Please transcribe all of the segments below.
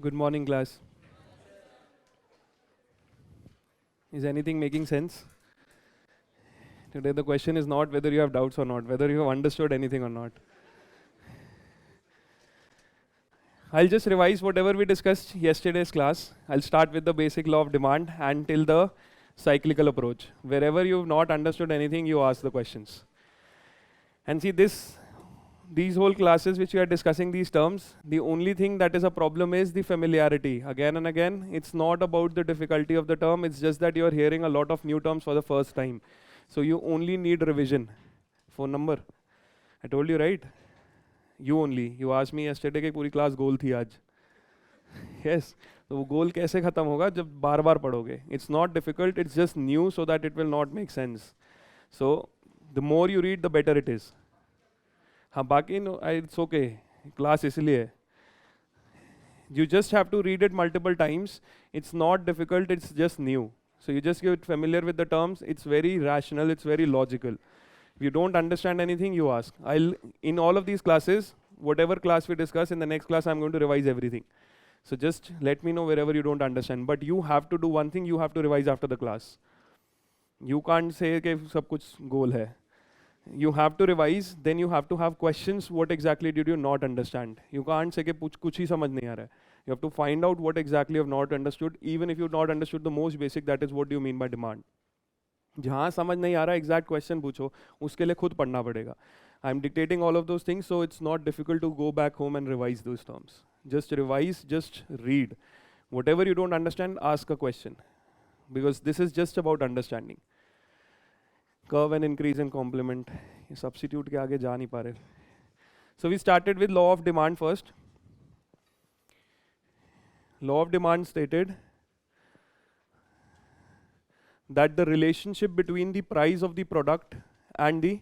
Good morning, class. Is anything making sense? Today the question is not whether you have doubts or not, whether you have understood anything or not. I'll just revise whatever we discussed yesterday's class. I'll start with the basic law of demand and till the cyclical approach. Wherever you've not understood anything, you ask the questions. And see these whole classes which we are discussing these terms, the only thing that is a problem is the familiarity. Again and again, it's not about the difficulty of the term, it's just that you're hearing a lot of new terms for the first time. So you only need revision. Phone number. I told you, right? You only. You asked me yesterday कि पूरी class goal थी आज. Yes. तो वो goal कैसे खत्म होगा जब बार बार पढ़ोगे? It's not difficult, it's just new so that it will not make sense. So the more you read, the better it is. हाँ बाकी no, it's okay. Class इसलिए है. You just have to read it multiple times. It's not difficult, it's just new. So you just get familiar with the terms. It's very rational, it's very logical. If you don't understand anything, you ask. In all of these classes, whatever class we discuss, in the next class I'm going to revise everything. So just let me know wherever you don't understand. But you have to do one thing, you have to revise after the class. You can't say that सब कुछ goal है. You have to revise, then you have to have questions. What exactly did you not understand? You can't say कि कुछ ही समझ नहीं आ रहा है. You have to find out what exactly you have not understood. Even if you have not understood the most basic, that is what do you mean by demand. जहाँ समझ नहीं आ रहा एग्जैक्ट क्वेश्चन पूछो उसके लिए खुद पढ़ना पड़ेगा. I am dictating all of those things so it's not difficult to go back home and revise those terms. Just revise, just read. Whatever you don't understand ask a question because this is just about understanding. Curve and increase and complement, ये substitute के आगे जा नहीं पा रहे. So we started with law of demand first. Law of demand stated that the relationship between the price of the product and the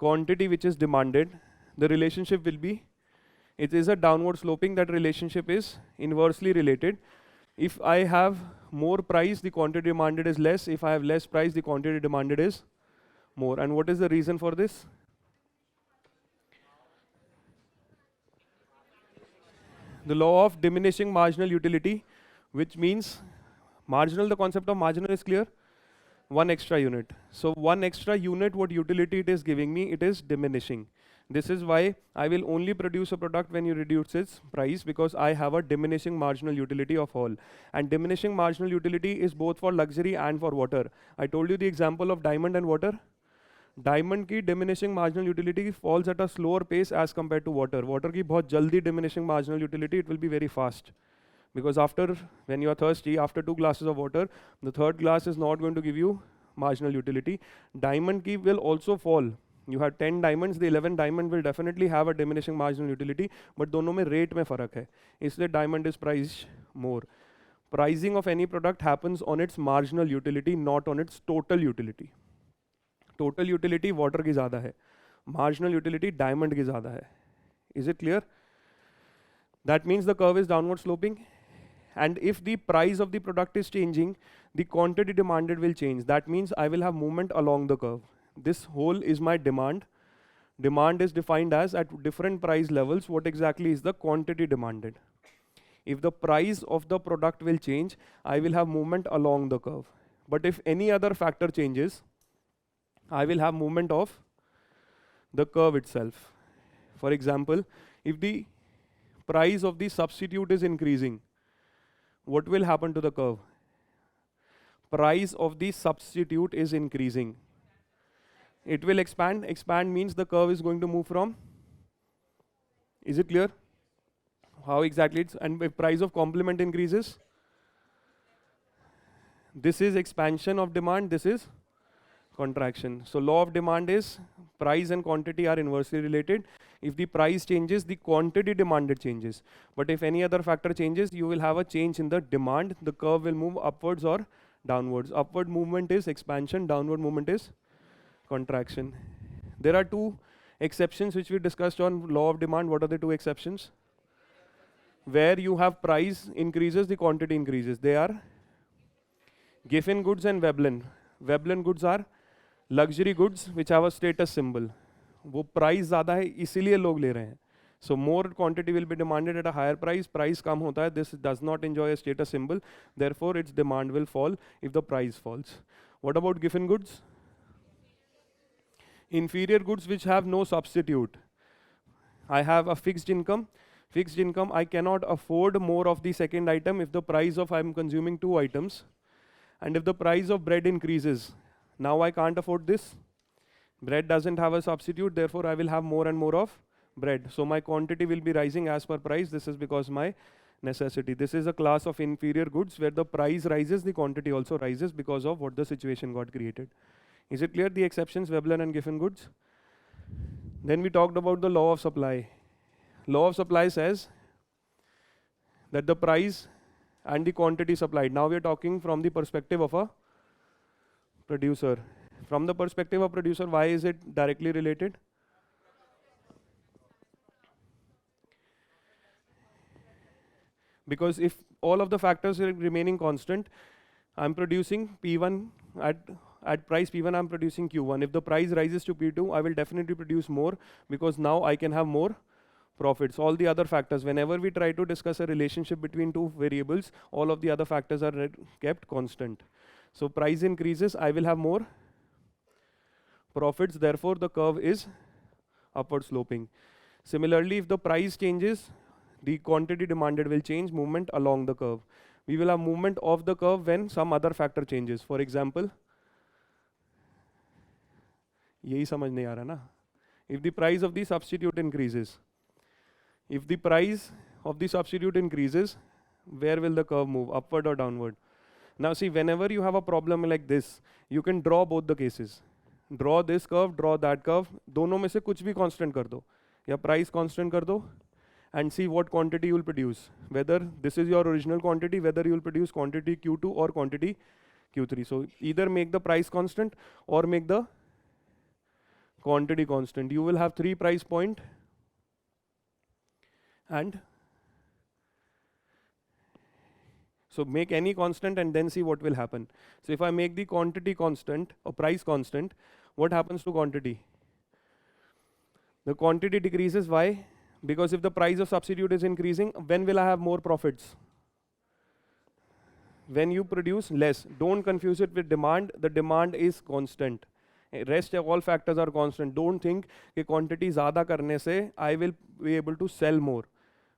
quantity which is demanded, the relationship will be, it is a downward sloping, that relationship is inversely related. If I have more price, the quantity demanded is less. If I have less price, the quantity demanded is more. And what is the reason for this? The law of diminishing marginal utility, which means marginal, the concept of marginal is clear. One extra unit. So one extra unit, what utility it is giving me, it is diminishing. This is why I will only produce a product when you reduce its price, because I have a diminishing marginal utility of all. And diminishing marginal utility is both for luxury and for water. I told you the example of diamond and water. Diamond की diminishing marginal utility falls at a slower pace as compared to water. Water की बहुत जल्दी diminishing marginal utility, it will be very fast. Because when you are thirsty, after 2 glasses of water, the third glass is not going to give you marginal utility. Diamond key will also fall. You have 10 diamonds, the 11th diamond will definitely have a diminishing marginal utility, but दोनों में rate में फर्क है. इसलिए diamond is priced more. Pricing of any product happens on its marginal utility, not on its total utility. Total utility water की ज़्यादा है. Marginal utility diamond की ज़्यादा है. Is it clear? That means the curve is downward sloping. And if the price of the product is changing, the quantity demanded will change. That means I will have movement along the curve. This whole is my demand. Demand is defined as at different price levels, what exactly is the quantity demanded. If the price of the product will change, I will have movement along the curve. But if any other factor changes, I will have movement of the curve itself. For example, if the price of the substitute is increasing, what will happen to the curve? Price of the substitute is increasing. It will expand. Expand means the curve is going to move from. Is it clear? How exactly it's, and if price of complement increases, this is expansion of demand, this is contraction. So law of demand is price and quantity are inversely related. If the price changes, the quantity demanded changes. But if any other factor changes, you will have a change in the demand. The curve will move upwards or downwards. Upward movement is expansion, downward movement is contraction. There are 2 exceptions which we discussed on law of demand. What are the 2 exceptions? Where you have price increases, the quantity increases. They are Giffen goods and Veblen. Veblen goods are luxury goods which have a status symbol, वो price ज़्यादा है इसीलिए लोग ले रहे हैं. So more quantity will be demanded at a higher price. Price कम होता है. This does not enjoy a status symbol. Therefore, its demand will fall if the price falls. What about Giffen goods? Inferior goods which have no substitute. I have a fixed income. Fixed income, I cannot afford more of the second item if the price of I'm consuming 2 items. And if the price of bread increases, now I can't afford this. Bread doesn't have a substitute, therefore I will have more and more of bread. So my quantity will be rising as per price. This is because my necessity. This is a class of inferior goods where the price rises, the quantity also rises because of what the situation got created. Is it clear, the exceptions, Veblen and Giffen goods? Then we talked about the law of supply. Law of supply says that the price and the quantity supplied. Now we are talking from the perspective of a producer. From the perspective of producer, why is it directly related? Because if all of the factors are remaining constant, I'm producing P1 at price P1, I'm producing Q1. If the price rises to P2, I will definitely produce more because now I can have more profits. All the other factors, whenever we try to discuss a relationship between two variables, all of the other factors are kept constant. So price increases, I will have more profits, therefore the curve is upward sloping. Similarly, if the price changes, the quantity demanded will change, movement along the curve. We will have movement of the curve when some other factor changes. For example, यही समझ नहीं आ रहा ना? If the price of the substitute increases, if the price of the substitute increases, where will the curve move, upward or downward? Now see, whenever you have a problem like this, you can draw both the cases. Draw this curve, draw that curve. दोनों में से कुछ भी constant कर दो, या price constant कर दो, and see what quantity you will produce. Whether this is your original quantity, whether you will produce quantity Q2 or quantity Q3. So either make the price constant or make the quantity constant. You will have 3 price point and so make any constant and then see what will happen. So if I make the quantity constant or price constant, what happens to quantity? The quantity decreases. Why? Because if the price of substitute is increasing, when will I have more profits? When you produce less. Don't confuse it with demand. The demand is constant. Rest of all factors are constant. Don't think that quantity ज़्यादा करने से I will be able to sell more.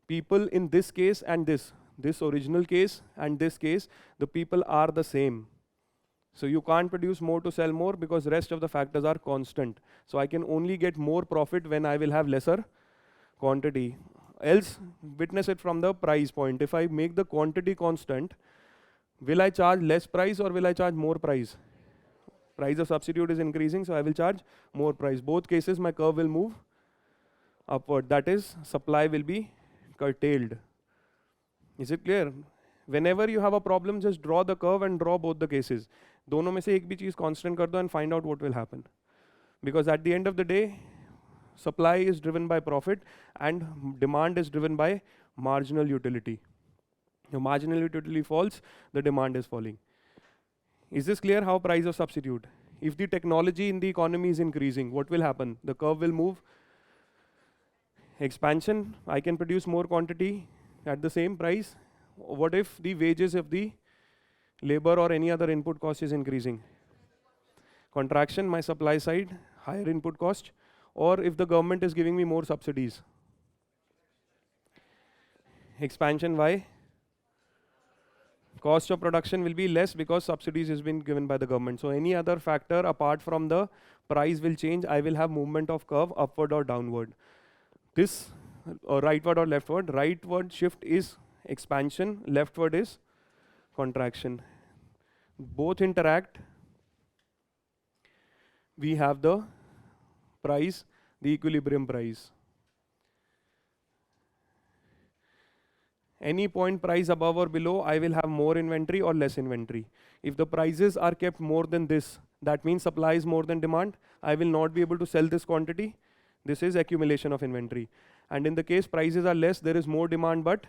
People in this case and this original case and this case, the people are the same. So you can't produce more to sell more because rest of the factors are constant. So I can only get more profit when I will have lesser quantity. Else, witness it from the price point. If I make the quantity constant, will I charge less price or will I charge more price? Price of substitute is increasing, so I will charge more price. Both cases, my curve will move upward. That is, supply will be curtailed. Is it clear? Whenever you have a problem, just draw the curve and draw both the cases. दोनों में से एक भी चीज़ constant कर दो and find out what will happen. Because at the end of the day, supply is driven by profit and demand is driven by marginal utility. If marginal utility falls, the demand is falling. Is this clear how price of substitute? If the technology in the economy is increasing, what will happen? The curve will move. Expansion, I can produce more quantity at the same price. What if the wages of the labor or any other input cost is increasing? Contraction, my supply side, higher input cost. Or if the government is giving me more subsidies. Expansion, why? Cost of production will be less because subsidies has been given by the government. So any other factor apart from the price will change. I will have movement of curve upward or downward. This rightward or leftward. Rightward shift is expansion, leftward is contraction. Both interact. We have the price, the equilibrium price. Any point price above or below, I will have more inventory or less inventory. If the prices are kept more than this, that means supply is more than demand. I will not be able to sell this quantity. This is accumulation of inventory. And in the case prices are less, there is more demand but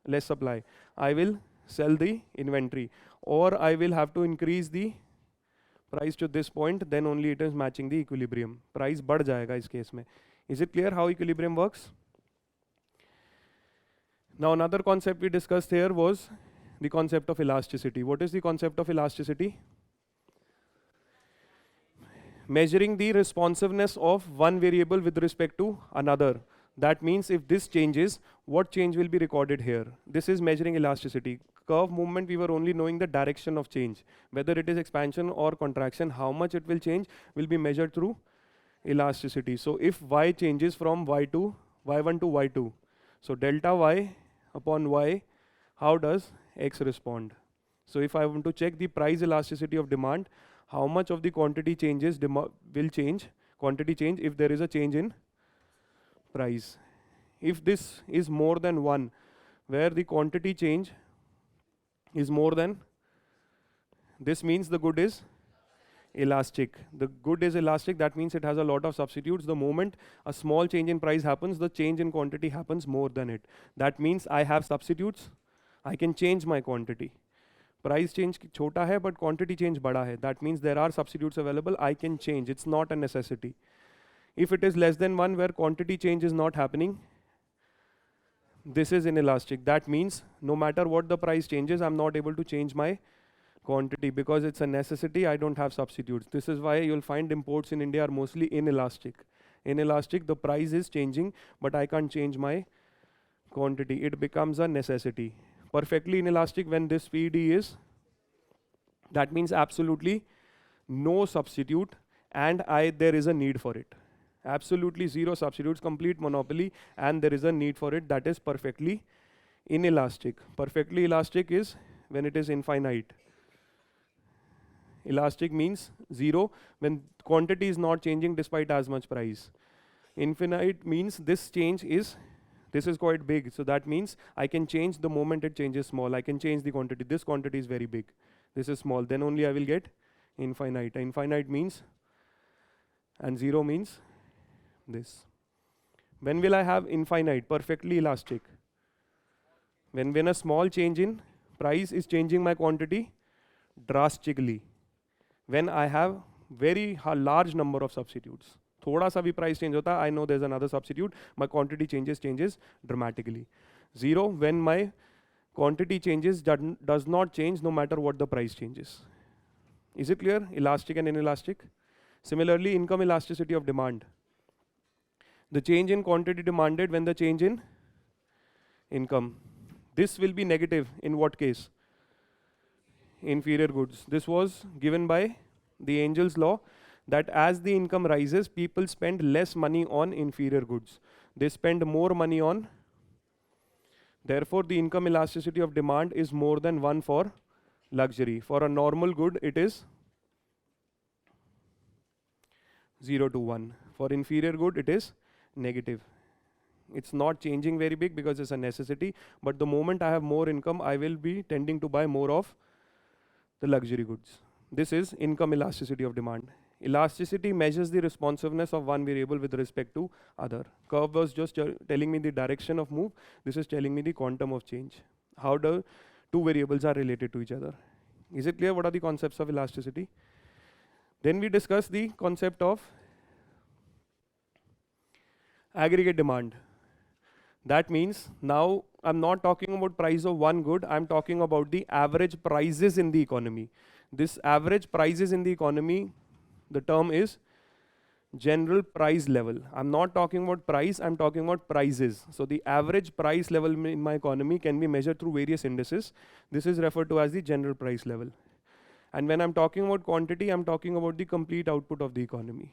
less supply. I will sell the inventory or I will have to increase the price to this point, then only it is matching the equilibrium. Price बढ़ जाएगा इस case में. Is it clear how equilibrium works? Now another concept we discussed here was the concept of elasticity. What is the concept of elasticity? Measuring the responsiveness of one variable with respect to another. That means if this changes, what change will be recorded here? This is measuring elasticity. Curve movement, we were only knowing the direction of change. Whether it is expansion or contraction, how much it will change will be measured through elasticity. So if y changes from y1 to y2, so delta y upon y, how does x respond? So if I want to check the price elasticity of demand, how much of the quantity changes will change, quantity change if there is a change in price. If this is more than 1, where the quantity change is more than, this means the good is elastic. The good is elastic, that means it has a lot of substitutes. The moment a small change in price happens, the change in quantity happens more than it. That means I have substitutes, I can change my quantity. Price change छोटा है but quantity change बड़ा है. That means there are substitutes available, I can change. It's not a necessity. If it is less than 1 where quantity change is not happening, this is inelastic. That means no matter what the price changes, I'm not able to change my quantity because it's a necessity, I don't have substitutes. This is why you'll find imports in India are mostly inelastic. Inelastic, the price is changing but I can't change my quantity. It becomes a necessity. Perfectly inelastic when this PD is, that means absolutely no substitute and there is a need for it. Absolutely zero substitutes, complete monopoly, and there is a need for it. That is perfectly inelastic. Perfectly elastic is when it is infinite. Elastic means zero when quantity is not changing despite as much price. Infinite means this change is, this is quite big, so that means I can change the moment it changes small. I can change the quantity. This quantity is very big. This is small. Then only I will get infinite. Infinite means, and zero means this. When will I have infinite? Perfectly elastic. When a small change in price is changing my quantity drastically. When I have very large number of substitutes. थोड़ा सा भी price change होता है, I know there's another substitute, my quantity changes dramatically. Zero, when my quantity changes does not change no matter what the price changes. Is it clear? Elastic and inelastic. Similarly, income elasticity of demand. The change in quantity demanded when the change in income. This will be negative in what case? Inferior goods. This was given by the Angel's law, that as the income rises, people spend less money on inferior goods. They spend more money on, therefore the income elasticity of demand is more than 1 for luxury. For a normal good, it is 0 to 1. For inferior good, it is negative. It's not changing very big because it's a necessity, but the moment I have more income, I will be tending to buy more of the luxury goods. This is income elasticity of demand. Elasticity measures the responsiveness of one variable with respect to other. Curve was just telling me the direction of move. This is telling me the quantum of change. How the two variables are related to each other. Is it clear what are the concepts of elasticity? Then we discuss the concept of aggregate demand. That means now I'm not talking about price of one good, I'm talking about the average prices in the economy. This average prices in the economy, the term is general price level. I'm not talking about price, I'm talking about prices. So the average price level in my economy can be measured through various indices. This is referred to as the general price level. And when I'm talking about quantity, I'm talking about the complete output of the economy.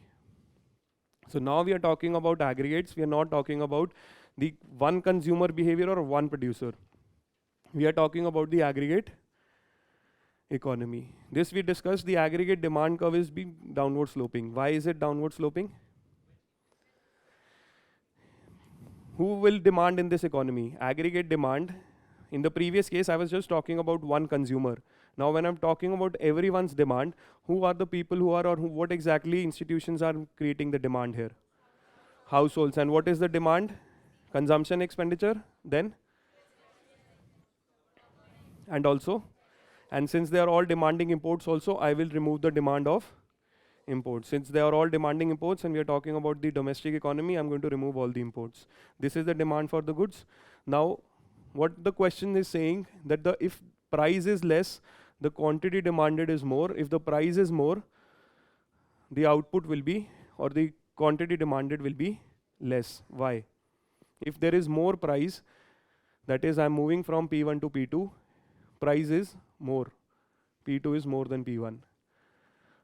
So now we are talking about aggregates. We are not talking about the one consumer behavior or one producer. We are talking about the aggregate economy. This we discussed, the aggregate demand curve is being downward sloping. Why is it downward sloping? Who will demand in this economy? Aggregate demand. In the previous case, I was just talking about one consumer. Now when I'm talking about everyone's demand, who are the people who are, or who, what exactly institutions are creating the demand here? Households. And what is the demand? Consumption expenditure, then? And also And since they are all demanding imports also, I will remove the demand of imports. Since they are all demanding imports and we are talking about the domestic economy, I'm going to remove all the imports. This is the demand for the goods. Now, what the question is saying that if price is less, the quantity demanded is more. If the price is more, the output will be, or the quantity demanded will be less. Why? If there is more price, that is I'm moving from P1 to P2, price is more. P2 is more than P1.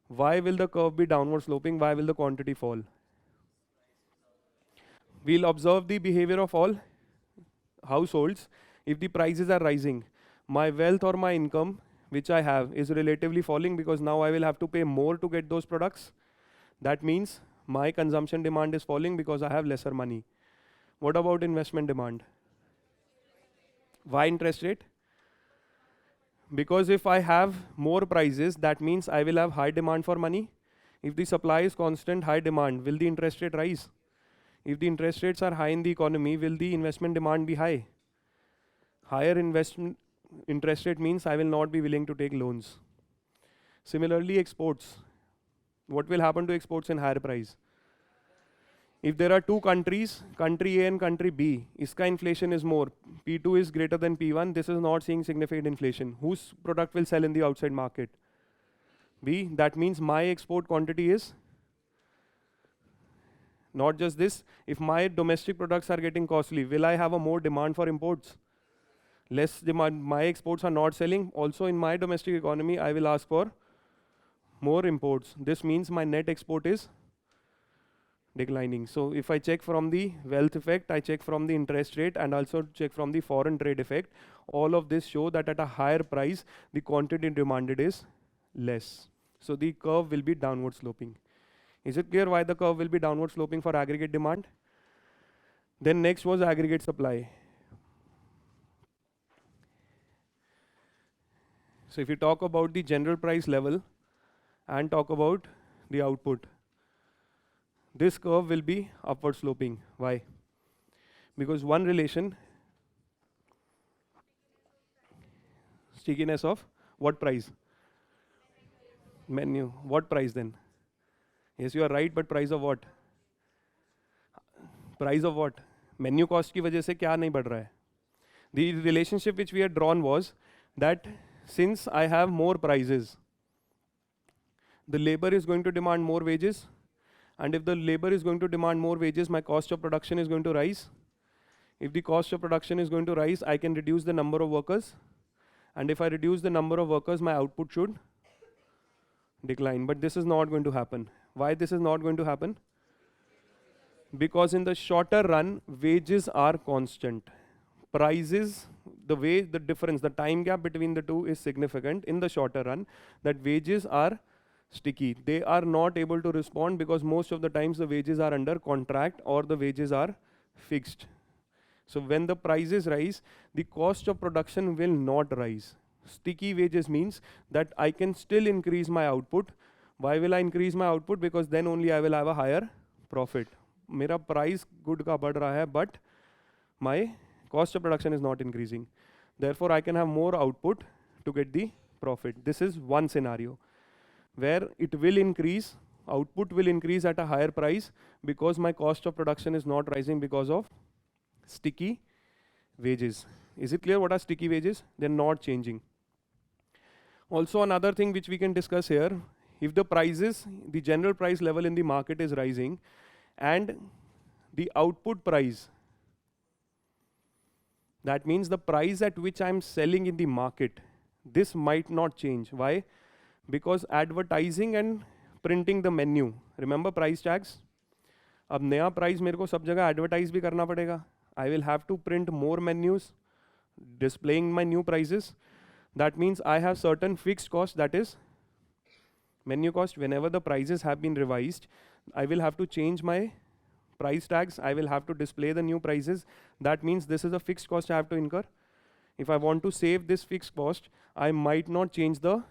Why will the curve be downward sloping? Why will the quantity fall? We'll observe the behavior of all households. If the prices are rising, my wealth or my income which I have is relatively falling because now I will have to pay more to get those products. That means my consumption demand is falling because I have lesser money. What about investment demand? Why interest rate? Because if I have more prices, that means I will have high demand for money. If the supply is constant, high demand, will the interest rate rise? If the interest rates are high in the economy, will the investment demand be high? Higher investment interest rate means I will not be willing to take loans. Similarly, exports. What will happen to exports in higher price? If there are two countries, country A and country B, iska inflation is more. P2 is greater than P1. This is not seeing significant inflation. Whose product will sell in the outside market? B. That means my export quantity is. Not just this, if my domestic products are getting costly, will I have a more demand for imports? Less demand, my exports are not selling. Also in my domestic economy, I will ask for more imports. This means my net export is declining. So if I check from the wealth effect, I check from the interest rate and also check from the foreign trade effect. All of this show that at a higher price, the quantity demanded is less. So the curve will be downward sloping. Is it clear why the curve will be downward sloping for aggregate demand? Then next was aggregate supply. So if you talk about the general price level and talk about the output, this curve will be upward sloping. Why? Because one relation, stickiness of what price? Menu. What price then? Yes, you are right, but price of what? Price of what? Menu cost की वजह से क्या नहीं बढ़ रहा है? The relationship which we had drawn was that since I have more prices, the labor is going to demand more wages, and if the labor is going to demand more wages, my cost of production is going to rise. If the cost of production is going to rise, I can reduce the number of workers, and if I reduce the number of workers, my output should decline. But this is not going to happen. Why this is not going to happen? Because in the shorter run, wages are constant. Prices, the difference, the time gap between the two is significant in the shorter run, that wages are sticky. They are not able to respond because most of the times the wages are under contract or the wages are fixed. So when the prices rise, the cost of production will not rise. Sticky wages means that I can still increase my output. Why will I increase my output? Because then only I will have a higher profit. मेरा price good का बढ़ रहा है, but my cost of production is not increasing. Therefore, I can have more output to get the profit. This is one scenario where it will increase, output will increase at a higher price because my cost of production is not rising because of sticky wages. Is it clear what are sticky wages? They're not changing. Also, another thing which we can discuss here, if the prices, the general price level in the market is rising and the output price, that means the price at which I'm selling in the market, this might not change. Why? Because advertising and printing the menu, remember price tags? अब नया price मेरे को सब जगह advertise भी करना पड़ेगा. I will have to print more menus displaying my new prices. That means I have certain fixed cost, that is menu cost. Whenever the prices have been revised, I will have to change my price tags. I will have to display the new prices. That means this is a fixed cost I have to incur. If I want to save this fixed cost, I might not change the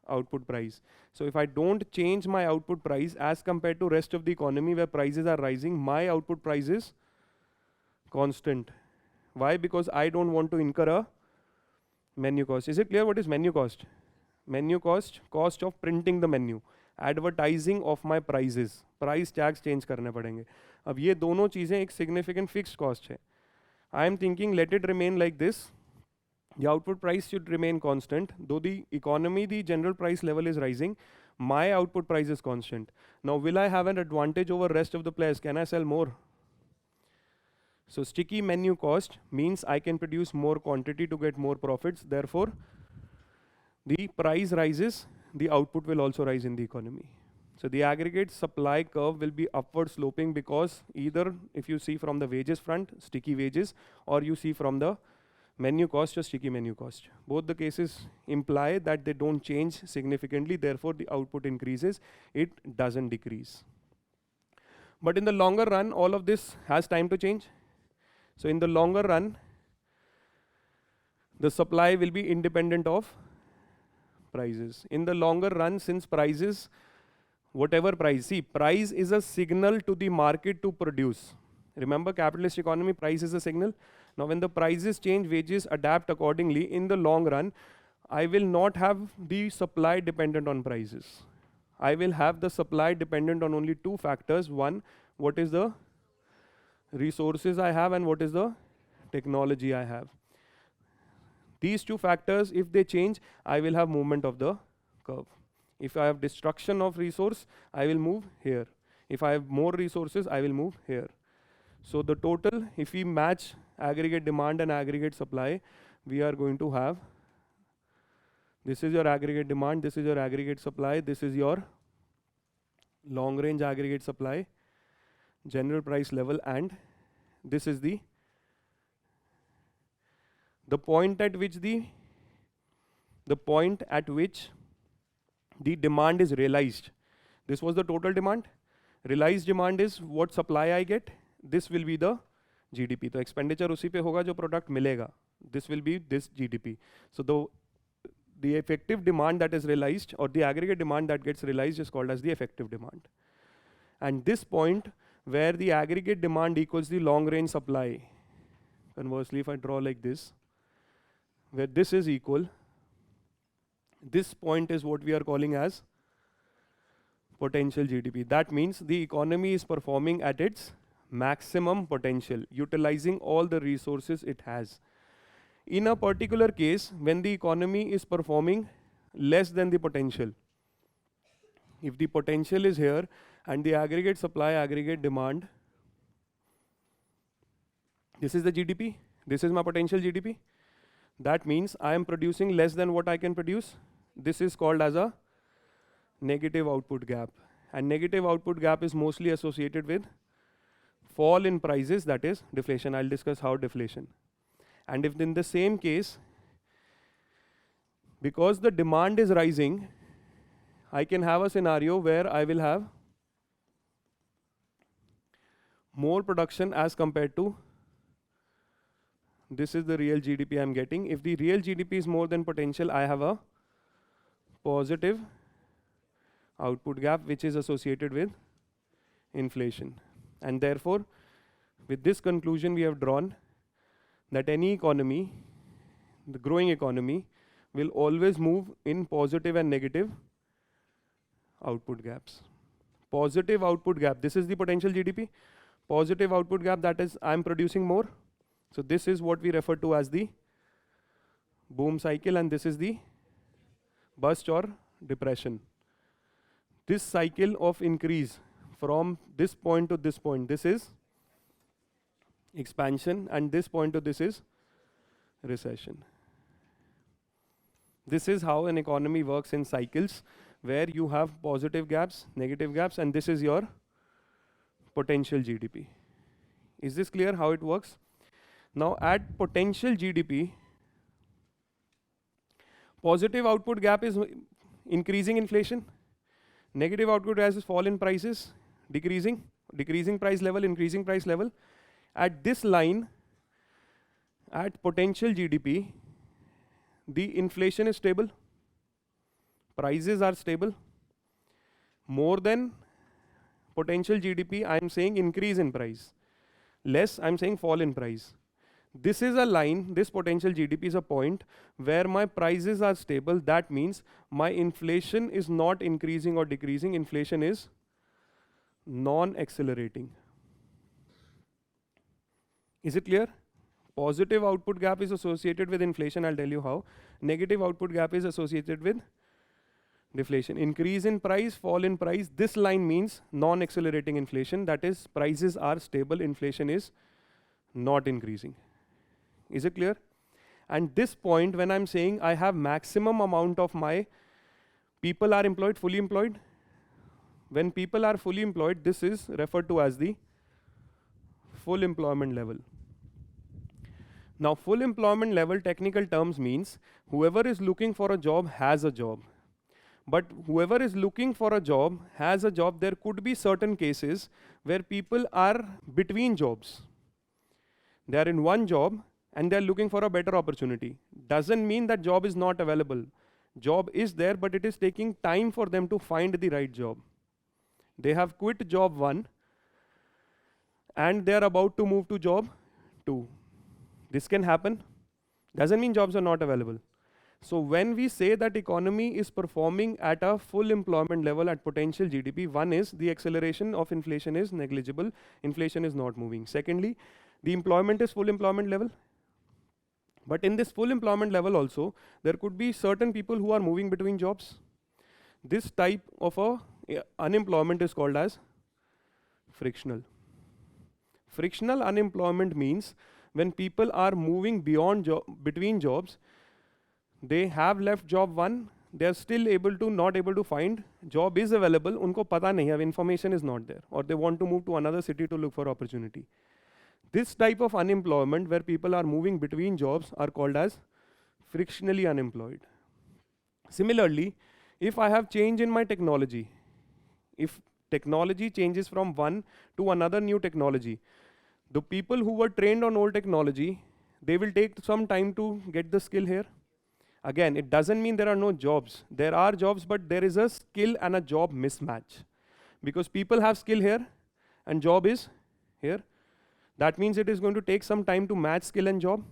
output price. So if I don't change my output price as compared to rest of the economy where prices are rising, my output price is constant. Why? Because I don't want to incur a Menu cost. Is it clear what is menu cost? Menu cost, cost of printing the menu. Advertising of my prices. Price tags change करने पड़ेंगे. अब ये दोनों चीज़ें एक significant fixed cost है. I am thinking let it remain like this. The output price should remain constant. Though the economy, the general price level is rising, my output price is constant. Now will I have an advantage over rest of the players? Can I sell more? So sticky menu cost means I can produce more quantity to get more profits. Therefore, the price rises, the output will also rise in the economy. So the aggregate supply curve will be upward sloping because either if you see from the wages front, sticky wages, or you see from the menu cost or sticky menu cost. Both the cases imply that they don't change significantly, therefore the output increases, it doesn't decrease. But in the longer run, all of this has time to change. So in the longer run, the supply will be independent of prices. In the longer run, since prices, whatever price, see, price is a signal to the market to produce. Remember, capitalist economy, price is a signal. Now when the prices change, wages adapt accordingly. In the long run, I will not have the supply dependent on prices. I will have the supply dependent on only two factors. One, what is the resources I have, and what is the technology I have. These two factors, if they change, I will have movement of the curve. If I have destruction of resource, I will move here. If I have more resources, I will move here. So the total, if we match aggregate demand and aggregate supply, we are going to have, this is your aggregate demand, this is your aggregate supply, this is your long range aggregate supply, general price level, and this is the point at which the demand is realized. This was the total demand. Realized demand is what supply I get. This will be the GDP. तो expenditure उसी पे होगा जो product मिलेगा. This will be this GDP. So the effective demand that is realized, or the aggregate demand that gets realized, is called as the effective demand. And this point where the aggregate demand equals the long range supply, conversely if I draw like this, where this is equal, this point is what we are calling as potential GDP. That means the economy is performing at its maximum potential, utilizing all the resources it has. In a particular case, when the economy is performing less than the potential, if the potential is here and the aggregate supply, aggregate demand, this is the GDP, this is my potential GDP. That means I am producing less than what I can produce. This is called as a negative output gap. And negative output gap is mostly associated with fall in prices, that is deflation. I'll discuss how deflation. And if in the same case, because the demand is rising, I can have a scenario where I will have more production as compared to, this is the real GDP I'm getting. If the real GDP is more than potential, I have a positive output gap which is associated with inflation. And therefore, with this conclusion we have drawn that any economy, the growing economy, will always move in positive and negative output gaps. Positive output gap, this is the potential GDP. Positive output gap, that is I'm producing more. So this is what we refer to as the boom cycle, and this is the burst or depression. This cycle of increase from this point to this point, this is expansion, and this point to this is recession. This is how an economy works in cycles, where you have positive gaps, negative gaps, and this is your potential GDP. Is this clear how it works? Now at potential GDP, positive output gap is increasing inflation, negative output gap is fall in prices, decreasing price level, increasing price level. At this line, at potential GDP, the inflation is stable, prices are stable. More than potential GDP, I am saying increase in price. Less, I am saying fall in price. This is a line, this potential GDP is a point where my prices are stable. That means my inflation is not increasing or decreasing. Inflation is non-accelerating. Is it clear? Positive output gap is associated with inflation. I'll tell you how. Negative output gap is associated with deflation. Increase in price, fall in price. This line means non-accelerating inflation. That is, prices are stable, inflation is not increasing. Is it clear? And this point, when I'm saying I have maximum amount of my people are employed, fully employed. When people are fully employed, this is referred to as the full employment level. Now, full employment level, technical terms means whoever is looking for a job has a job. But whoever is looking for a job has a job. There could be certain cases where people are between jobs. They are in one job and they are looking for a better opportunity. Doesn't mean that job is not available. Job is there, but it is taking time for them to find the right job. They have quit job 1 and they are about to move to job 2. This can happen. Doesn't mean jobs are not available. So when we say that economy is performing at a full employment level at potential GDP, one is the acceleration of inflation is negligible. Inflation is not moving. Secondly, the employment is full employment level. But in this full employment level also, there could be certain people who are moving between jobs. This type of unemployment is called as frictional. Frictional unemployment means when people are moving beyond between jobs, they have left job 1, they are still not able to find, job is available, unko pata nahi hai, information is not there, or they want to move to another city to look for opportunity. This type of unemployment where people are moving between jobs are called as frictionally unemployed. Similarly, if I have change in my technology, if technology changes from one to another new technology, the people who were trained on old technology, they will take some time to get the skill here. Again, it doesn't mean there are no jobs. There are jobs, but there is a skill and a job mismatch. Because people have skill here and job is here. That means it is going to take some time to match skill and job.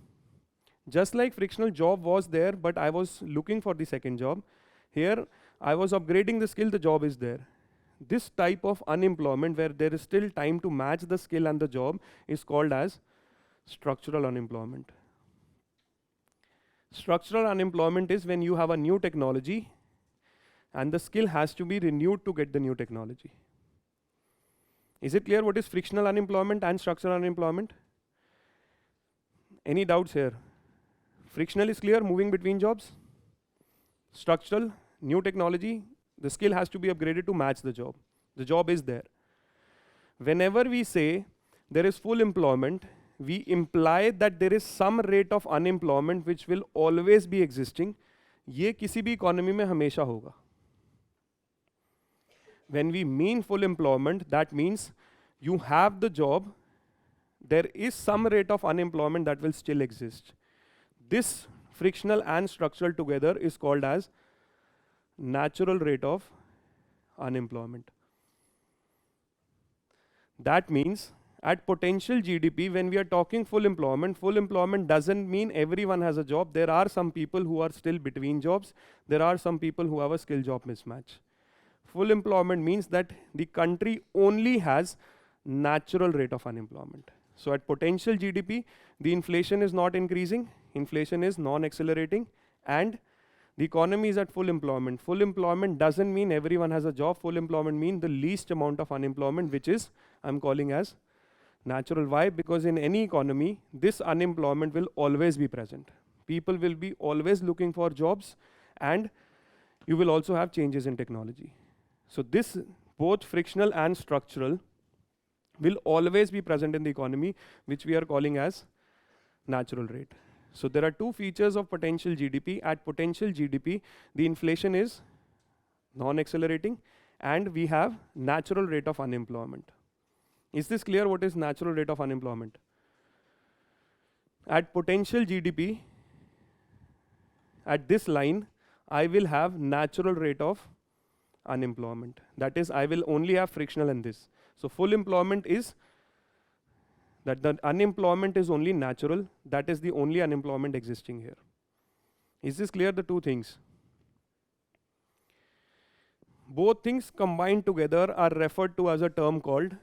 Just like frictional job was there, but I was looking for the second job. Here, I was upgrading the skill, the job is there. This type of unemployment where there is still time to match the skill and the job is called as structural unemployment. Structural unemployment is when you have a new technology and the skill has to be renewed to get the new technology. Is it clear what is frictional unemployment and structural unemployment? Any doubts here? Frictional is clear, moving between jobs. Structural, new technology, the skill has to be upgraded to match the job. The job is there. Whenever we say there is full employment, we imply that there is some rate of unemployment which will always be existing. ये किसी भी economy में हमेशा होगा. When we mean full employment, that means you have the job, there is some rate of unemployment that will still exist. This frictional and structural together is called as natural rate of unemployment. That means at potential GDP, when we are talking full employment doesn't mean everyone has a job. There are some people who are still between jobs. There are some people who have a skill job mismatch. Full employment means that the country only has natural rate of unemployment. So at potential GDP, the inflation is not increasing, inflation is non-accelerating, and the economy is at full employment. Full employment doesn't mean everyone has a job. Full employment means the least amount of unemployment, which is I'm calling as natural. Why? Because in any economy, this unemployment will always be present. People will be always looking for jobs, and you will also have changes in technology. So this, both frictional and structural, will always be present in the economy, which we are calling as natural rate. So there are two features of potential GDP. At potential GDP, the inflation is non-accelerating, and we have natural rate of unemployment. Is this clear what is natural rate of unemployment? At potential GDP, at this line, I will have natural rate of unemployment. That is, I will only have frictional and this. So full employment is that the unemployment is only natural, that is the only unemployment existing here. Is this clear, the two things? Both things combined together are referred to as a term called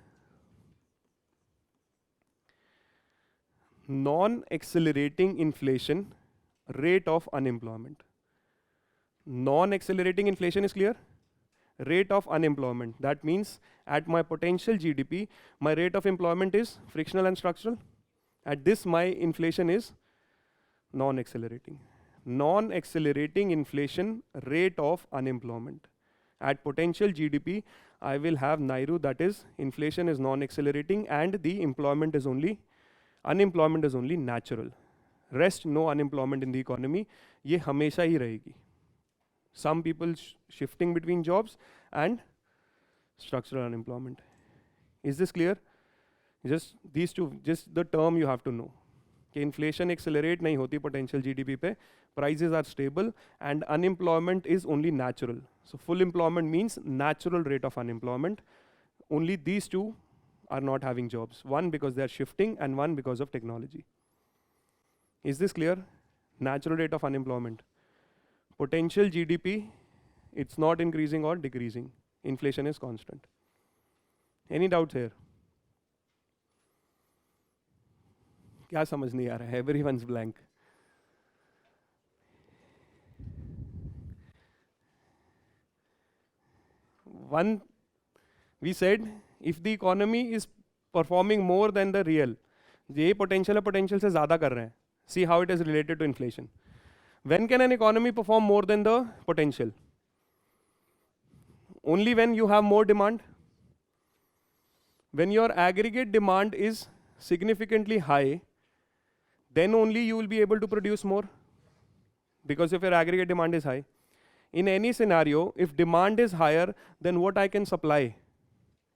non-accelerating inflation rate of unemployment. Non-accelerating inflation is clear? Rate of unemployment. That means at my potential GDP, my rate of employment is frictional and structural. At this, my inflation is non-accelerating. Non-accelerating inflation rate of unemployment. At potential GDP, I will have NAIRU, that is inflation is non-accelerating and the unemployment is only natural. Rest no unemployment in the economy. ये हमेशा ही रहेगी. Some people shifting between jobs and structural unemployment. Is this clear? Just these two, just the term you have to know. कि inflation accelerate नहीं होती potential GDP पे, prices are stable and unemployment is only natural. So full employment means natural rate of unemployment. Only these two are not having jobs. One because they are shifting and one because of technology. Is this clear? Natural rate of unemployment. Potential GDP, it's not increasing or decreasing. Inflation is constant. Any doubts here? क्या समझ नहीं आ रहा है? Everyone's blank. One, we said if the economy is performing more than the real, ये potential है, potential से ज़्यादा कर रहे हैं. See how it is related to inflation. When can an economy perform more than the potential? Only when you have more demand. When your aggregate demand is significantly high, then only you will be able to produce more. Because if your aggregate demand is high. In any scenario, if demand is higher than what I can supply,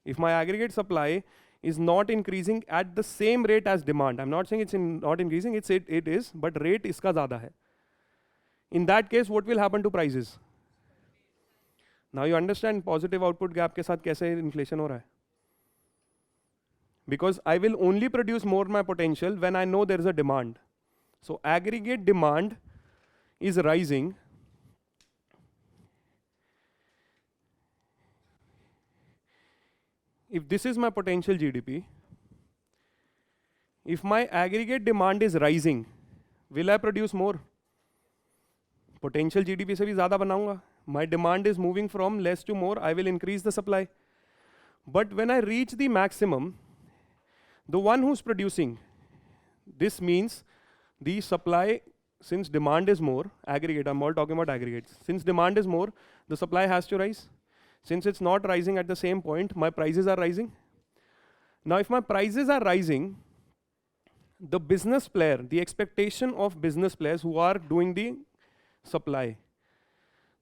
if my aggregate supply is not increasing at the same rate as demand, I'm not saying it's not increasing, it is, but rate iska zyada hai. In that case, what will happen to prices? Now you understand positive output gap के साथ कैसे inflation हो रहा है? Because I will only produce more my potential when I know there is a demand. So aggregate demand is rising. If this is my potential GDP, if my aggregate demand is rising, will I produce more? Potential GDP से भी ज़्यादा बनाऊंगा. My demand is moving from less to more, I will increase the supply. But when I reach the maximum, the one who's producing, this means the supply, since demand is more, aggregate, I'm all talking about aggregates. Since demand is more, the supply has to rise. Since it's not rising at the same point, my prices are rising. Now if my prices are rising, the business player, the expectation of business players who are doing the supply,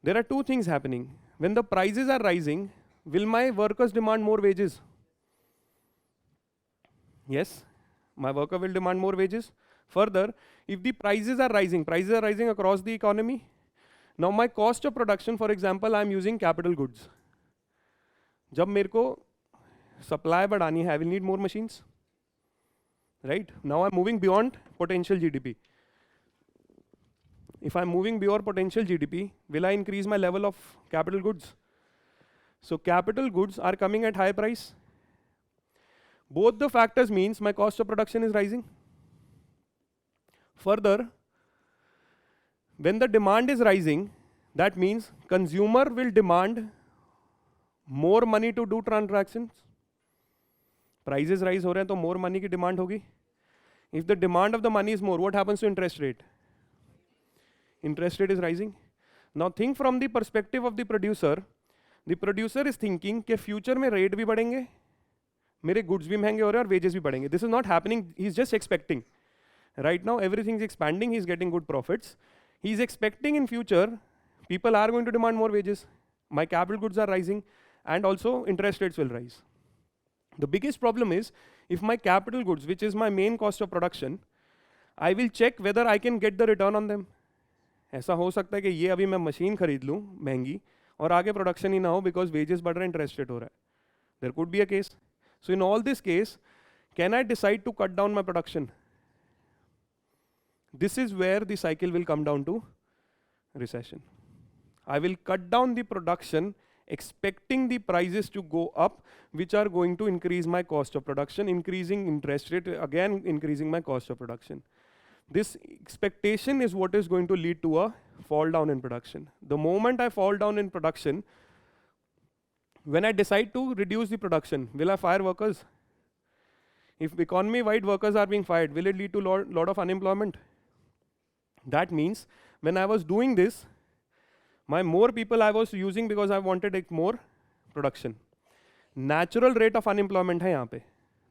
there are two things happening. When the prices are rising, will my workers demand more wages? Yes, my worker will demand more wages. Further, if the prices are rising across the economy, now my cost of production, for example, I am using capital goods. जब मेरे को supply बढ़ानी है, I will need more machines. Right? Now I'm moving beyond potential GDP. If I'm moving beyond potential GDP, will I increase my level of capital goods? So capital goods are coming at high price. Both the factors means my cost of production is rising. Further, when the demand is rising, that means consumer will demand more money to do transactions. Prices rise हो रहे हैं तो more money की demand होगी. If the demand of the money is more, what happens to interest rate? Interest rate is rising. Now think from the perspective of the producer. The producer is thinking कि future में rate भी बढ़ेंगे, मेरे goods भी महंगे हो रहे हैं और wages भी बढ़ेंगे. This is not happening. He's just expecting. Right now everything is expanding. He's getting good profits. He's expecting in future people are going to demand more wages. My capital goods are rising, and also interest rates will rise. The biggest problem is if my capital goods, which is my main cost of production, I will check whether I can get the return on them. ऐसा हो सकता है कि ये अभी मैं machine खरीद लूँ महंगी और आगे प्रोडक्शन ही ना हो because wages बढ़ रहा है, interest rate हो रहा है. There could be a case. So in all this case, Can I decide to cut down my production? This is where the cycle will come down to recession. I will cut down the production expecting the prices to go up, which are going to increase my cost of production, increasing interest rate, again increasing my cost of production. This expectation is what is going to lead to a fall down in production. The moment I fall down in production, when I decide to reduce the production, will I fire workers? If economy-wide workers are being fired, will it lead to lot of unemployment? That means when I was doing this, my more people I was using because I wanted more production. Natural rate of unemployment hai yahan pe.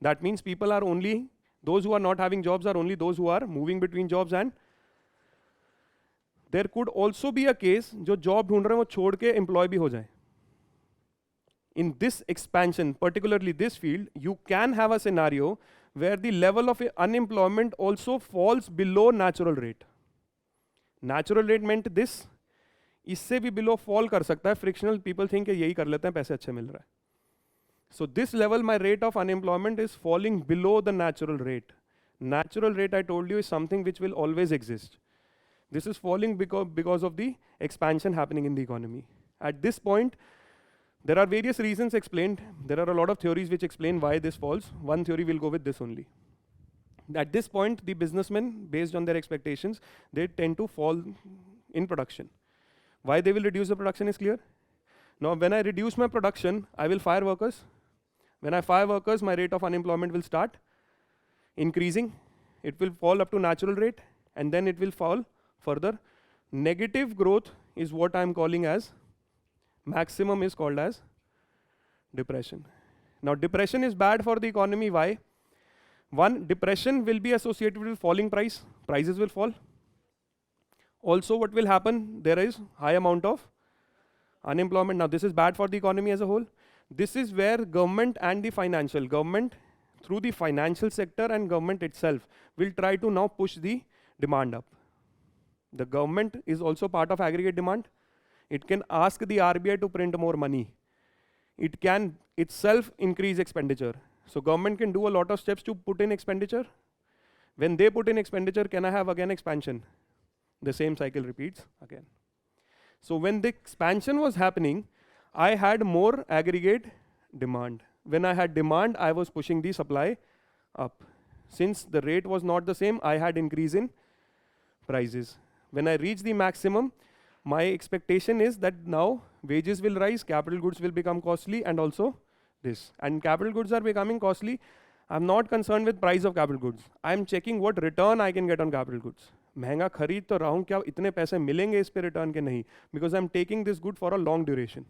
That means people are only, those who are not having jobs are only those who are moving between jobs, and there could also be a case जो job ढूंढ रहे हैं वो छोड़ के employ भी हो जाए. In this expansion, particularly this field, you can have a scenario where the level of unemployment also falls below natural rate. Natural rate meant this, इससे भी below fall कर सकता है. Frictional people think कि यही कर लेते हैं, पैसे अच्छे मिल रहा है. So this level, my rate of unemployment is falling below the natural rate. Natural rate, I told you, is something which will always exist. This is falling because of the expansion happening in the economy. At this point, there are various reasons explained. There are a lot of theories which explain why this falls. One theory will go with this only. At this point, the businessmen, based on their expectations, they tend to fall in production. Why they will reduce the production is clear. Now, when I reduce my production, I will fire workers. When I fire workers, my rate of unemployment will start increasing. It will fall up to natural rate, and then it will fall further. Negative growth is what I am calling as, maximum is called as depression. Now, depression is bad for the economy. Why? One, depression will be associated with falling prices will fall. Also, what will happen, there is high amount of unemployment. Now, this is bad for the economy as a whole. This is where government and the financial, government through the financial sector and government itself will try to now push the demand up. The government is also part of aggregate demand. It can ask the RBI to print more money. It can itself increase expenditure. So government can do a lot of steps to put in expenditure. When they put in expenditure, can I have again expansion? The same cycle repeats again. So when the expansion was happening, I had more aggregate demand. When I had demand, I was pushing the supply up. Since the rate was not the same, I had increase in prices. When I reach the maximum, my expectation is that now wages will rise, capital goods will become costly, and also this. And capital goods are becoming costly. I'm not concerned with price of capital goods. I'm checking what return I can get on capital goods. महंगा खरीद तो रहा हूँ, क्या इतने पैसे मिलेंगे इस पे रिटर्न के नहीं, because I'm taking this good for a long duration.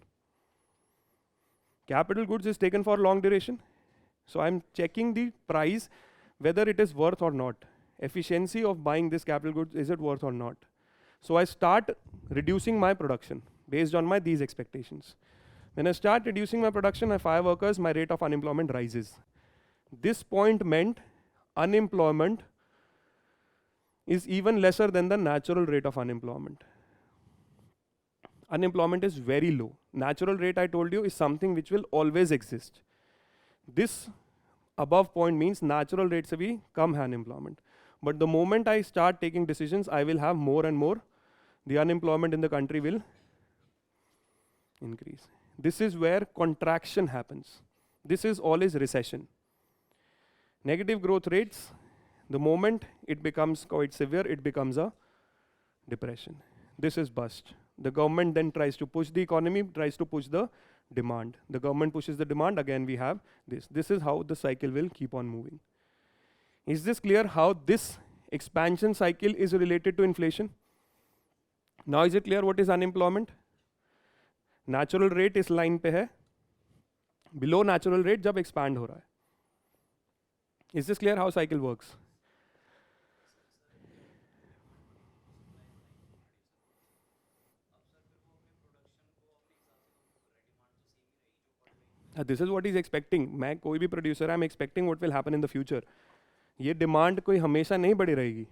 Capital goods is taken for long duration. So I'm checking the price, whether it is worth or not. Efficiency of buying this capital goods, is it worth or not? So I start reducing my production based on these expectations. When I start reducing my production, I fire workers, my rate of unemployment rises. This point meant unemployment is even lesser than the natural rate of unemployment. Unemployment is very low. Natural rate, I told you, is something which will always exist. This above point means natural rate se bhi kam hai unemployment. But the moment I start taking decisions, I will have more and more. The unemployment in the country will increase. This is where contraction happens. This is always recession. Negative growth rates, the moment it becomes quite severe, it becomes a depression. This is bust. The government then tries to push the economy, tries to push the demand. The government pushes the demand, again we have this. This is how the cycle will keep on moving. Is this clear how this expansion cycle is related to inflation? Now is it clear what is unemployment? Natural rate इस line पे है. Below natural rate जब expand हो रहा है. Is this clear how cycle works? This is what he's expecting. मैं कोई भी producer, I'm expecting what will happen in the future. ये demand कोई हमेशा नहीं बढ़ी रहेगी,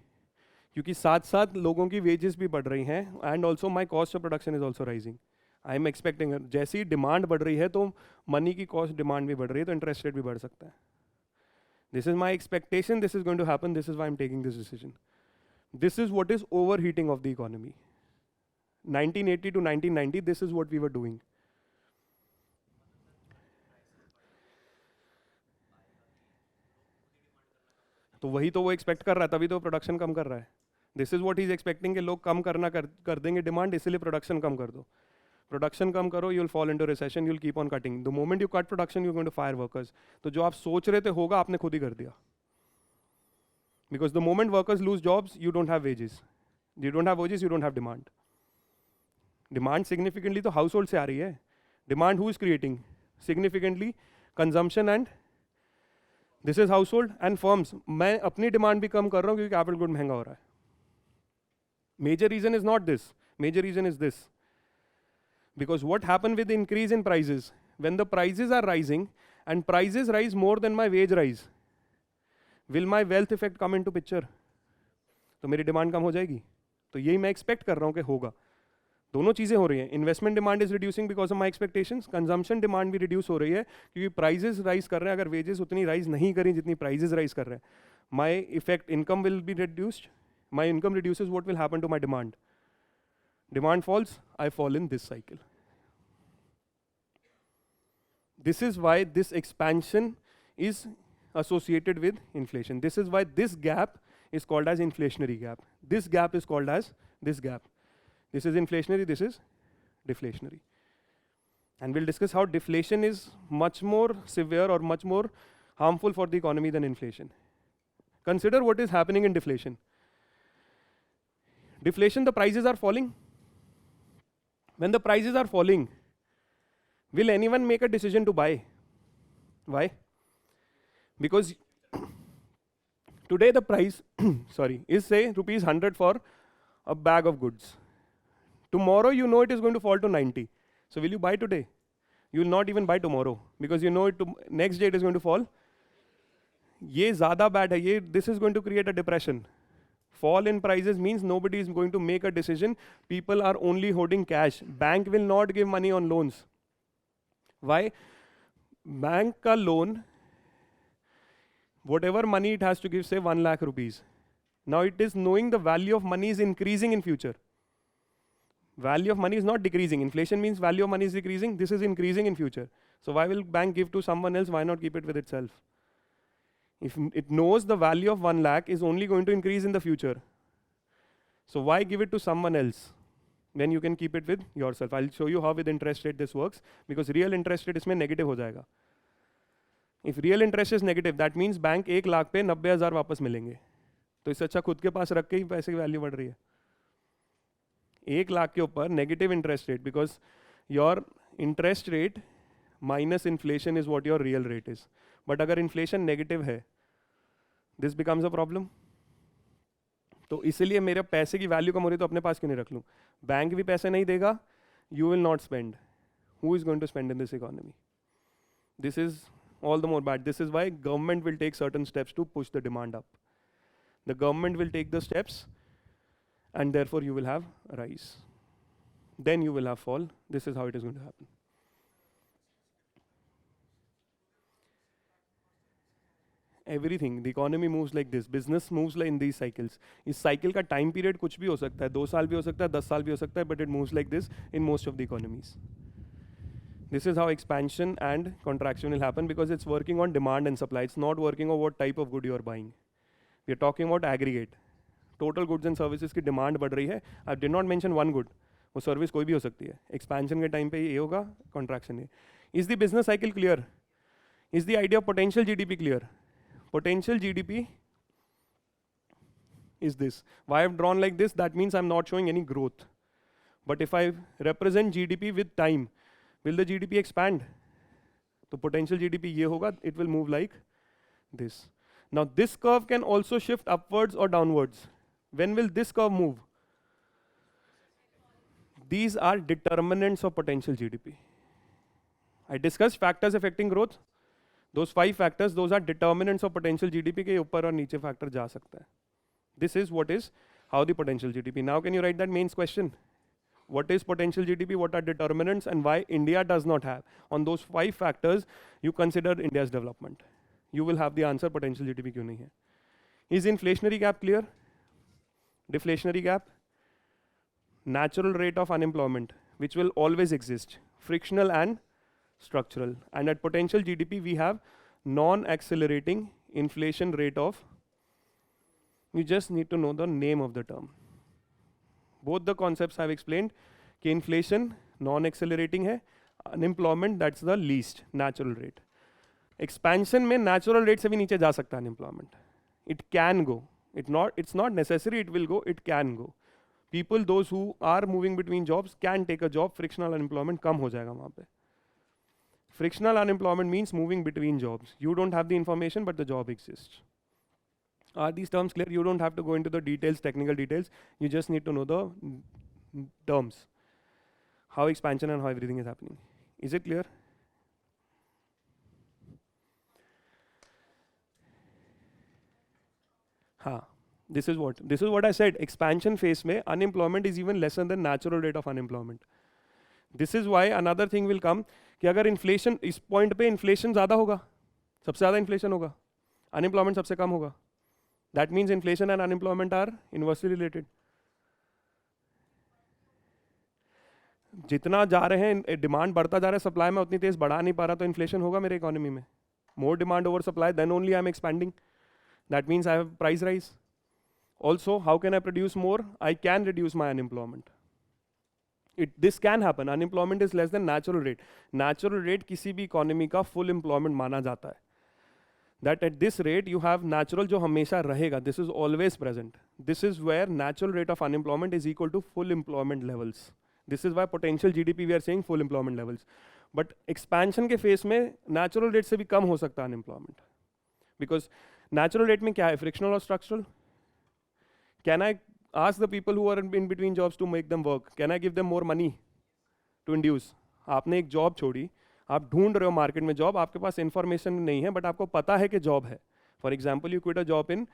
क्योंकि साथ साथ लोगों की wages भी बढ़ रही हैं, and also my cost of production is also rising. I am expecting जैसी demand बढ़ रही है तो money की cost demand भी बढ़ रही है, तो interest rate भी बढ़ सकता है. This is my expectation, this is going to happen, this is why I'm taking this decision. This is what is overheating of the economy. 1980 to 1990, this is what we were doing. तो वही तो वो expect कर रहा है, तभी तो production कम कर रहा है. This is what he is expecting कि लोग कम करना कर देंगे डिमांड, इसलिए प्रोडक्शन कम कर दो. प्रोडक्शन कम करो, you will fall into recession, you will keep on cutting. The moment you cut production, you going to fire workers. तो जो आप सोच रहे थे होगा, आपने खुद ही कर दिया. Because the moment workers lose jobs, you don't have wages. You don't have wages, you don't have demand. Demand significantly तो हाउस होल्ड से आ रही है. Demand who is creating significantly? Consumption and this is household and firms. मैं अपनी demand भी कम कर रहा हूँ क्योंकि कैपिटल गुड महंगा हो रहा है. Major reason is not this, major reason is this. Because what happened with the increase in prices? When the prices are rising and prices rise more than my wage rise, will my wealth effect come into picture? तो मेरी demand कम हो जाएगी. तो यही मैं expect कर रहा हूँ कि होगा. दोनों चीज़ें हो रही हैं. Investment demand is reducing because of my expectations. Consumption demand भी रिड्यूस हो रही है क्योंकि प्राइजेस राइज कर रहे हैं. अगर वेजेस उतनी राइज नहीं करें जितनी प्राइजेस राइज कर रहे हैं, my effect income will be reduced. My income reduces, what will happen to my demand? Demand falls, I fall in this cycle. This is why this expansion is associated with inflation. This is why this gap is called as inflationary gap. This gap is called as this gap. This is inflationary, this is deflationary. And we'll discuss how deflation is much more severe or much more harmful for the economy than inflation. Consider what is happening in deflation. Deflation, the prices are falling. When the prices are falling, will anyone make a decision to buy? Why? Because today the price is say rupees 100 for a bag of goods. Tomorrow you know it is going to fall to 90. So will you buy today? You will not even buy tomorrow because you know it next day it is going to fall. ये ज़्यादा bad है. This is going to create a depression. Fall in prices means nobody is going to make a decision. People are only holding cash. Bank will not give money on loans. Why? Bank ka loan, whatever money it has to give, say 1 lakh rupees. Now it is knowing the value of money is increasing in future. Value of money is not decreasing. Inflation means value of money is decreasing. This is increasing in future. So why will bank give to someone else? Why not keep it with itself? If it knows the value of 1 lakh is only going to increase in the future, so why give it to someone else when you can keep it with yourself? I'll show you how with interest rate this works, because real interest rate इसमें negative हो जाएगा. If real interest is negative, that means bank 1 lakh पे 90,000 वापस मिलेंगे. तो इससे अच्छा खुद के पास रख के ही पैसे की वैल्यू बढ़ रही है. 1 लाख के ऊपर negative interest rate, because your interest rate minus inflation is what your real rate is. But अगर इन्फ्लेशन नेगेटिव है, दिस बिकम्स अ प्रॉब्लम. तो इसलिए मेरे पैसे की वैल्यू कम हो रही है, तो अपने पास क्यों नहीं रख लूँ? बैंक भी पैसे नहीं देगा, you will not spend. Who is going to spend in this economy? This is all the more bad. This is why government will take certain steps to push the demand up. The government will take the steps and therefore you will have a rise. Then you will have fall. This is how it is going to happen. Everything, the economy moves like this, business moves like in these cycles. इस cycle का time period कुछ भी हो सकता है, 2 साल भी हो सकता है, 10 साल भी हो सकता है, but it moves like this in most of the economies. This is how expansion and contraction will happen, because it's working on demand and supply. It's not working on what type of good you are buying. We are talking about aggregate. Total goods and services की demand बढ़ रही है. I did not mention one good. वो service कोई भी हो सकती है. Expansion के time पे ये होगा, contraction है. Is the business cycle clear? Is the idea of potential GDP clear? Potential GDP is this. Why I've drawn like this? That means I'm not showing any growth. But if I represent GDP with time, will the GDP expand? So potential GDP ये होगा, it will move like this. Now this curve can also shift upwards or downwards. When will this curve move? These are determinants of potential GDP. I discussed factors affecting growth. Those 5 factors, those are determinants of potential GDP के ऊपर और नीचे factor जा सकता है. This is what is how the potential GDP. Now can you write that mains question? What is potential GDP? What are determinants and why India does not have? On those 5 factors, you consider India's development. you will have the answer potential GDP क्यों नहीं है. Is inflationary gap clear? Deflationary gap? Natural rate of unemployment, which will always exist, frictional and structural. And at potential GDP, we have non-accelerating inflation rate of, you just need to know the name of the term. Both the concepts I've explained, कि inflation non-accelerating है, unemployment that's the least natural rate. Expansion में natural rate से भी नीचे जा सकता है unemployment. It can go. It's not necessary it will go, it can go. People, those who are moving between jobs can take a job, frictional unemployment कम हो जाएगा वहाँ पे. Frictional unemployment means moving between jobs. You don't have the information but the job exists. Are these terms clear? You don't have to go into the details, technical details. You just need to know the terms. How expansion and how everything is happening. Is it clear? This is what I said. Expansion phase में unemployment is even lesser than natural rate of unemployment. This is why another thing will come कि अगर inflation इस point पे inflation ज़्यादा होगा, सबसे ज़्यादा inflation होगा, unemployment सबसे कम होगा. That means inflation and unemployment are inversely related. जितना जा रहे हैं डिमांड बढ़ता जा रहा है सप्लाई में उतनी तेज बढ़ा नहीं पा रहा तो इन्फ्लेशन होगा मेरे इकोनॉमी में. More demand over supply then only I am expanding. That means I have price rise. Also how can I produce more? I can reduce my unemployment. This can happen. Unemployment is less than natural rate. Natural rate किसी भी economy का full employment माना जाता है. That at this rate you have natural जो हमेशा रहेगा. This is always present. This is where natural rate of unemployment is equal to full employment levels. This is why potential GDP we are saying full employment levels. But expansion के phase में natural rate से भी कम हो सकता है unemployment. Because natural rate में क्या है? Frictional or structural? Can I ask the people who are in between jobs to make them work? Can I give them more money to induce? आपने एक job छोड़ी, आप ढूंढ रहे हो मार्केट में जॉब, आपके पास इन्फॉर्मेशन नहीं है बट आपको पता है कि जॉब है. For example you quit a job in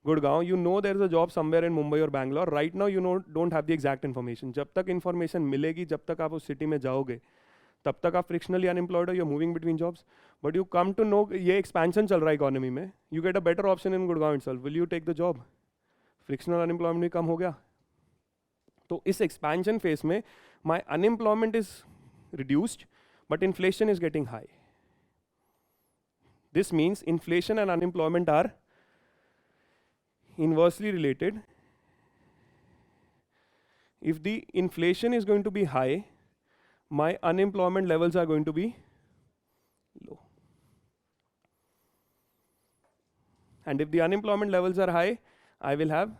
Gurgaon, you know there is a job somewhere in Mumbai और Bangalore. Right now you know don't have the exact information. जब तक इन्फॉर्मेशन मिलेगी, जब तक आप उस सिटी में जाओगे, तब तक आप फ्रिक्शनली अनएम्प्लॉयड हो, you are moving between jobs. But you come to know ये एक्सपेंशन चल रहा है इकोनॉमी में, you get a better option in Gurgaon itself, will you take the job? Frictional unemployment भी कम हो गया. तो इस एक्सपेंशन फेज में my unemployment is reduced but inflation is getting high. This means inflation and unemployment are inversely related. If the inflation is going to be high, my unemployment levels are going to be low. And if the unemployment levels are high, I will have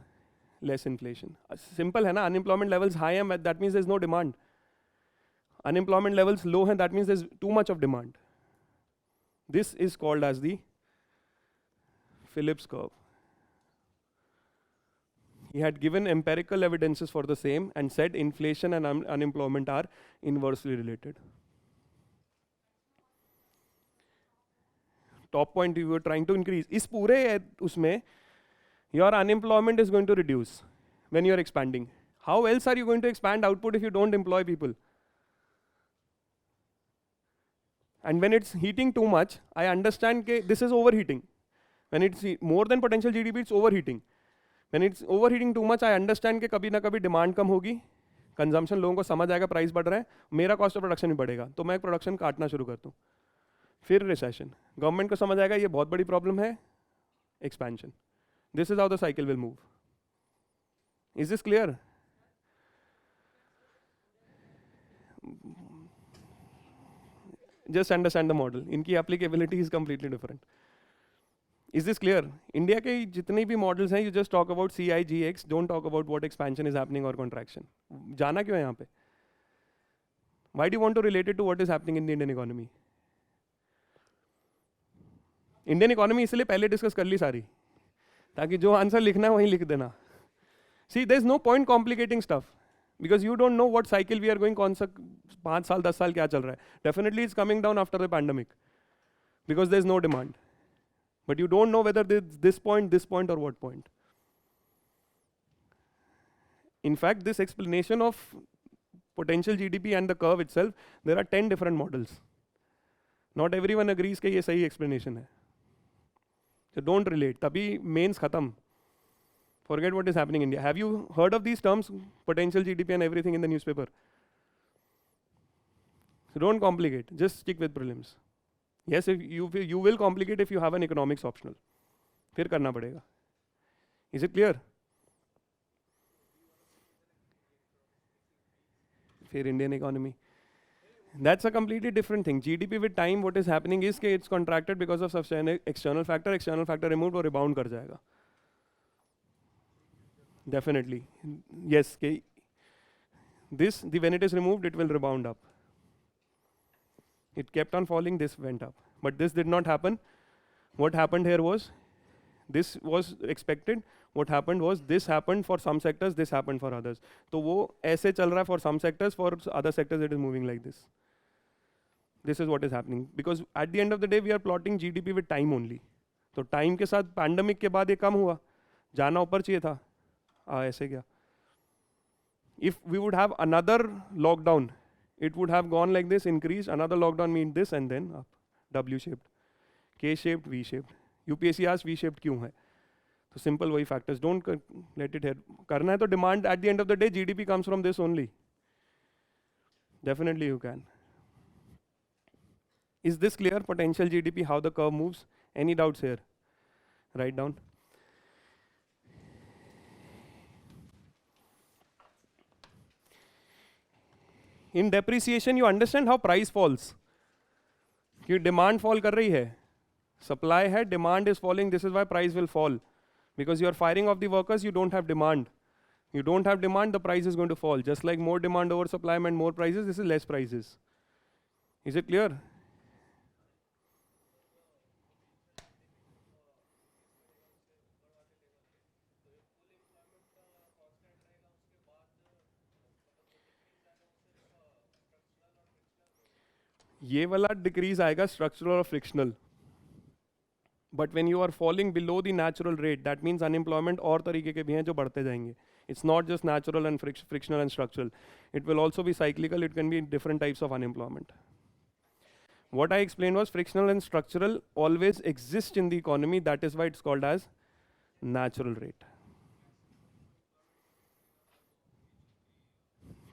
less inflation. Simple है ना? Unemployment levels high and that means there's no demand. Unemployment levels low and that means there's too much of demand. This is called as the Phillips curve. He had given empirical evidences for the same and said inflation and unemployment are inversely related. Top point you were trying to increase. इस पूरे उसमें your unemployment is going to reduce when you are expanding. How else are you going to expand output if you don't employ people? And when it's heating too much, I understand that this is overheating. When it's more than potential GDP, it's overheating. When it's overheating too much, I understand कि कभी ना कभी demand कम होगी, consumption लोगों को समझ आएगा, price बढ़ रहा है, मेरा कॉस्ट ऑफ प्रोडक्शन भी बढ़ेगा, तो मैं प्रोडक्शन काटना शुरू करता हूँ. फिर रिसेशन, गवर्नमेंट को समझ आएगा ये बहुत बड़ी प्रॉब्लम है, expansion. This is how the cycle will move. Is this clear? Just understand the model. इनकी applicability is completely different. Is this clear? India के जितने भी models हैं, you just talk about CI, GX, don't talk about what expansion is happening or contraction. जाना क्यों है यहाँ पे? Why do you want to relate it to what is happening in the Indian economy? Indian economy इसलिए पहले discuss कर ली सारी, ताकि जो आंसर लिखना है वहीं लिख देना. See, there is no point complicating stuff. Because you don't know what cycle we are going, कौन सा 5 साल 10 साल क्या चल रहा है. Definitely it's coming down after the pandemic because there's no demand. But you don't know whether this point or what point. In fact, this explanation of potential GDP and the curve itself, there are 10 different models. Not everyone agrees कि ये सही explanation है. So don't relate. तभी mains खत्म. Forget what is happening in India. Have you heard of these terms, potential GDP and everything in the newspaper? So don't complicate. Just stick with prelims. Yes, if you will complicate if you have an economics optional. फिर करना पड़ेगा. Is it clear? फिर Indian economy. That's a completely different thing. GDP with time, what is happening is कि it's contracted because of such an external factor. External factor removed और rebound कर जाएगा. Definitely. Yes. कि this, when it is removed, it will rebound up. It kept on falling, this went up. But this did not happen. What happened here was, this was expected. What happened was, this happened for some sectors, this happened for others. तो वो ऐसे चल रहा है for some sectors, for other sectors it is moving like this. This is what is happening. Because at the end of the day, we are plotting GDP with time only. तो time के साथ pandemic के बाद ये कम हुआ. जाना ऊपर चाहिए था. ऐसे क्या? If we would have another lockdown, it would have gone like this, increased. Another lockdown means this and then up. W-shaped. K-shaped, V-shaped. UPSC asks V-shaped क्यों है? So simple वही factors. Don't let it here. करना है तो demand at the end of the day GDP comes from this only. Definitely you can. Is this clear? Potential GDP, how the curve moves? Any doubts here? Write down. In depreciation, you understand how price falls. कि demand fall कर रही है. Supply है, demand is falling. This is why price will fall. Because you are firing off the workers, you don't have demand. You don't have demand, the price is going to fall. Just like more demand over supply meant more prices, this is less prices. Is it clear? ये वाला decrease आएगा structural और frictional. But when you are falling below the natural rate, that means unemployment और तरीके के भी हैं जो बढ़ते जाएंगे. It's not just natural and frictional and structural. It will also be cyclical. It can be different types of unemployment. What I explained was frictional and structural always exist in the economy. That is why it's called as natural rate.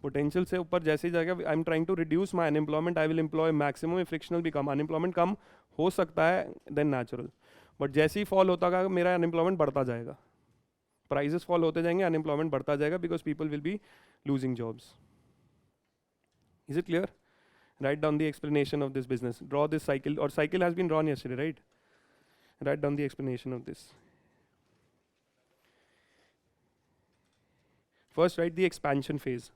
Potential से ऊपर जैसे ही जाएगा, I'm trying to reduce my unemployment. I will employ maximum. If frictional भी कम, unemployment कम हो सकता है then natural. But जैसे ही fall होता गया मेरा unemployment बढ़ता जाएगा. Prices fall होते जाएंगे, unemployment बढ़ता जाएगा because people will be losing jobs. Is it clear? Write down the explanation of this business. Draw this cycle, or cycle has been drawn yesterday, right? Write down the explanation of this. First, write the expansion phase.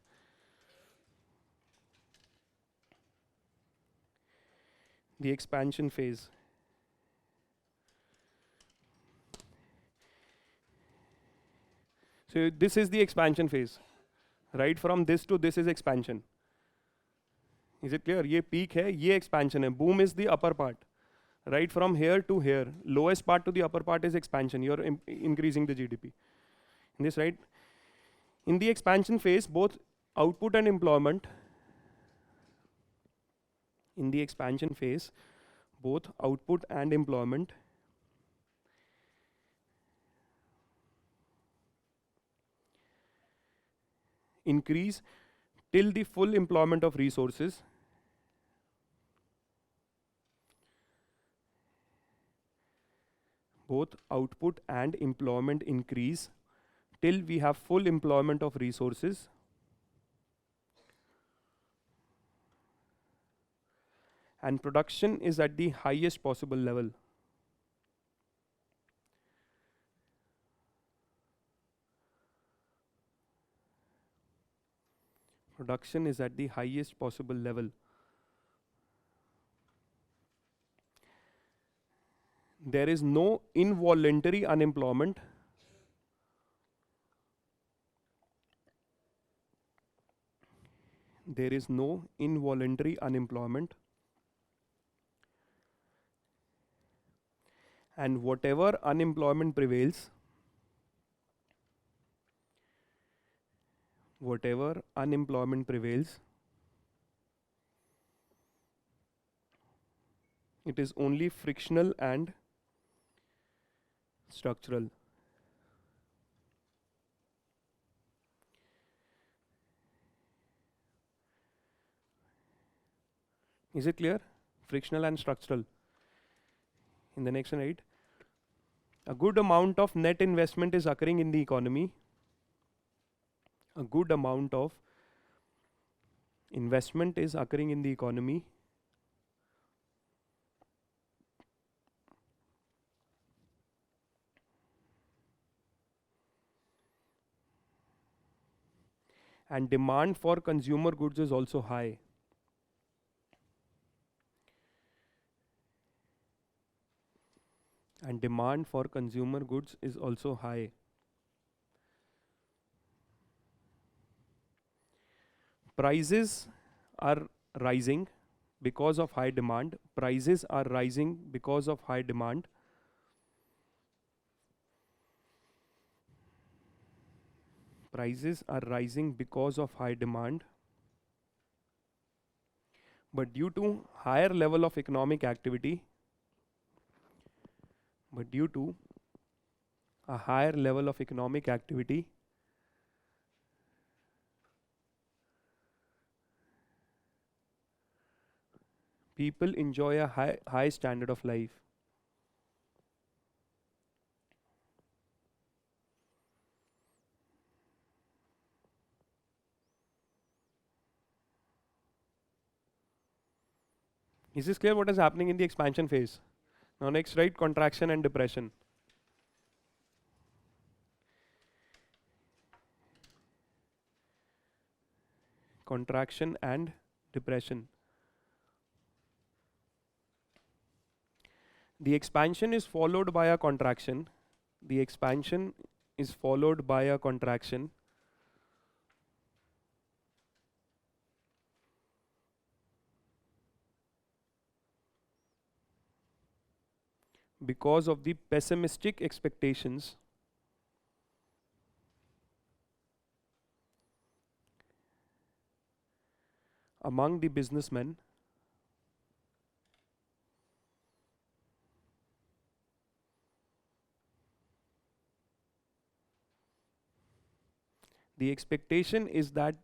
The expansion phase. So this is the expansion phase. Right from this to this is expansion. Is it clear? ये peak है, ये expansion है. Boom is the upper part. Right from here to here. Lowest part to the upper part is expansion. You're increasing the GDP. In this, right? In the expansion phase, both output and employment. In the expansion phase, both output and employment increase till the full employment of resources both output and employment increase till we have full employment of resources and production is at the highest possible level. Production is at the highest possible level. There is no involuntary unemployment. There is no involuntary unemployment. And whatever unemployment prevails, it is only frictional and structural. Is it clear? Frictional and structural. In the next one, right? A good amount of net investment is occurring in the economy. A good amount of investment is occurring in the economy. And demand for consumer goods is also high. And demand for consumer goods is also high. Prices are rising because of high demand. Prices are rising because of high demand. Prices are rising because of high demand. But due to higher level of economic activity, but due to a higher level of economic activity, people enjoy a high standard of life. Is this clear what is happening in the expansion phase? Now next, right, contraction and depression. Contraction and depression. The expansion is followed by a contraction. The expansion is followed by a contraction. Because of the pessimistic expectations among the businessmen the expectation is that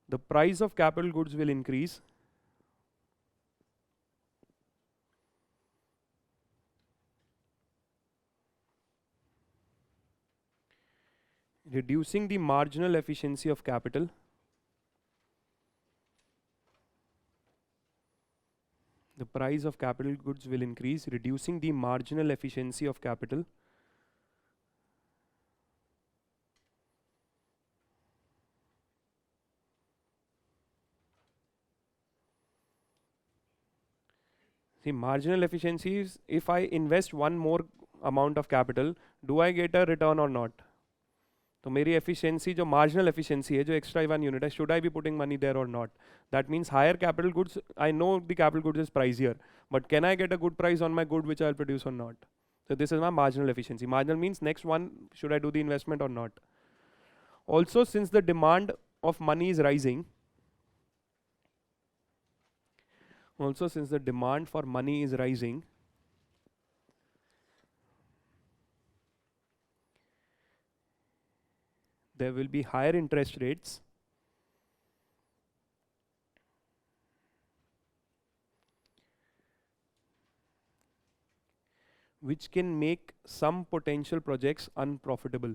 the price of capital goods will increase reducing the marginal efficiency of capital the price of capital goods will increase reducing the marginal efficiency of capital see marginal efficiency is if I invest one more amount of capital do I get a return or not तो मेरी efficiency जो marginal efficiency है जो extra 1 unit है should I be putting money there or not that means higher capital goods I know the capital goods is pricier but can I get a good price on my good which I'll produce or not so this is my marginal efficiency marginal means next one should I do the investment or not also since the demand of money is rising also since the demand for money is rising there will be higher interest rates which can make some potential projects unprofitable.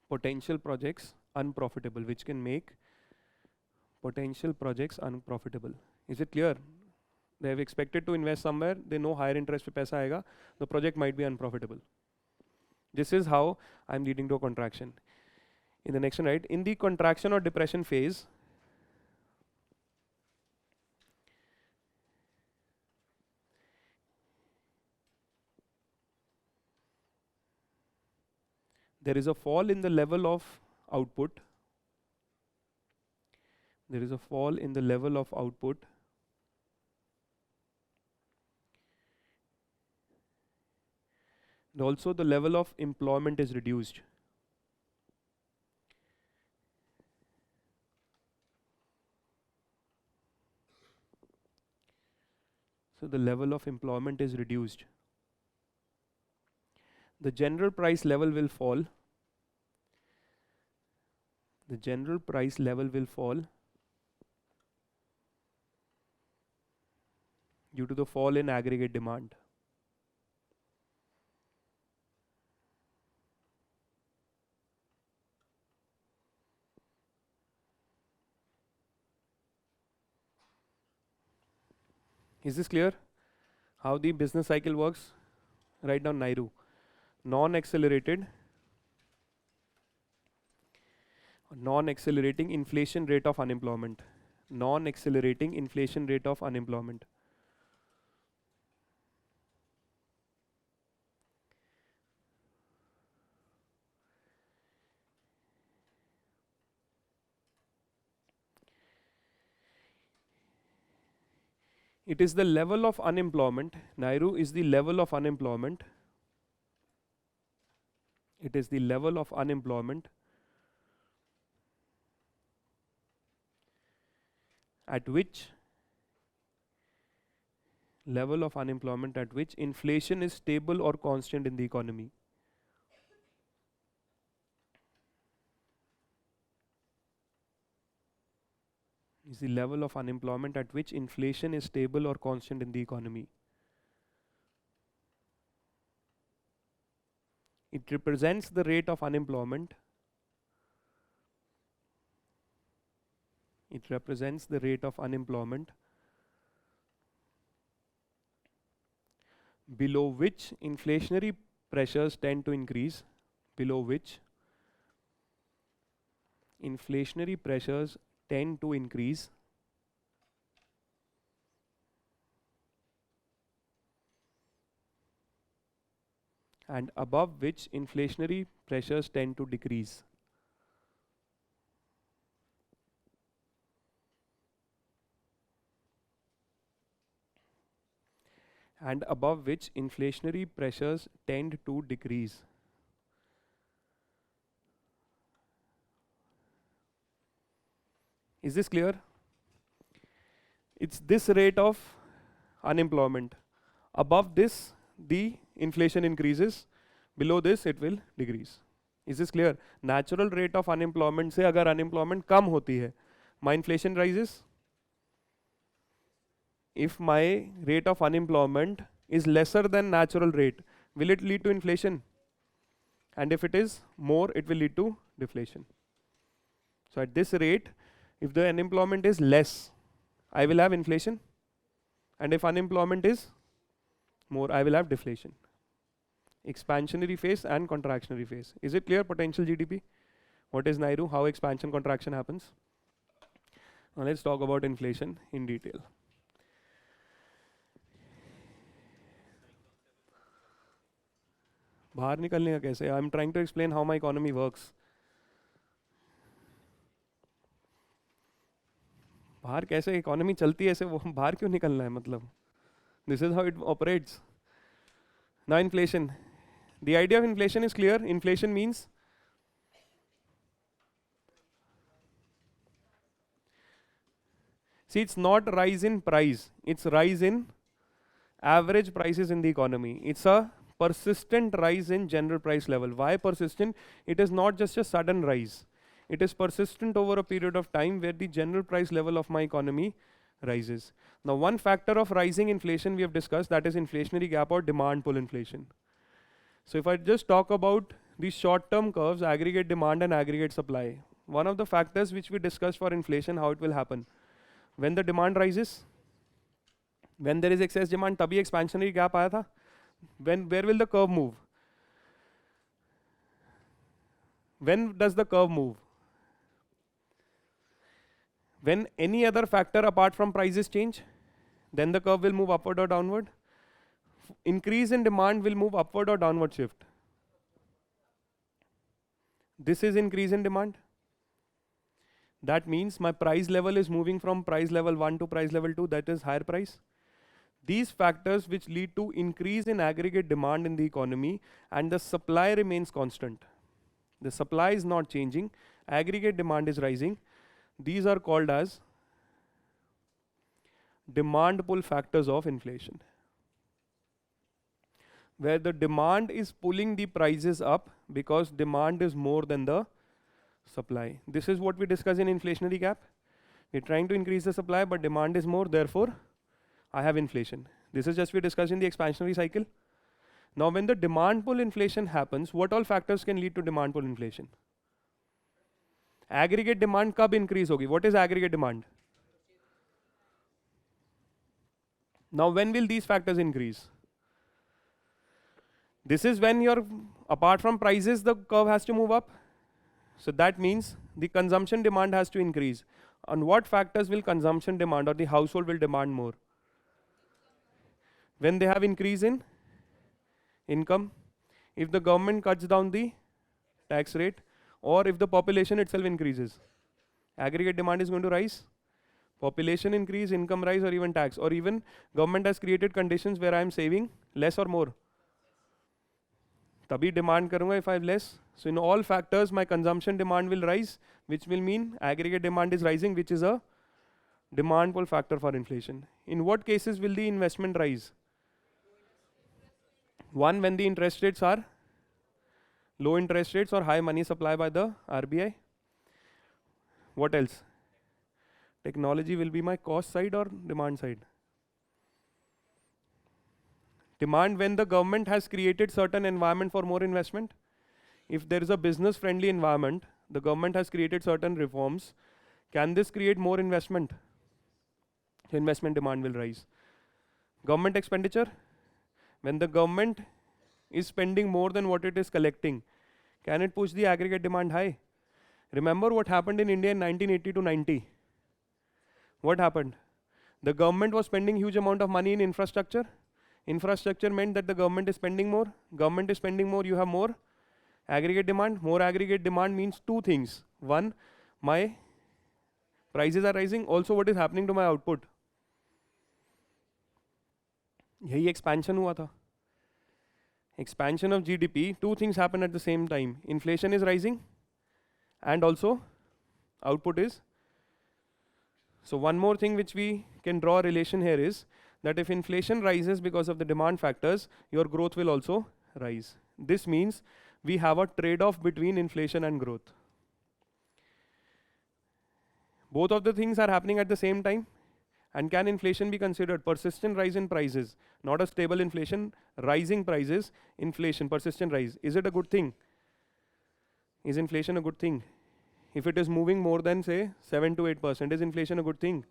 Potential projects unprofitable, which can make potential projects unprofitable. Is it clear? They have expected to invest somewhere, they know higher interest पे पैसा आएगा, the project might be unprofitable. This is how I'm leading to a contraction. In the next one, right? In the contraction or depression phase, there is a fall in the level of output. There is a fall in the level of output. And also the level of employment is reduced. So the level of employment is reduced. The general price level will fall. The general price level will fall due to the fall in aggregate demand. Is this clear? How the business cycle works? Write down NIRU. Non-accelerating inflation rate of unemployment. Non-accelerating inflation rate of unemployment. It is the level of unemployment. NIRU is the level of unemployment. It is the level of unemployment at which inflation is stable or constant in the economy. Is the level of unemployment at which inflation is stable or constant in the economy. It represents the rate of unemployment. It represents the rate of unemployment below which inflationary pressures tend to increase. Below which inflationary pressures tend to increase and above which inflationary pressures tend to decrease. And above which inflationary pressures tend to decrease. Is this clear? It's this rate of unemployment. Above this, the inflation increases. Below this, it will decrease. Is this clear? Natural rate of unemployment से अगर unemployment कम होती है, my inflation rises. If my rate of unemployment is lesser than natural rate, will it lead to inflation? And if it is more, it will lead to deflation. So at this rate, if the unemployment is less, I will have inflation. And if unemployment is more, I will have deflation. Expansionary phase and contractionary phase. Is it clear? Potential GDP. What is NIRU? How expansion contraction happens? Now let's talk about inflation in detail. बाहर निकलने का कैसे? I am trying to explain how my economy works. बाहर कैसे economy चलती है ऐसे वो बाहर क्यों निकलना है मतलब? This is how it operates. Now inflation. The idea of inflation is clear. Inflation means see, it's not rise in price, it's rise in average prices in the economy. It's a persistent rise in general price level. Why persistent? It is not just a sudden rise. It is persistent over a period of time where the general price level of my economy rises. Now one factor of rising inflation we have discussed, that is inflationary gap or demand pull inflation. So if I just talk about these short-term curves, aggregate demand and aggregate supply, one of the factors which we discussed for inflation, how it will happen. When the demand rises, when there is excess demand, तभी expansionary gap आया था. Where will the curve move? When does the curve move? When any other factor apart from prices change, then the curve will move upward or downward. Increase in demand will move upward or downward shift. This is increase in demand. That means my price level is moving from price level 1 to price level 2, that is higher price. These factors which lead to increase in aggregate demand in the economy and the supply remains constant. The supply is not changing, aggregate demand is rising. These are called as demand pull factors of inflation, where the demand is pulling the prices up because demand is more than the supply. This is what we discuss in inflationary gap. We're trying to increase the supply, but demand is more, therefore I have inflation. This is just we discussed in the expansionary cycle. Now when the demand pull inflation happens, what all factors can lead to demand pull inflation? Aggregate demand कब increase होगी? What is aggregate demand? Now when will these factors increase? This is when your, apart from prices, the curve has to move up. So that means the consumption demand has to increase. On what factors will consumption demand or the household will demand more? When they have increase in income, if the government cuts down the tax rate, or if the population itself increases, aggregate demand is going to rise. Population increase, income rise, or even tax, or even government has created conditions where I am saving less or more. तभी demand करूँगा if I have less. So in all factors my consumption demand will rise, which will mean aggregate demand is rising, which is a demand pull factor for inflation. In what cases will the investment rise? One, when the interest rates are low interest rates or high money supply by the RBI. What else? Technology will be my cost side or demand side? Demand, when the government has created certain environment for more investment. If there is a business friendly environment, the government has created certain reforms, can this create more investment? Investment demand will rise. Government expenditure, when the government is spending more than what it is collecting, can it push the aggregate demand high? Remember what happened in India in 1980 to 90? What happened? The government was spending huge amount of money in infrastructure. Infrastructure meant that the government is spending more. Government is spending more, you have more aggregate demand. More aggregate demand means two things. One, my prices are rising. Also, what is happening to my output? यही expansion हुआ था. Expansion of GDP, two things happen at the same time. Inflation is rising and also output is. So one more thing which we can draw a relation here is that if inflation rises because of the demand factors, your growth will also rise. This means we have a trade-off between inflation and growth. Both of the things are happening at the same time. And can inflation be considered? Persistent rise in prices, not a stable inflation, rising prices, inflation, persistent rise. Is it a good thing? Is inflation a good thing? If it is moving more than say 7 to 8%, is inflation a good thing?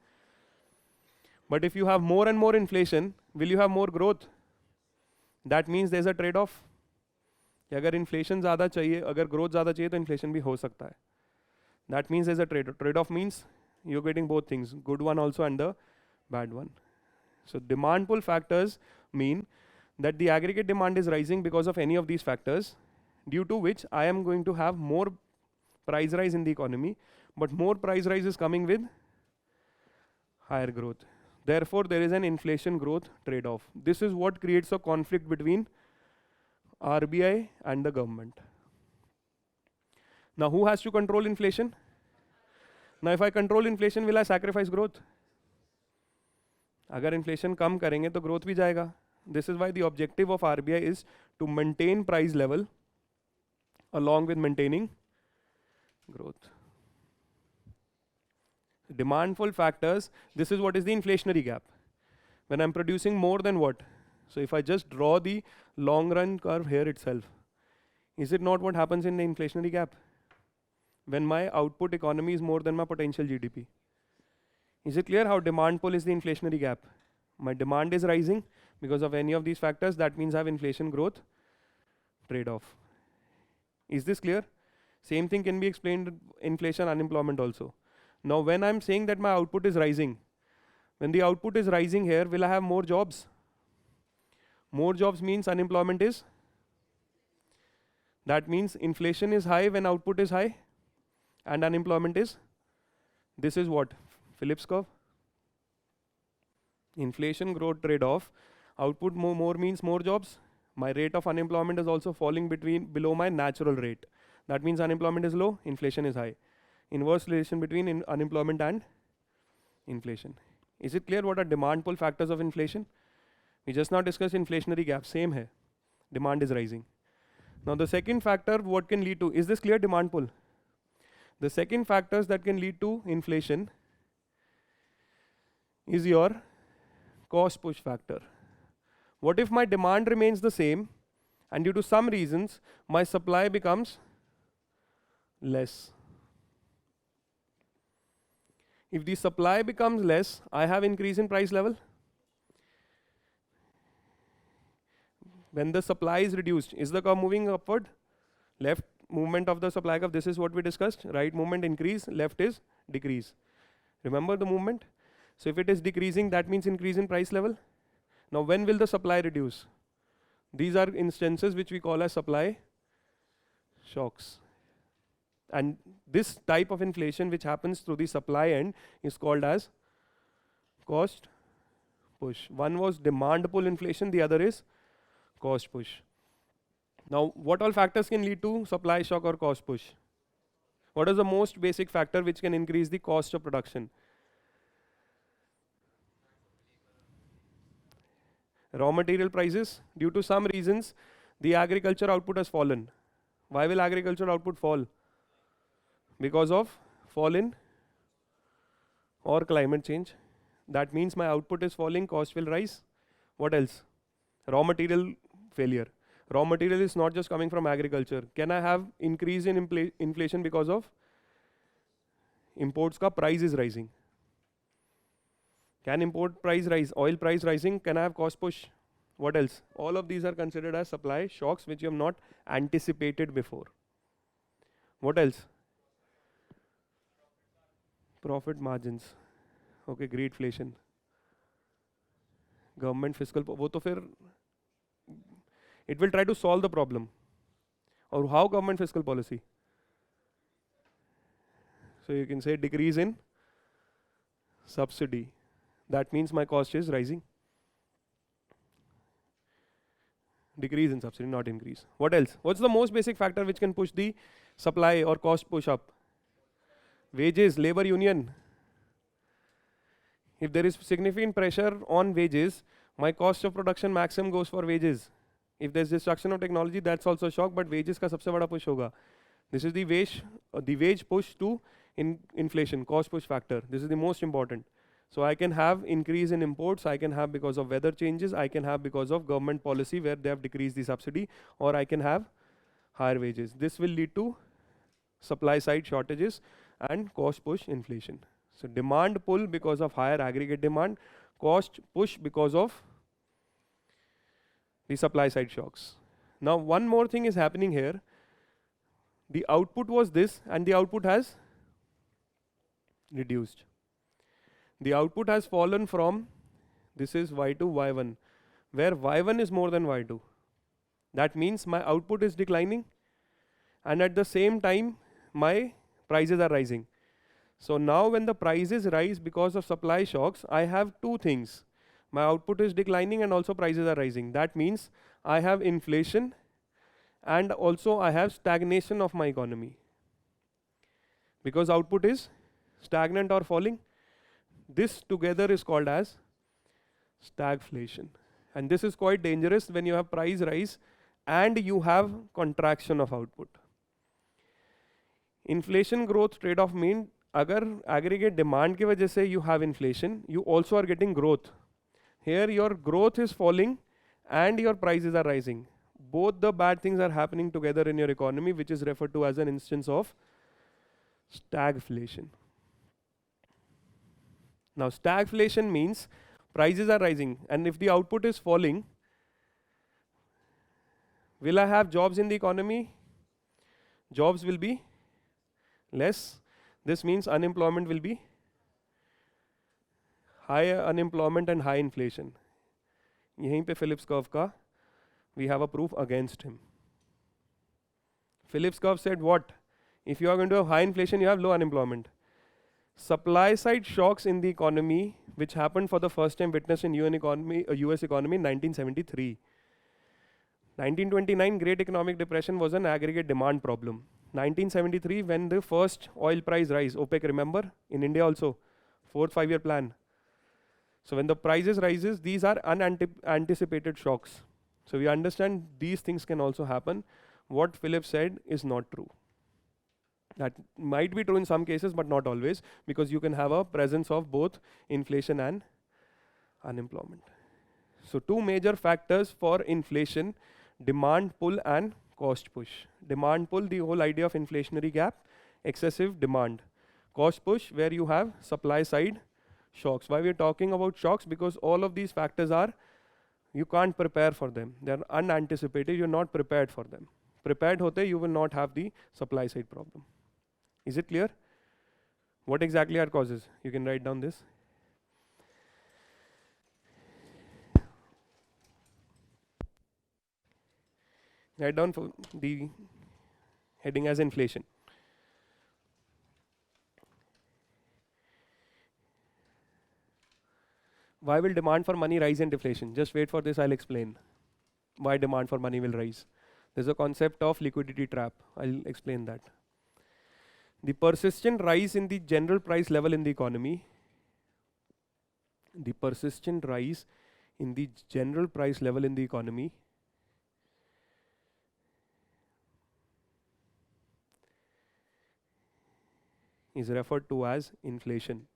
But if you have more and more inflation, will you have more growth? That means there's a trade-off. अगर inflation ज़्यादा चाहिए, अगर growth ज़्यादा चाहिए, तो inflation भी हो सकता है. That means there's a trade-off. Trade-off means you're getting both things, good one also and the bad one. So demand pull factors mean that the aggregate demand is rising because of any of these factors, due to which I am going to have more price rise in the economy, but more price rise is coming with higher growth. Therefore, there is an inflation growth trade-off. This is what creates a conflict between RBI and the government. Now, who has to control inflation? Now, if I control inflation, will I sacrifice growth? अगर inflation कम करेंगे तो growth भी जाएगा. This is why the objective of RBI is to maintain price level along with maintaining growth. Demand pull factors, this is what is the inflationary gap. When I'm producing more than what? So if I just draw the long run curve here itself, is it not what happens in the inflationary gap? When my output economy is more than my potential GDP. Is it clear how demand pull is the inflationary gap? My demand is rising because of any of these factors. That means I have inflation growth trade-off. Is this clear? Same thing can be explained with inflation unemployment also. Now when I'm saying that my output is rising, when the output is rising here, will I have more jobs? More jobs means unemployment is. That means inflation is high when output is high and unemployment is. This is what? Phillips curve. Inflation growth trade-off. Output more means more jobs. My rate of unemployment is also falling below my natural rate. That means unemployment is low, inflation is high. Inverse relation between unemployment and inflation. Is it clear what are demand pull factors of inflation? We just now discussed inflationary gap, same hai. Demand is rising. Now the second factor, what can lead to, is this clear, demand pull? The second factors that can lead to inflation is your cost push factor. What if my demand remains the same and due to some reasons my supply becomes less? If the supply becomes less, I have increase in price level. When the supply is reduced, is the curve moving upward? Left movement of the supply curve, this is what we discussed. Right movement increase, left is decrease. Remember the movement? So if it is decreasing, that means increase in price level. Now when will the supply reduce? These are instances which we call as supply shocks. And this type of inflation which happens through the supply end is called as cost push. One was demand pull inflation, the other is cost push. Now what all factors can lead to supply shock or cost push? What is the most basic factor which can increase the cost of production? Raw material prices. Due to some reasons, the agriculture output has fallen. Why will agriculture output fall? Because of fall in or climate change. That means my output is falling, cost will rise. What else? Raw material failure. Raw material is not just coming from agriculture. Can I have increase in inflation because of imports ka price is rising? Can import price rise? Oil price rising, can I have cost push? What else? All of these are considered as supply shocks which you have not anticipated before. What else? Profit margins. Okay, greedflation. Government fiscal, वो तो फिर it will try to solve the problem. Or how government fiscal policy? So you can say decrease in subsidy. That means my cost is rising. Decrease in subsidy, not increase. What else? What's the most basic factor which can push the supply or cost push up? Wages, labor union. If there is significant pressure on wages, my cost of production maximum goes for wages. If there's destruction of technology, that's also a shock, but wages ka sabse bada push hoga. This is the wage push to inflation, cost push factor. This is the most important. So I can have increase in imports, I can have because of weather changes, I can have because of government policy where they have decreased the subsidy, or I can have higher wages. This will lead to supply side shortages and cost push inflation. So demand pull because of higher aggregate demand, cost push because of the supply side shocks. Now one more thing is happening here. The output was this and the output has reduced. The output has fallen from, this is Y to Y1, where Y1 is more than Y2. That means my output is declining and at the same time my prices are rising. So now when the prices rise because of supply shocks, I have two things. My output is declining and also prices are rising. That means I have inflation and also I have stagnation of my economy. Because output is stagnant or falling, this together is called as stagflation. And this is quite dangerous when you have price rise and you have contraction of output. Inflation growth trade-off mean अगर aggregate demand की वजह से you have inflation, you also are getting growth. Here your growth is falling and your prices are rising. Both the bad things are happening together in your economy, which is referred to as an instance of stagflation. Now stagflation means prices are rising and if the output is falling, will I have jobs in the economy? Jobs will be less. This means unemployment will be high unemployment and high inflation. यहीं पे Phillips curve का we have a proof against him. Phillips curve said what? If you are going to have high inflation, you have low unemployment. Supply side shocks in the economy, which happened for the first time witnessed in US economy in 1973. 1929 Great Economic Depression was an aggregate demand problem. 1973 when the first oil price rise, OPEC remember, in India also, 4th 5-year plan. So when the prices rises, these are unanticipated shocks. So we understand these things can also happen. What Philip said is not true. That might be true in some cases, but not always, because you can have a presence of both inflation and unemployment. So two major factors for inflation: demand pull and cost push. Demand pull, the whole idea of inflationary gap, excessive demand. Cost push, where you have supply side shocks. Why we're talking about shocks? Because all of these factors are, you can't prepare for them. They're unanticipated, you're not prepared for them. Prepared hote, you will not have the supply side problem. Is it clear? What exactly are causes? You can write down this. Write down for the heading as inflation. Why will demand for money rise in deflation? Just wait for this, I'll explain why demand for money will rise. There's a concept of liquidity trap. I'll explain that. The persistent rise in the general price level in the economy, the persistent rise in the general price level in the economy is referred to as inflation.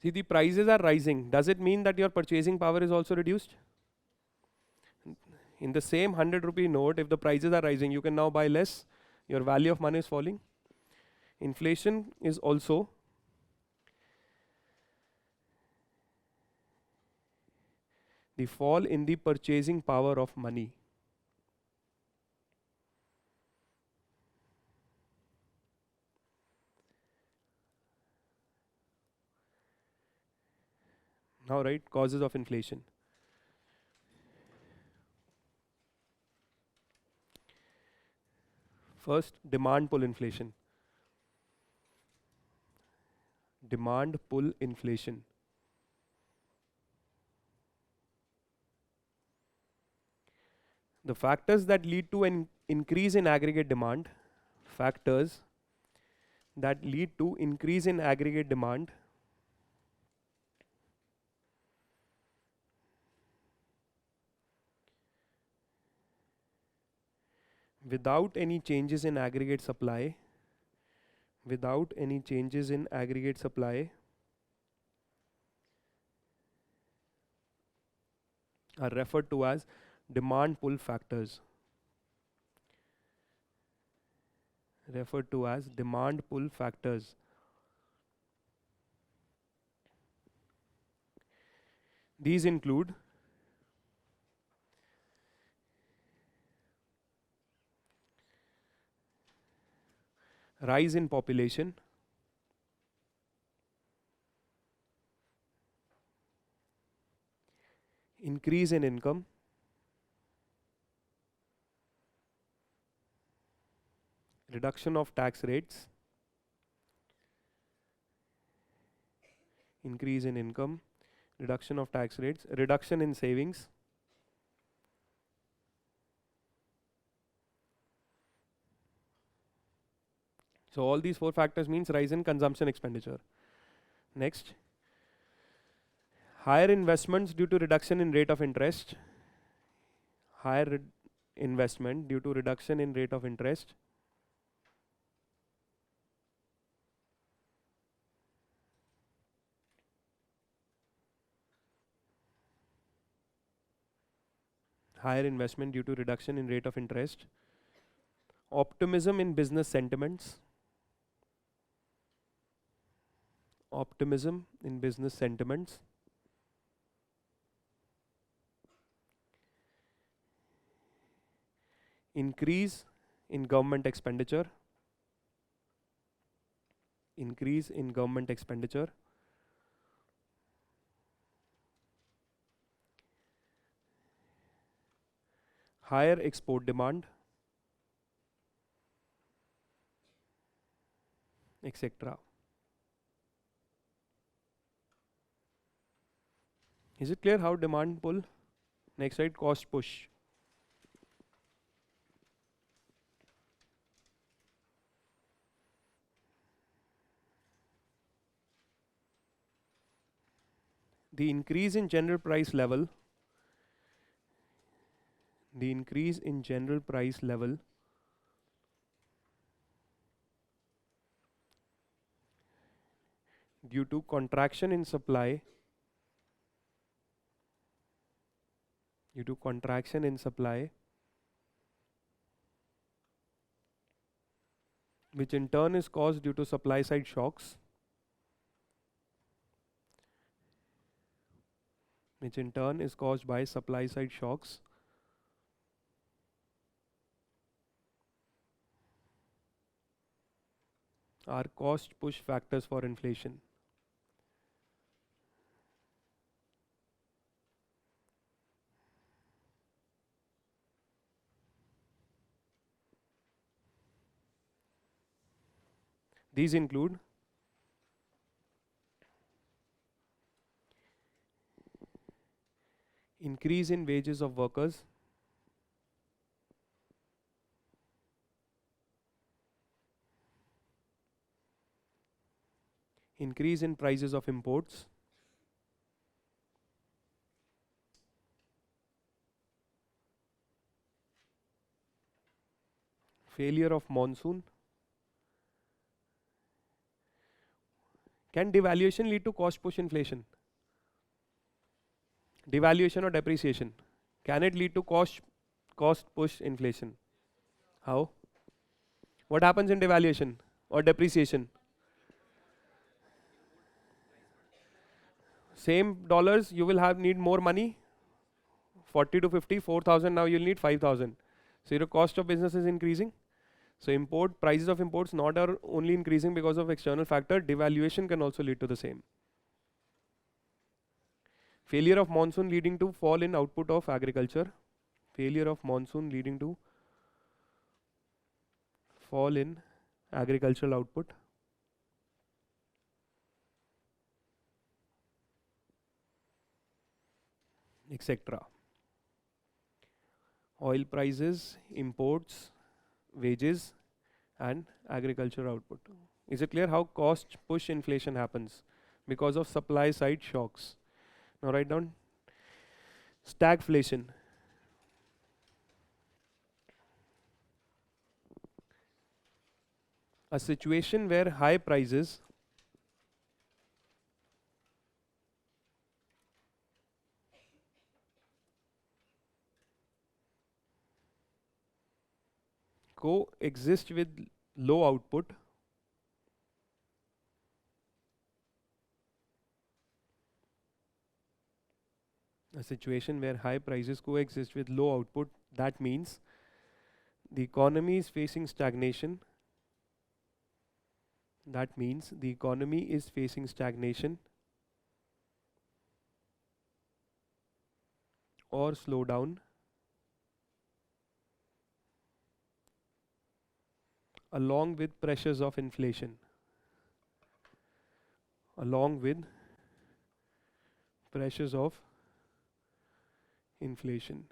See, the prices are rising. Does it mean that your purchasing power is also reduced? In the same 100 rupee note, if the prices are rising, you can now buy less. Your value of money is falling. Inflation is also the fall in the purchasing power of money. Now, right, causes of inflation. First, demand pull inflation. Demand pull inflation. The factors that lead to an increase in aggregate demand, factors that lead to increase in aggregate demand without any changes in aggregate supply, without any changes in aggregate supply are referred to as demand pull factors. Referred to as demand pull factors. These include rise in population, increase in income, reduction of tax rates, increase in income, reduction of tax rates, reduction in savings, so all these four factors means rise in consumption expenditure. Next, higher investments due to reduction in rate of interest, higher investment due to reduction in rate of interest, higher investment due to reduction in rate of interest, optimism in business sentiments, optimism in business sentiments, increase in government expenditure, increase in government expenditure, higher export demand, etc. Is it clear how demand pull? Next slide, cost push. the increase in general price level, the increase in general price level due to contraction in supply, due to contraction in supply, which in turn is caused due to supply side shocks, which in turn is caused by supply side shocks, are cost push factors for inflation. These include increase in wages of workers, increase in prices of imports, failure of monsoon. Can devaluation lead to cost push inflation? Devaluation or depreciation? Can it lead to cost push inflation? How? What happens in devaluation or depreciation? Same dollars, you will need more money. 40 to 50, 4,000, now you'll need 5,000. So your cost of business is increasing. So prices of imports not are only increasing because of external factor, devaluation can also lead to the same. Failure of monsoon leading to fall in output of agriculture. Failure of monsoon leading to fall in agricultural output. Etc. Oil prices, imports, wages, and agriculture output. Is it clear how cost push inflation happens? Because of supply side shocks. Now write down stagflation. A situation where high prices coexist with low output, a situation where high prices coexist with low output, that means the economy is facing stagnation. That means the economy is facing stagnation or slowdown along with pressures of inflation. Along with pressures of inflation.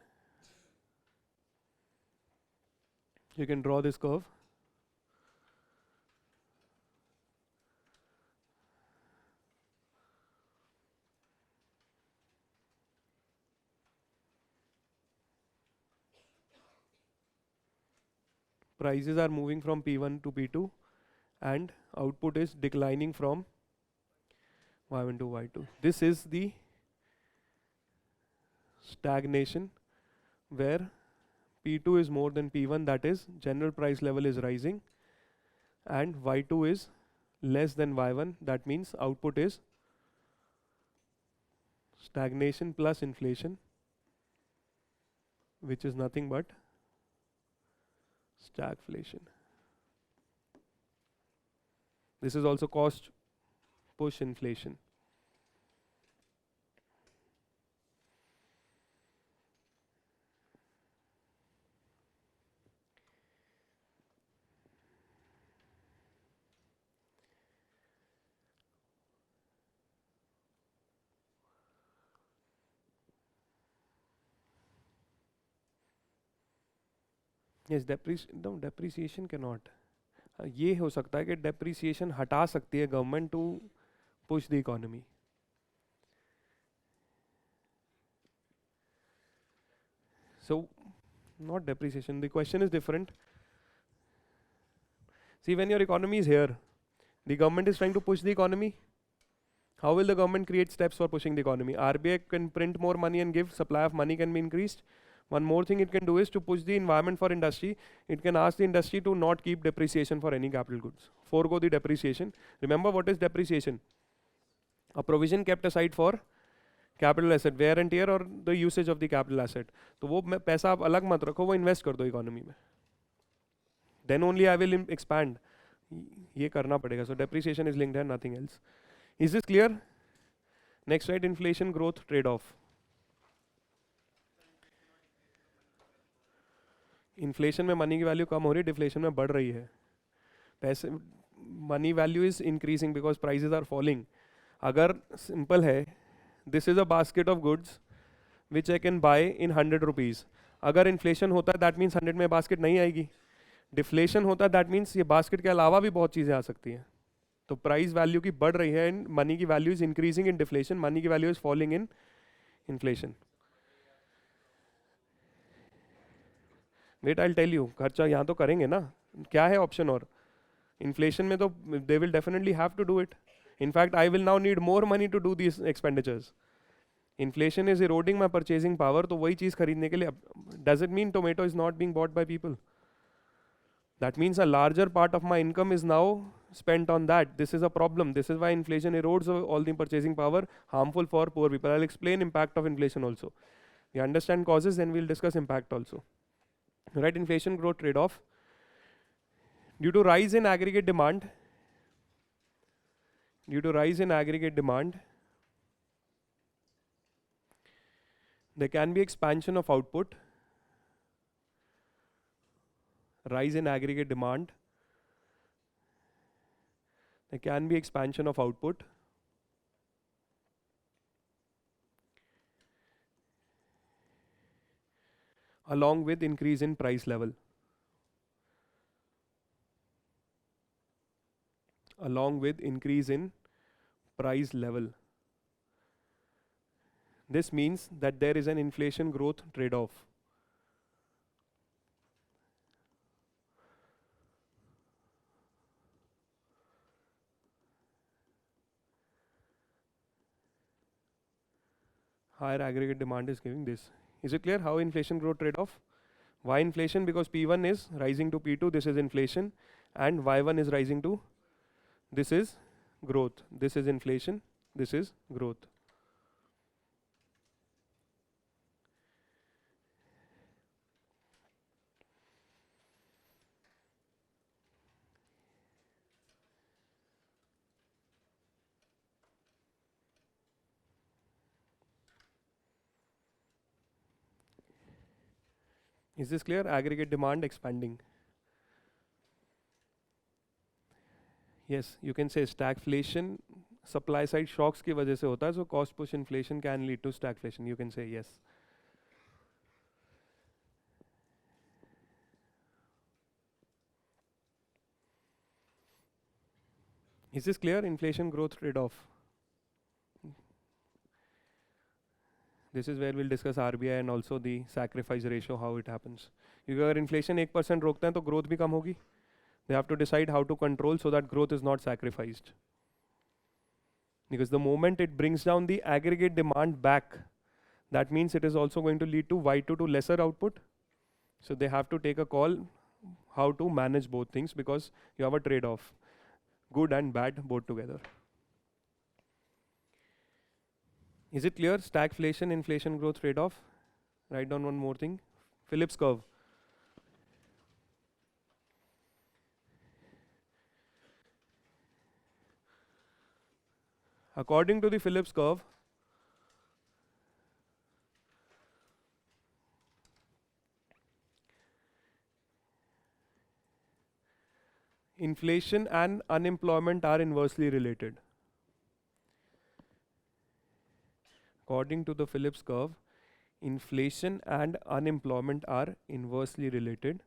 You can draw this curve. Prices are moving from P1 to P2 and output is declining from Y1 to Y2. This is the stagnation where P2 is more than P1, that is general price level is rising, and Y2 is less than Y1, that means output is stagnation plus inflation, which is nothing but stagflation. This is also cost push inflation. Yes, depreciation cannot. ये हो सकता है कि depreciation हटा सकती है government to push the economy. So not depreciation, the question is different. See, when your economy is here, the government is trying to push the economy. How will the government create steps for pushing the economy? RBI can print more money and give, supply of money can be increased. One more thing it can do is to push the environment for industry. It can ask the industry to not keep depreciation for any capital goods. Forego the depreciation. Remember what is depreciation? A provision kept aside for capital asset, wear and tear or the usage of the capital asset. तो वो पैसा आप अलग मत रखो, वो invest कर दो economy में. Then only I will expand. ये करना पड़ेगा. So depreciation is linked here, nothing else. Is this clear? Next slide, inflation growth trade-off. Inflation में money की value कम हो रही है, deflation में बढ़ रही है. पैसे money value is increasing because prices are falling. अगर simple है, this is a basket of goods which I can buy in 100 rupees. अगर inflation होता है that means 100 में basket नहीं आएगी. Deflation होता है that means ये basket के अलावा भी बहुत चीज़ें आ सकती हैं. तो प्राइस वैल्यू की बढ़ रही है एंड मनी की value is increasing in deflation, money की value is falling in inflation. Wait I will tell you, खर्चा यहाँ तो करेंगे ना, क्या है ऑप्शन और इन्फ्लेशन में तो they will definitely have to do it. In fact I will now need more money to do these expenditures. Inflation is eroding my purchasing power, तो वही चीज़ खरीदने के लिए. Does it mean tomato is not being bought by people? That means a larger part of my income is now spent on that. This is a problem. This is why inflation erodes all the purchasing power, harmful for poor people. I'll explain impact of inflation also. We understand causes, then we'll discuss impact also. Right, inflation growth trade-off. Due to rise in aggregate demand, there can be expansion of output. Rise in aggregate demand, there can be expansion of output. Along with increase in price level. Along with increase in price level. This means that there is an inflation growth trade-off. Higher aggregate demand is giving this. Is it clear how inflation growth trade-off? Why inflation? Because P1 is rising to P2, this is inflation, and Y1 is rising to, this is growth. This is inflation, this is growth. Is this clear? Aggregate demand expanding. Yes, you can say stagflation, supply side shocks की वजह से होता है, so cost push inflation can lead to stagflation. You can say yes. Is this clear? Inflation growth trade-off. This is where we'll discuss RBI and also the sacrifice ratio, how it happens. क्योंकि अगर inflation 1% रोकते हैं तो growth भी कम होगी. They have to decide how to control so that growth is not sacrificed. Because the moment it brings down the aggregate demand back, that means it is also going to lead to Y2 to lesser output. So they have to take a call how to manage both things because you have a trade-off, good and bad both together. Is it clear? Stagflation, inflation growth trade-off. Write down one more thing. Phillips curve. According to the Phillips curve, inflation and unemployment are inversely related. According to the Phillips curve, inflation and unemployment are inversely related.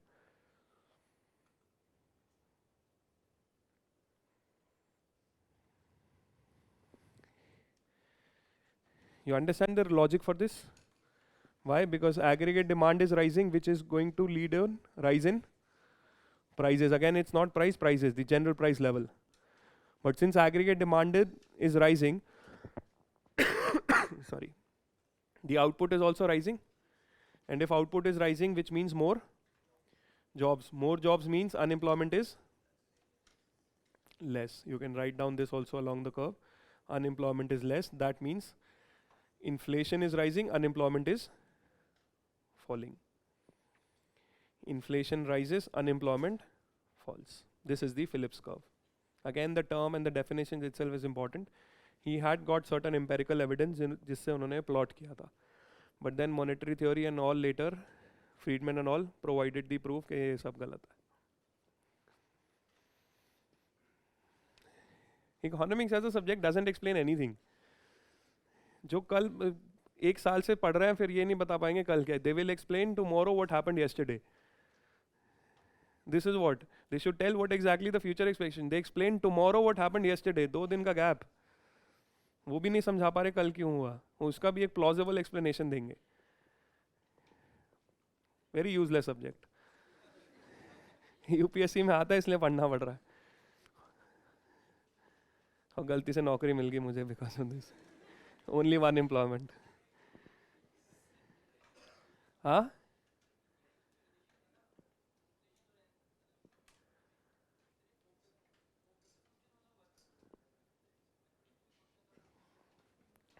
You understand the logic for this? Why? Because aggregate demand is rising, which is going to lead on rise in prices. Again, it's not prices, the general price level. But since aggregate demand is rising, sorry, the output is also rising. And if output is rising, which means more jobs means unemployment is less. You can write down this also along the curve. Unemployment is less. That means inflation is rising, unemployment is falling. Inflation rises, unemployment falls. This is the Phillips curve. Again, the term and the definition itself is important. He had got certain empirical evidence जिससे उन्होंने plot किया था. But then monetary theory and all later, Friedman and all provided the proof कि ये सब गलत है. Economics as a subject doesn't explain anything. जो कल एक साल से पढ़ रहे हैं फिर ये नहीं बता पाएंगे कल क्या. They will explain tomorrow what happened yesterday. This is what they should tell. What exactly the future expectation? They explain tomorrow what happened yesterday. 2 दिन का gap. वो भी नहीं समझा पा रहे कल क्यों हुआ. उसका भी एक plausible explanation देंगे. Very useless subject. UPSC में आता है इसलिए पढ़ना पड़ रहा है. और गलती से नौकरी मिल गई मुझे because of this. Only one employment. हाँ?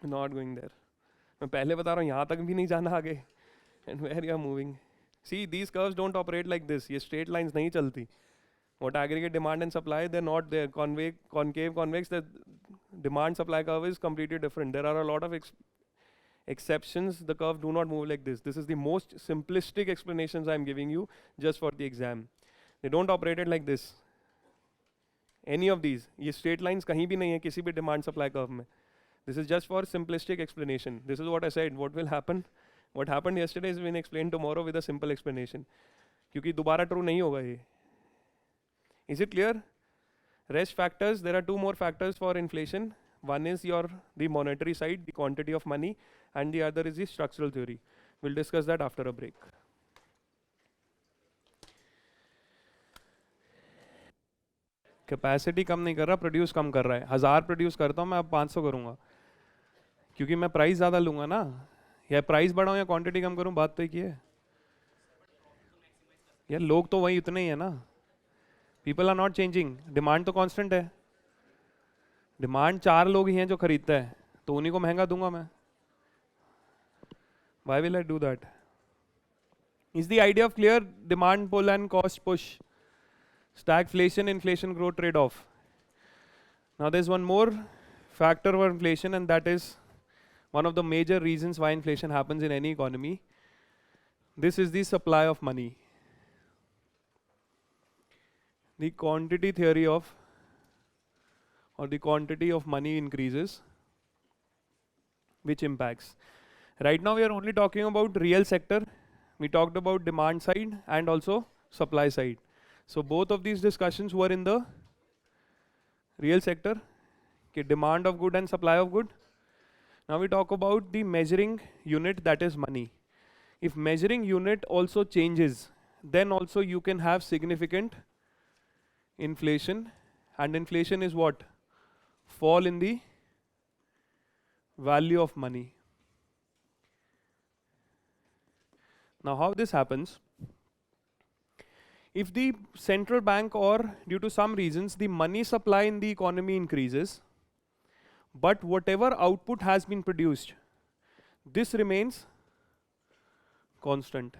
Not going there. मैं पहले बता रहा हूँ यहाँ तक भी नहीं जाना आगे. And where you are moving. See, these curves don't operate like this. ये straight lines नहीं चलती. What aggregate demand and supply, they're not there. Concave, convex, the demand supply curve is completely different. There are a lot of exceptions. The curve do not move like this. This is the most simplistic explanations I'm giving you just for the exam. They don't operate it like this. Any of these. ये straight lines कहीं भी नहीं है किसी भी demand supply curve में. This is just for simplistic explanation. This is what I said. What will happen? What happened yesterday is being explained tomorrow with a simple explanation. क्योंकि दोबारा true नहीं होगा ये. Is it clear? Rest factors, there are 2 more factors for inflation. One is the monetary side, the quantity of money, and the other is the structural theory. We'll discuss that after a break. Capacity कम नहीं कर रहा, produce कम कर रहा है. 1000 produce करता हूँ मैं अब 500 करूँगा. क्योंकि मैं price ज़्यादा लूँगा ना. या price बढ़ाऊँ या quantity कम करूँ बात तो एक ही है. यार लोग तो वही उतने ही है ना. People are not changing. Demand तो constant है. Demand 4 लोग ही हैं जो खरीदते हैं. तो उन्हीं को महंगा दूंगा मैं. Why will I do that? Is the idea of clear? Demand pull and cost push. Stagflation, inflation growth trade-off. Now there's one more factor for inflation, and that is one of the major reasons why inflation happens in any economy. This is the supply of money. The quantity theory of the quantity of money increases, which impacts. Right now we are only talking about real sector. We talked about demand side and also supply side. So both of these discussions were in the real sector, okay, demand of good and supply of good. Now we talk about the measuring unit, that is money. If measuring unit also changes, then also you can have significant inflation, and inflation is what? Fall in the value of money. Now how this happens? If the central bank or due to some reasons the money supply in the economy increases, but whatever output has been produced, this remains constant.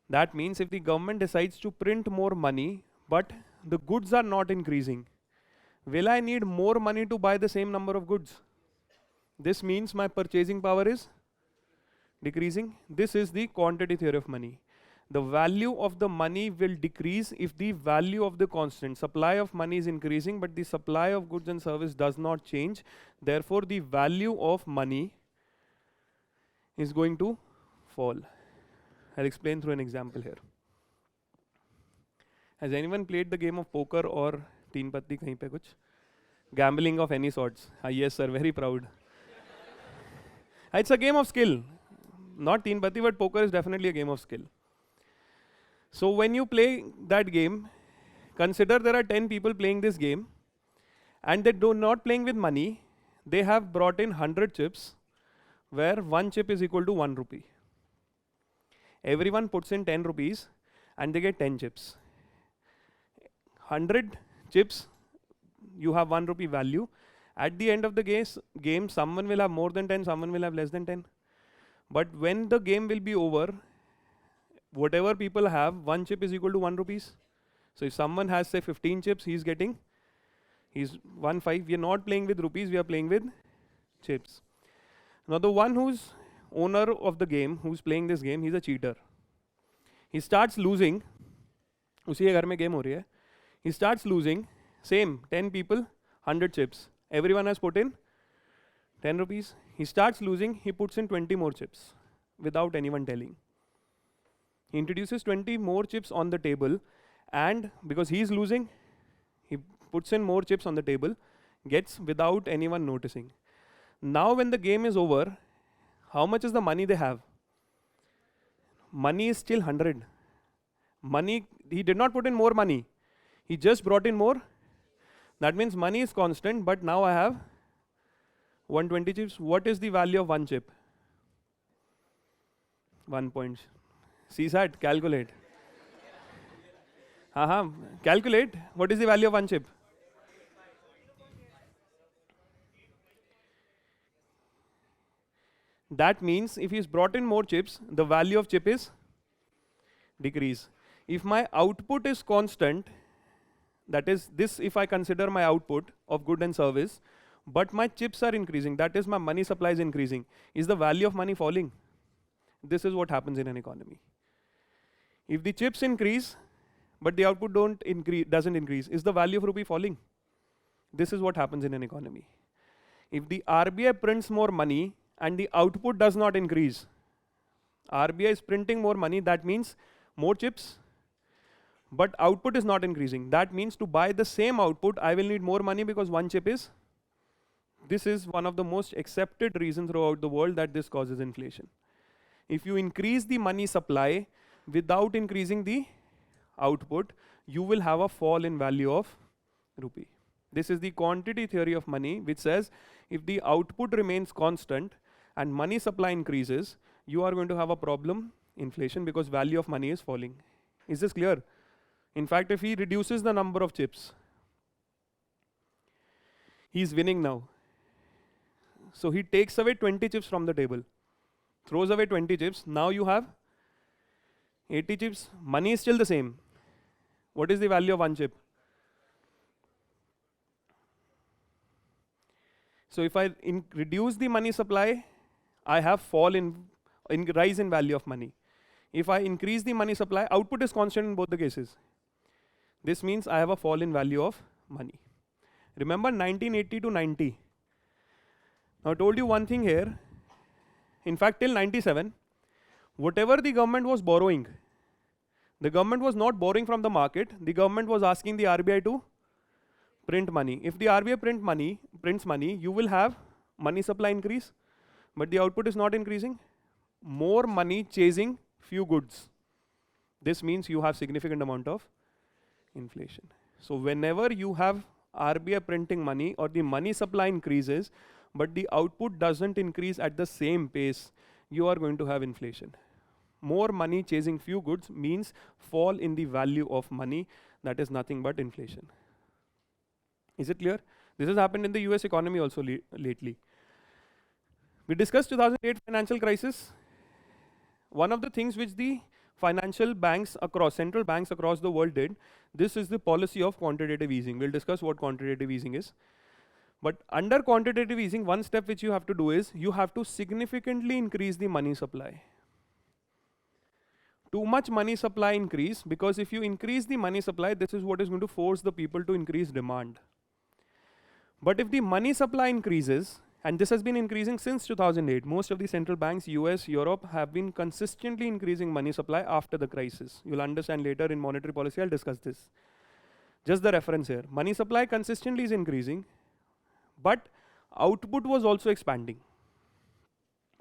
That means if the government decides to print more money, but the goods are not increasing, will I need more money to buy the same number of goods? This means my purchasing power is decreasing. This is the quantity theory of money. The value of the money will decrease if the value of the constant supply of money is increasing, but the supply of goods and service does not change. Therefore, the value of money is going to fall. I'll explain through an example here. Has anyone played the game of poker or teen patti kahin pe kuch? Gambling of any sorts? Yes sir, very proud. It's a game of skill. Not teen patti, but poker is definitely a game of skill. So when you play that game, consider there are 10 people playing this game, and they do not playing with money. They have brought in 100 chips, where one chip is equal to 1 rupee. Everyone puts in 10 rupees, and they get 10 chips. 100 chips, you have 1 rupee value. At the end of the game, someone will have more than 10, someone will have less than 10. But when the game will be over, whatever people have, one chip is equal to 1 rupees. So if someone has say 15 chips, he's 1.5. We are not playing with rupees, we are playing with chips. Now the one who's owner of the game, who's playing this game, he's a cheater. He starts losing. उसी के घर में game हो रही है. He starts losing. Same, 10 people, 100 chips. Everyone has put in 10 rupees. He starts losing, he puts in 20 more chips without anyone telling. He introduces 20 more chips on the table, and because he's losing, he puts in more chips on the table, gets without anyone noticing. Now when the game is over, how much is the money they have? Money is still 100. Money, he did not put in more money. He just brought in more. That means money is constant, but now I have 120 chips. What is the value of one chip? 1 point. CSAT, calculate. Calculate. What is the value of one chip? That means if he's brought in more chips, the value of chip is decrease. If my output is constant, that is this, if I consider my output of good and service, but my chips are increasing, that is my money supply is increasing, is the value of money falling? This is what happens in an economy. If the chips increase, but the output doesn't increase, is the value of rupee falling? This is what happens in an economy. If the RBI prints more money and the output does not increase, RBI is printing more money, that means more chips, but output is not increasing. That means to buy the same output, I will need more money because one chip is. This is one of the most accepted reasons throughout the world that this causes inflation. If you increase the money supply without increasing the output, you will have a fall in value of rupee. This is the quantity theory of money, which says if the output remains constant and money supply increases, you are going to have a problem, inflation, because value of money is falling. Is this clear? In fact, if he reduces the number of chips, he's winning now. So he takes away 20 chips from the table, throws away 20 chips. Now you have 80 chips. Money is still the same. What is the value of one chip? So if I reduce the money supply, I have fall in rise in value of money. If I increase the money supply, output is constant in both the cases. This means I have a fall in value of money. Remember 1980 to 90. Now I told you one thing here. In fact, till 97, whatever the government was borrowing, the government was not borrowing from the market. The government was asking the RBI to print money. If the RBI prints money, you will have money supply increase, but the output is not increasing. More money chasing few goods. This means you have significant amount of inflation. So whenever you have RBI printing money or the money supply increases, but the output doesn't increase at the same pace, you are going to have inflation. More money chasing few goods means fall in the value of money. That is nothing but inflation. Is it clear? This has happened in the US economy also lately. We discussed 2008 financial crisis. One of the things which the financial banks central banks across the world did, this is the policy of quantitative easing. We'll discuss what quantitative easing is. But under quantitative easing, one step which you have to do is, you have to significantly increase the money supply. Too much money supply increase, because if you increase the money supply, this is what is going to force the people to increase demand. But if the money supply increases, and this has been increasing since 2008, most of the central banks, US, Europe, have been consistently increasing money supply after the crisis. You'll understand later in monetary policy, I'll discuss this. Just the reference here. Money supply consistently is increasing, but output was also expanding.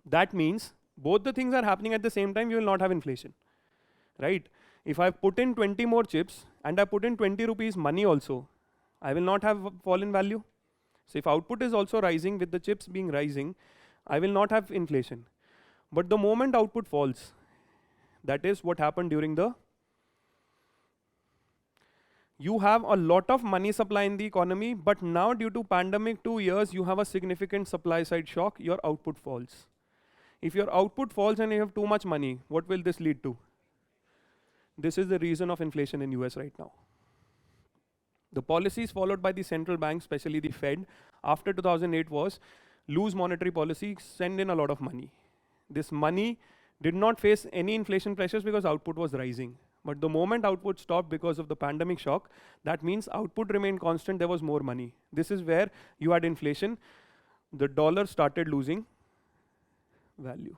That means Both the things are happening at the same time, you will not have inflation, right? If I put in 20 more chips and I put in 20 rupees money also, I will not have a fall in value. So if output is also rising with the chips being rising, I will not have inflation. But the moment output falls, that is what happened during the, you have a lot of money supply in the economy, but now due to pandemic 2 years, you have a significant supply side shock, your output falls. If your output falls and you have too much money, what will this lead to? This is the reason of inflation in US right now. The policies followed by the central banks, especially the Fed, after 2008 was loose monetary policy, send in a lot of money. This money did not face any inflation pressures because output was rising. But the moment output stopped because of the pandemic shock, that means output remained constant, there was more money. This is where you had inflation. The dollar started losing value.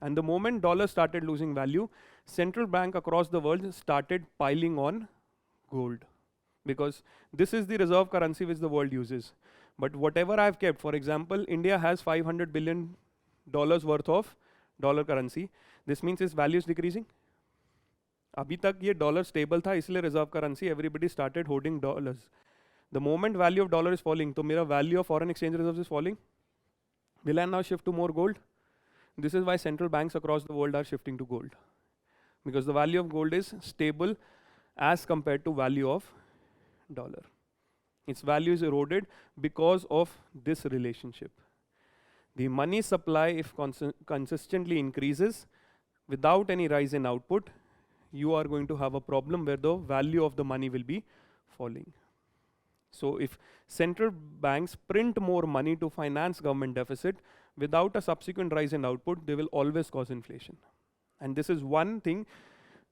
And the moment dollar started losing value, central bank across the world started piling on gold. Because this is the reserve currency which the world uses. But whatever I've kept, for example, India has $500 billion worth of dollar currency. This means its value is decreasing. अभी तक ये dollar stable था, इसलिए reserve currency everybody started holding dollars. The moment value of dollar is falling, तो मेरा value of foreign exchange reserves is falling. Will I now shift to more gold? This is why central banks across the world are shifting to gold. Because the value of gold is stable as compared to value of dollar. Its value is eroded because of this relationship. The money supply, if consistently increases without any rise in output, you are going to have a problem where the value of the money will be falling. So if central banks print more money to finance government deficit without a subsequent rise in output, they will always cause inflation. And this is one thing.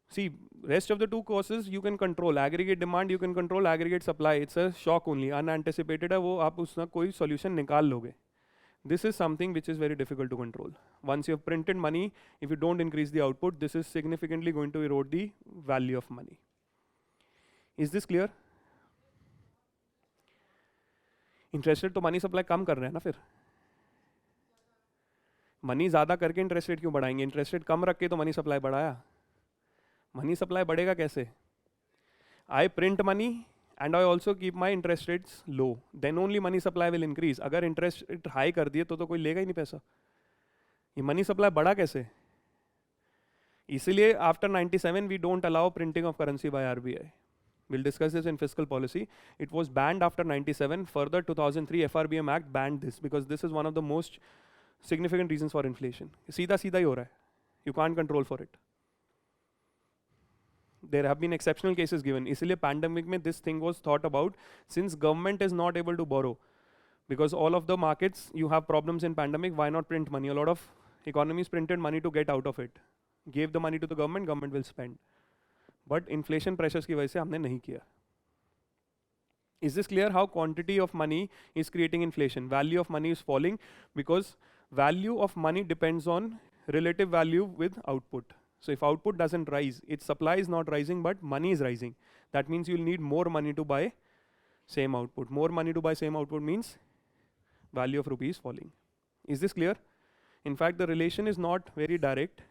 See, rest of the two causes you can control. Aggregate demand, you can control. Aggregate supply, it's a shock only. Unanticipated है, वो आप उसका कोई solution निकाल लोगे. This is something which is very difficult to control. Once you have printed money, if you don't increase the output, this is significantly going to erode the value of money. Is this clear? Interest rate तो money supply कम कर रहे हैं ना, फिर money ज़्यादा करके interest rate क्यों बढ़ाएंगे? इंटरेस्ट रेट कम रख के तो मनी सप्लाई बढ़ाया. मनी सप्लाई बढ़ेगा कैसे? आई print money and I also keep my interest rates low, then only money supply will increase. अगर interest rate high कर दिए तो कोई लेगा ही नहीं पैसा. ये money supply बढ़ा कैसे? इसलिए after 97 we don't allow printing of currency by RBI. We'll discuss this in fiscal policy. It was banned after 97. Further 2003 FRBM Act banned this because this is one of the most significant reasons for inflation. सीधा सीधा ही हो रहा है. You can't control for it. There have been exceptional cases given. इसलिए pandemic में this thing was thought about, since government is not able to borrow because all of the markets you have problems in pandemic. Why not print money? A lot of economies printed money to get out of it, gave the money to the government. Government will spend, but inflation pressures की वजह से हमने नहीं किया. Is this clear? How quantity of money is creating inflation? Value of money is falling because value of money depends on relative value with output. So if output doesn't rise, its supply is not rising, but money is rising. That means you'll need more money to buy same output. More money to buy same output means value of rupee is falling. Is this clear? In fact, the relation is not very direct.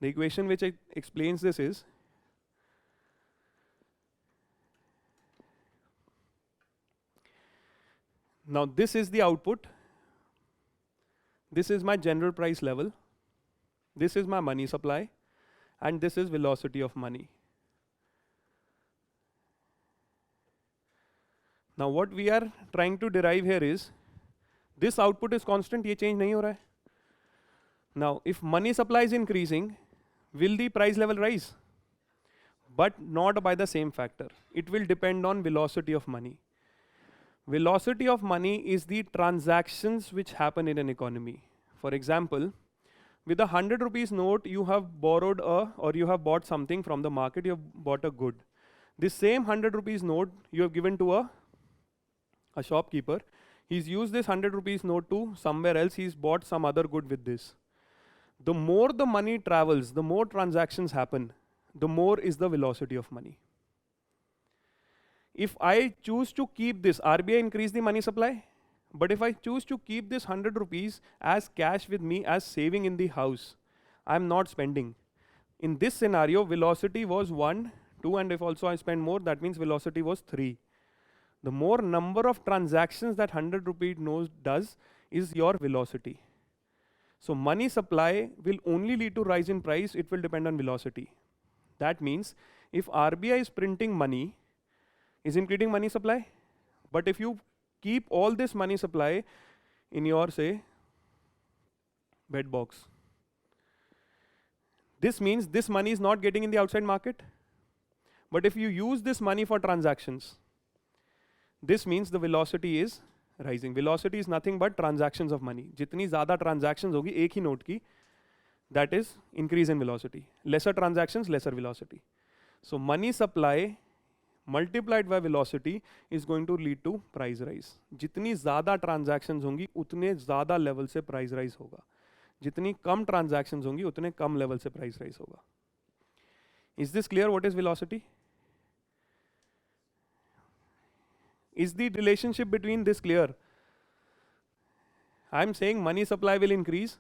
The equation which explains this is, now this is the output. This is my general price level. This is my money supply, and this is velocity of money. Now what we are trying to derive here is, this output is constant, ये change नहीं हो रहा है. Now if money supply is increasing, will the price level rise? But not by the same factor. It will depend on velocity of money. Velocity of money is the transactions which happen in an economy. For example, with a 100 rupees note, you have borrowed or you have bought something from the market, you have bought a good. This same 100 rupees note you have given to a shopkeeper. He's used this 100 rupees note to somewhere else, he's bought some other good with this. The more the money travels, the more transactions happen, the more is the velocity of money. If I choose to keep this, RBI increase the money supply? But if I choose to keep this 100 rupees as cash with me as saving in the house, I'm not spending. In this scenario, velocity was 1, 2, and if also I spend more, that means velocity was 3. The more number of transactions that 100 rupee note does is your velocity. So money supply will only lead to rise in price, it will depend on velocity. That means if RBI is printing money, is increasing money supply. But if you keep all this money supply in your, say, bed box, this means this money is not getting in the outside market. But if you use this money for transactions, this means the velocity is rising. Velocity is nothing but transactions of money. जितनी ज़्यादा transactions होगी एक ही note की, that is increase in velocity. Lesser transactions, lesser velocity. So money supply multiplied by velocity is going to lead to price rise. जितनी ज़्यादा transactions होंगी उतने ज़्यादा level से price rise होगा. जितनी कम transactions होंगी उतने कम level से price rise होगा. Is this clear what is velocity? Is the relationship between this clear? I'm saying money supply will increase,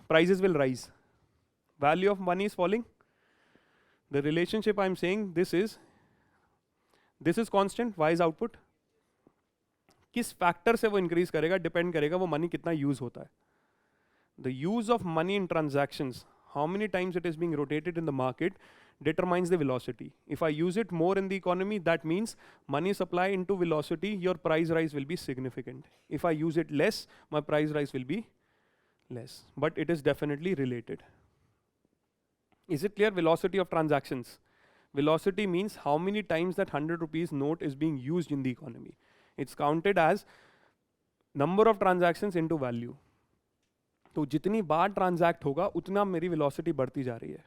prices will rise. Value of money is falling. The relationship I'm saying this is constant. Y is output. किस factor से वो increase करेगा depend करेगा वो money कितना use होता है. The use of money in transactions, how many times it is being rotated in the market, determines the velocity. If I use it more in the economy, that means money supply into velocity, your price rise will be significant. If I use it less, my price rise will be less. But it is definitely related. Is it clear? Velocity of transactions. Velocity means how many times that 100 rupees note is being used in the economy. It's counted as number of transactions into value. तो जितनी बार transact होगा उतना मेरी velocity बढ़ती जा रही है.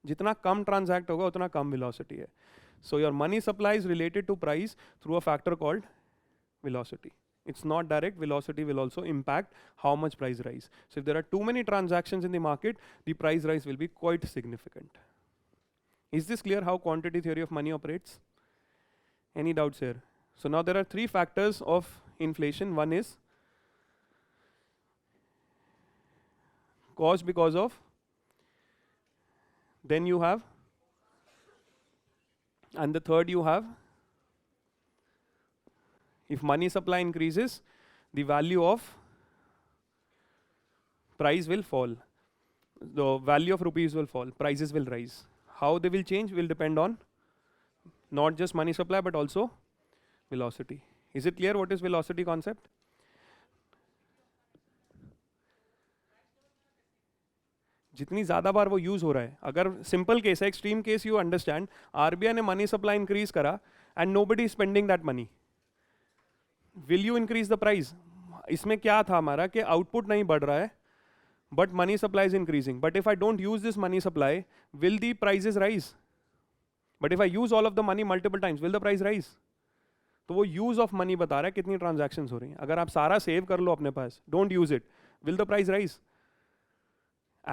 जितना कम ट्रांजैक्ट होगा उतना कम वेलोसिटी है. So your money supply is related to price through a factor called velocity. It's not direct. Velocity will also impact how much price rise. So if there are too many transactions in the market, the price rise will be quite significant. Is this clear how quantity theory of money operates? Any doubts here? So now there are three factors of inflation. One is caused because of, then you have, and the third you have, if money supply increases, the value of price will fall. The value of rupees will fall, prices will rise. How they will change will depend on not just money supply but also velocity. Is it clear what is velocity concept? जितनी ज़्यादा बार वो use हो रहा है, अगर simple case है, extreme case you understand, RBI ने money supply increase करा and nobody spending that money, will you increase the price? इसमें क्या था हमारा कि आउटपुट नहीं बढ़ रहा है but money supply is increasing, but if I don't use this money supply will the prices rise? But if I use all of the money multiple times will the price rise? तो वो use of money बता रहा है कितनी transactions हो रही हैं. अगर आप सारा सेव कर लो अपने पास, don't use it, will the price rise?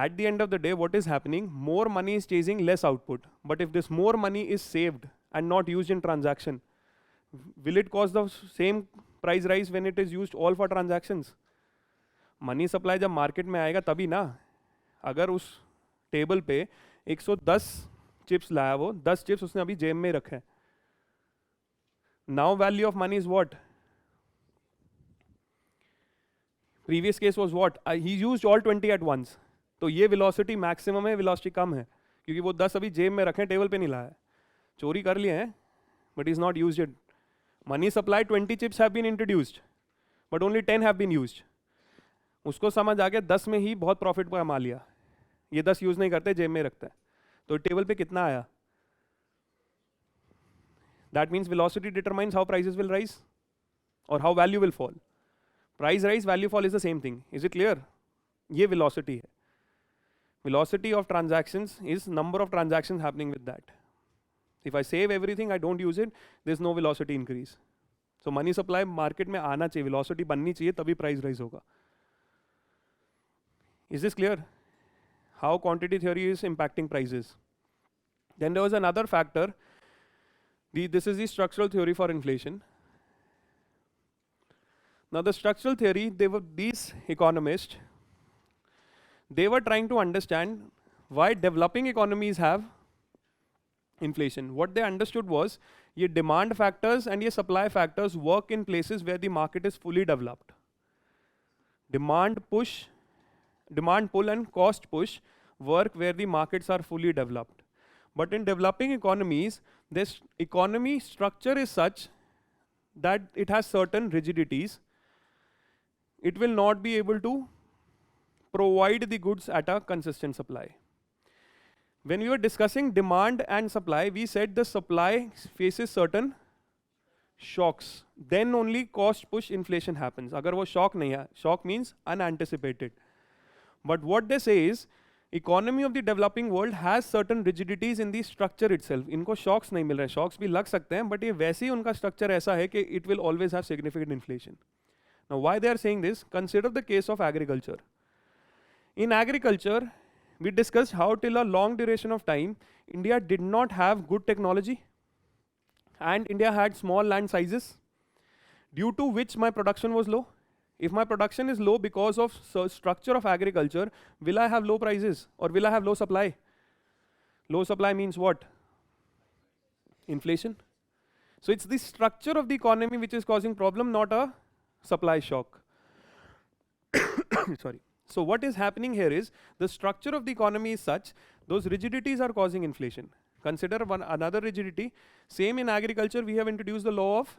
At the end of the day, what is happening? More money is chasing less output. But if this more money is saved and not used in transaction, will it cause the same price rise when it is used all for transactions? Money supply जब market में आएगा तभी ना. अगर उस table पे 110 chips लाया, वो 10 चिप्स उसने अभी जेब में रखे हैं. Now value of money is what? Previous case was what? He used all 20 at once. तो ये वेलोसिटी मैक्सिमम है, वेलोसिटी कम है क्योंकि वो 10 अभी जेब में रखे, टेबल पे नहीं लाया है, चोरी कर लिए हैं but is not used it. Money supply 20 chips have been introduced but only 10 have been used. उसको समझ आ गया 10 में ही बहुत प्रॉफिट कमा लिया, ये 10 यूज नहीं करते, जेब में रखते हैं, तो टेबल पे कितना आया? That means velocity determines how prices will rise और how value will fall. Price rise, value fall is the same thing. Is it clear? ये वेलोसिटी है. Velocity of transactions is number of transactions happening with that. If I save everything, I don't use it, there's no velocity increase. So money supply market में आना चाहिए, velocity बननी चाहिए, तभी price rise होगा. Is this clear? How quantity theory is impacting prices? Then there was another factor. This is the structural theory for inflation. Now the structural theory, these economists, they were trying to understand why developing economies have inflation. What they understood was, ye demand factors and ye supply factors work in places where the market is fully developed. Demand pull and cost push work where the markets are fully developed. But in developing economies, this economy structure is such that it has certain rigidities. It will not be able to provide the goods at a consistent supply. When we were discussing demand and supply, we said the supply faces certain shocks. Then only cost push inflation happens. Agar wo shock nahi hai, shock means unanticipated. But what they say is, economy of the developing world has certain rigidities in the structure itself. इनको shocks नहीं मिल रहे, shocks भी लग सकते हैं, but ये वैसे ही उनका structure ऐसा है कि it will always have significant inflation. Now why they are saying this? Consider the case of agriculture. In agriculture, we discussed how till a long duration of time, India did not have good technology and India had small land sizes, due to which my production was low. If my production is low because of structure of agriculture, will I have low prices or will I have low supply? Low supply means what? Inflation. So it's the structure of the economy which is causing problem, not a supply shock. Sorry. So what is happening here is, the structure of the economy is such, those rigidities are causing inflation. Consider another rigidity. Same in agriculture, we have introduced the law of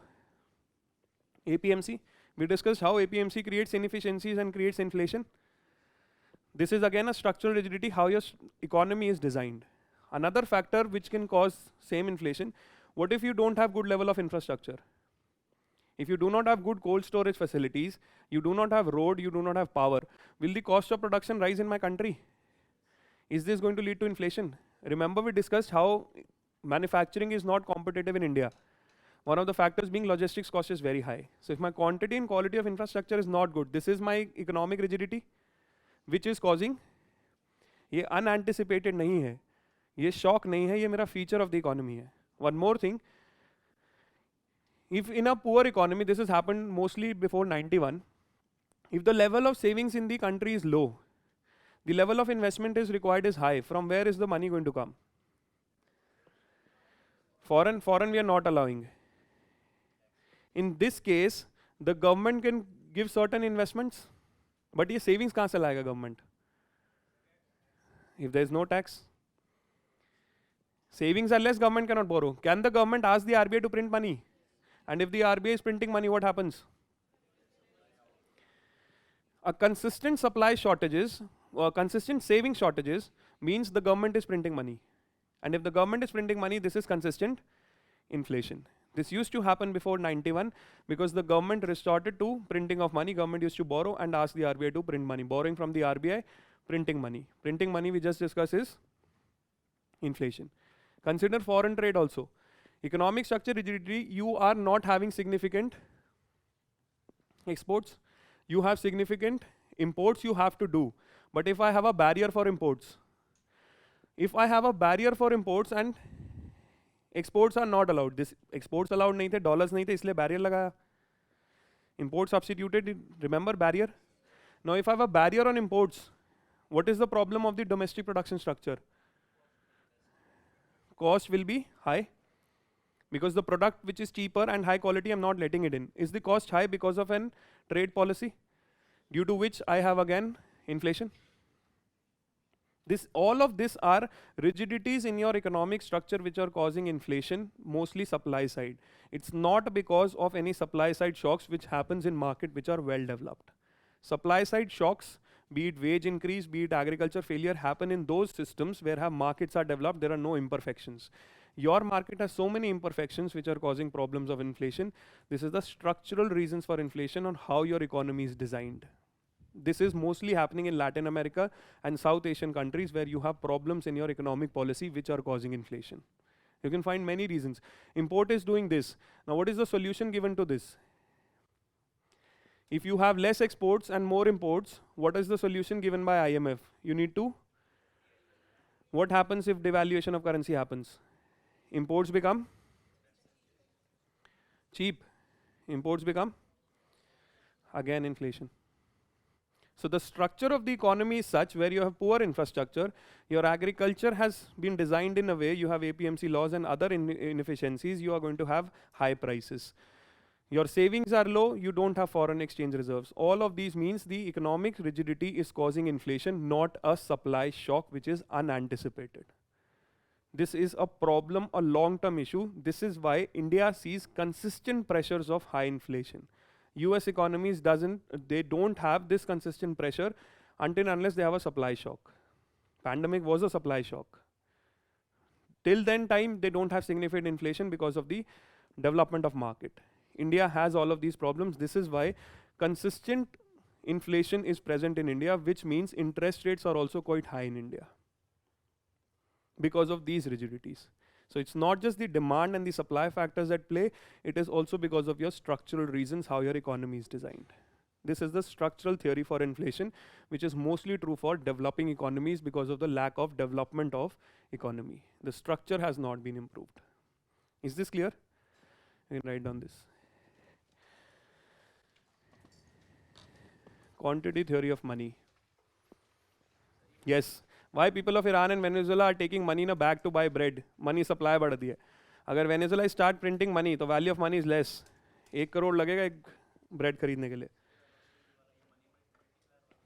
APMC. We discussed how APMC creates inefficiencies and creates inflation. This is again a structural rigidity, how your economy is designed. Another factor which can cause same inflation, what if you don't have good level of infrastructure? If you do not have good cold storage facilities, you do not have road, you do not have power, will the cost of production rise in my country? Is this going to lead to inflation? Remember we discussed how manufacturing is not competitive in India. One of the factors being logistics cost is very high. So if my quantity and quality of infrastructure is not good, this is my economic rigidity, which is causing, ये unanticipated नहीं है, ये shock नहीं है, ये मेरा feature of the economy है. One more thing, if in a poor economy, this has happened mostly before 91, if the level of savings in the country is low, the level of investment is required is high, from where is the money going to come? Foreign we are not allowing. In this case, the government can give certain investments, but ये savings कहाँ से लाएगा government? If there is no tax, savings are less, government cannot borrow. Can the government ask the RBI to print money? And if the RBI is printing money, what happens? A consistent supply shortages or consistent saving shortages means the government is printing money. And if the government is printing money, this is consistent inflation. This used to happen before 91 because the government resorted to printing of money. Government used to borrow and ask the RBI to print money. Borrowing from the RBI, printing money. Printing money we just discussed is inflation. Consider foreign trade also. Economic structure rigidity, you are not having significant exports. You have significant imports you have to do. But if I have a barrier for imports, and exports are not allowed, this exports allowed नहीं थे, dollars नहीं थे, इसलिए barrier लगाया. Import substituted, remember barrier? Now if I have a barrier on imports, what is the problem of the domestic production structure? Cost will be high because the product which is cheaper and high quality I'm not letting it in. Is the cost high because of an trade policy, due to which I have again inflation? All of this are rigidities in your economic structure which are causing inflation, mostly supply side. It's not because of any supply side shocks which happens in market which are well developed. Supply side shocks, be it wage increase, be it agriculture failure, happen in those systems where markets are developed, there are no imperfections. Your market has so many imperfections which are causing problems of inflation. This is the structural reasons for inflation on how your economy is designed. This is mostly happening in Latin America and South Asian countries where you have problems in your economic policy which are causing inflation. You can find many reasons. Import is doing this. Now what is the solution given to this? If you have less exports and more imports, what is the solution given by IMF? You need to, what happens if devaluation of currency happens? Imports become cheap. Imports become Again, inflation. So the structure of the economy is such where you have poor infrastructure, your agriculture has been designed in a way, you have APMC laws and other inefficiencies, you are going to have high prices. Your savings are low, you don't have foreign exchange reserves. All of these means the economic rigidity is causing inflation, not a supply shock which is unanticipated. This is a problem, a long-term issue. This is why India sees consistent pressures of high inflation. US economies don't have this consistent pressure until unless they have a supply shock. Pandemic was a supply shock. Till then time, they don't have significant inflation because of the development of market. India has all of these problems. This is why consistent inflation is present in India, which means interest rates are also quite high in India because of these rigidities. So it's not just the demand and the supply factors at play, it is also because of your structural reasons how your economy is designed. This is the structural theory for inflation, which is mostly true for developing economies because of the lack of development of economy. The structure has not been improved. Is this clear? You can write down this. Quantity theory of money. Yes. Why people of Iran and Venezuela are taking money in a bag to buy bread? Money supply बढ़ दी है. अगर Venezuela start printing money, तो value of money is less. 1 crore लगेगा एक bread खरीदने के लिए.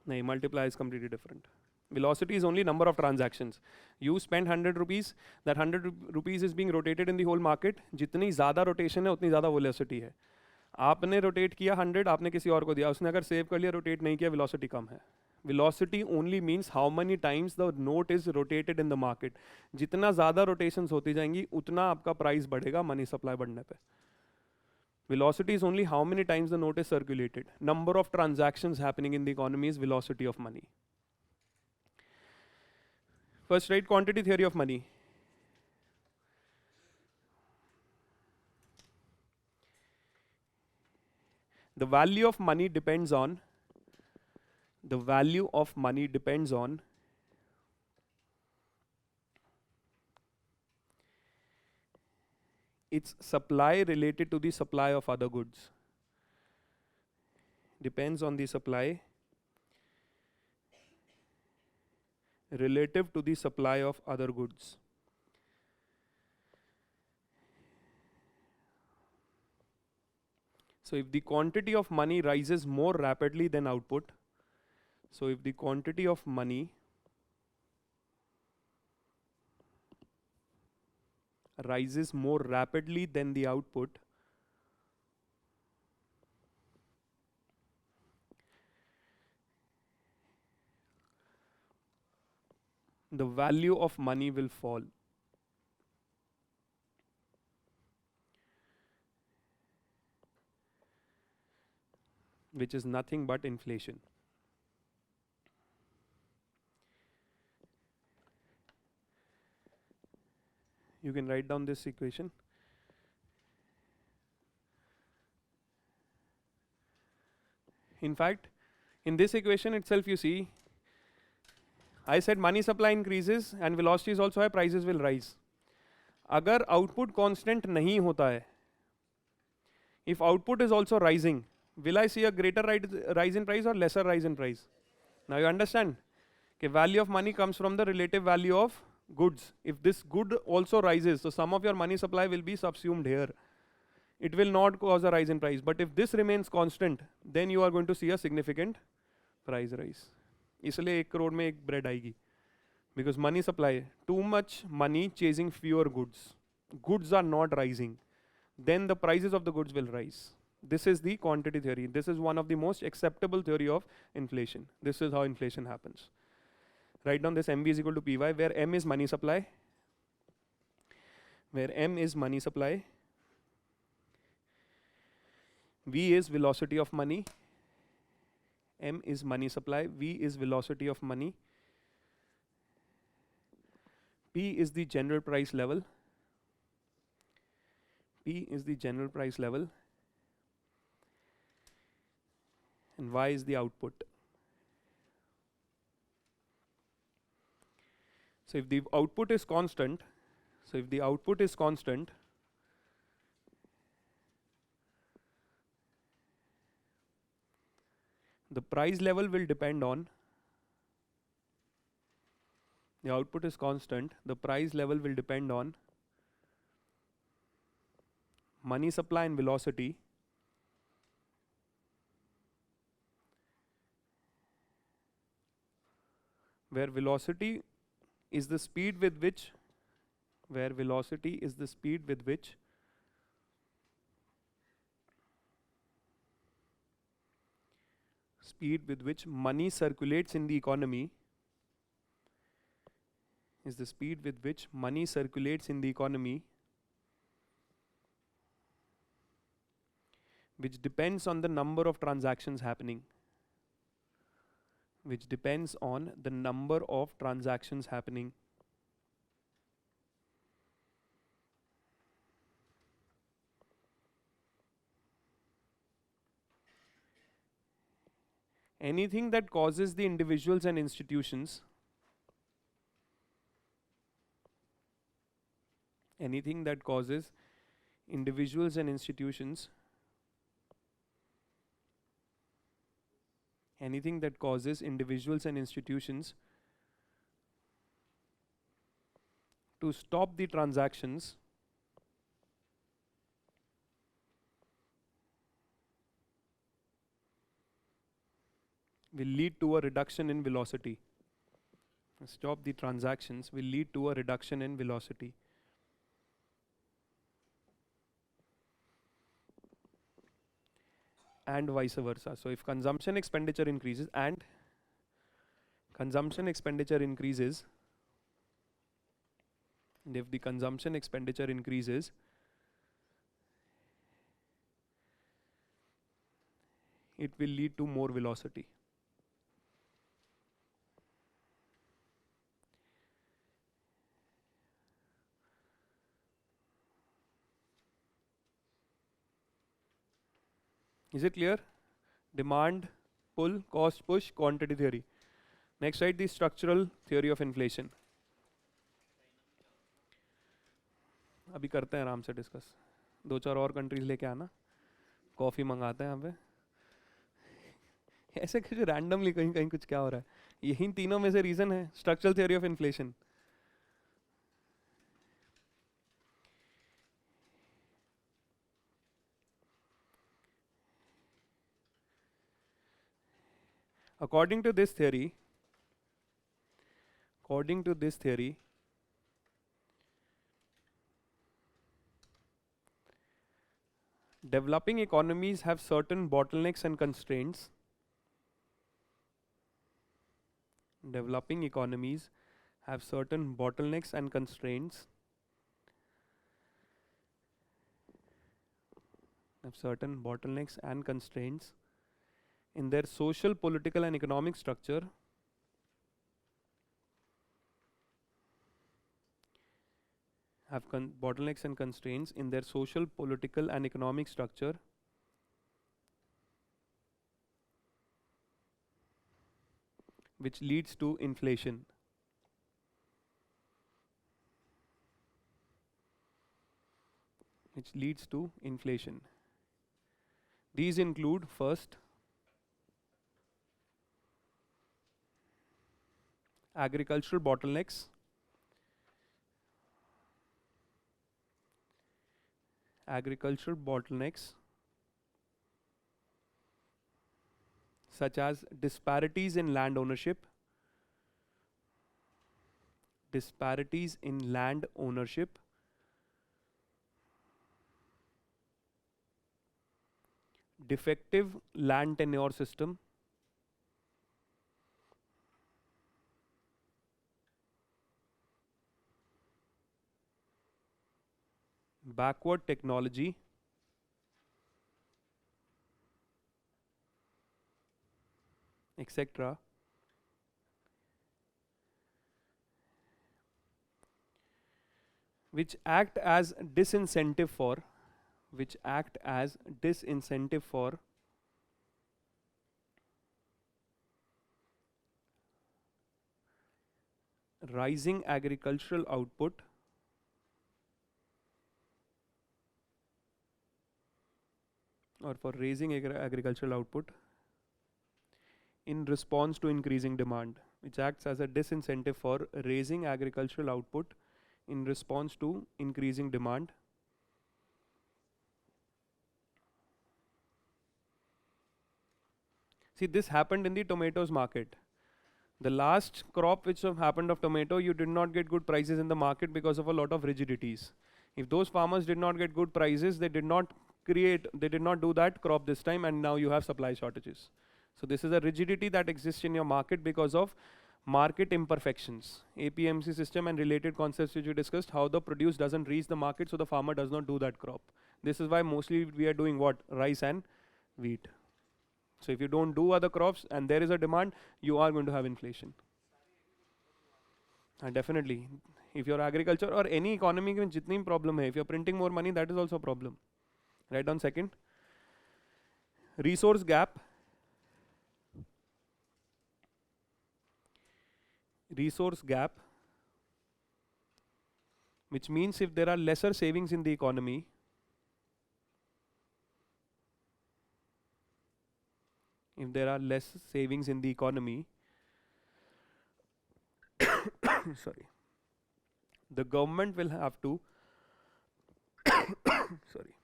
नहीं, multiply is completely different. Velocity is only number of transactions. You spend 100 rupees, that 100 rupees is being rotated in the whole market. जितनी ज़्यादा rotation है, उतनी ज़्यादा velocity है. आपने rotate किया 100, आपने किसी और को दिया. उसने अगर save कर लिया, rotate नहीं किया, velocity कम है. Velocity only means how many times the note is rotated in the market. जितना ज़्यादा rotations होती जाएंगी, उतना आपका price बढ़ेगा money supply बढ़ने पे. Velocity is only how many times the note is circulated. Number of transactions happening in the economy is velocity of money. First, write quantity theory of money. The value of money depends on its supply related to the supply of other goods. Depends on the supply relative to the supply of other goods. So if the quantity of money rises more rapidly than output, so if the quantity of money rises more rapidly than the output, the value of money will fall. Which is nothing but inflation. You can write down this equation. In fact, in this equation itself, you see, I said money supply increases and velocity is also high, prices will rise. अगर output constant नहीं होता है, if output is also rising, will I see a greater rise in price or lesser rise in price? Now you understand? Okay, value of money comes from the relative value of goods. If this good also rises, so some of your money supply will be subsumed here. It will not cause a rise in price. But if this remains constant, then you are going to see a significant price rise. इसलिए 1 crore में एक bread आएगी. Because money supply, too much money chasing fewer goods. Goods are not rising. Then the prices of the goods will rise. This is the quantity theory. This is one of the most acceptable theory of inflation. This is how inflation happens. Write down this MV is equal to PY, where M is money supply. Where M is money supply. V is velocity of money. M is money supply. V is velocity of money. P is the general price level. P is the general price level. And Y is the output. So if the output is constant, The price level will depend on, the output is constant, the price level will depend on money supply and velocity, where velocity is the speed with which, where velocity is the speed with which money circulates in the economy, is the speed with which money circulates in the economy, which depends on the number of transactions happening, which depends on the number of transactions happening. Anything that causes the individuals and institutions, anything that causes individuals and institutions, anything that causes individuals and institutions to stop the transactions will lead to a reduction in velocity. Stop the transactions will lead to a reduction in velocity. And vice versa. So if consumption expenditure increases and consumption expenditure increases, and if the consumption expenditure increases, it will lead to more velocity. Is it clear? Demand, pull, cost, push, quantity theory. Next, write the structural theory of inflation. अभी करते हैं आराम से discuss. 2-4 और countries लेके आना, coffee मंगाते हैं यहाँ पे. ऐसे कुछ रैंडमली कहीं कहीं कुछ क्या हो रहा है. यही तीनों में से रीजन है structural theory of inflation. According to this theory, developing economies have certain bottlenecks and constraints. Developing economies have certain bottlenecks and constraints. In their social, political, and economic structure. Have bottlenecks and constraints in their social, political, and economic structure. Which leads to inflation. These include, first, agricultural bottlenecks. Such as disparities in land ownership. Defective land tenure system. Backward technology. Etc. Which act as disincentive for rising agricultural output or for raising agricultural output in response to increasing demand, which acts as a disincentive for raising agricultural output in response to increasing demand. See, this happened in the tomatoes market. The last crop which happened of tomato, you did not get good prices in the market because of a lot of rigidities. If those farmers did not get good prices, they did not do that crop this time, and now you have supply shortages. So this is a rigidity that exists in your market because of market imperfections, APMC system and related concepts which we discussed, how the produce doesn't reach the market, so the farmer does not do that crop. This is why mostly we are doing what? Rice and wheat. So if you don't do other crops and there is a demand, you are going to have inflation. Definitely. If your agriculture or any economy में जितनी problem है, if you're printing more money, that is also a problem. Write down second. Resource gap. Resource gap, which means if there are lesser savings in the economy, sorry, the government will have to sorry,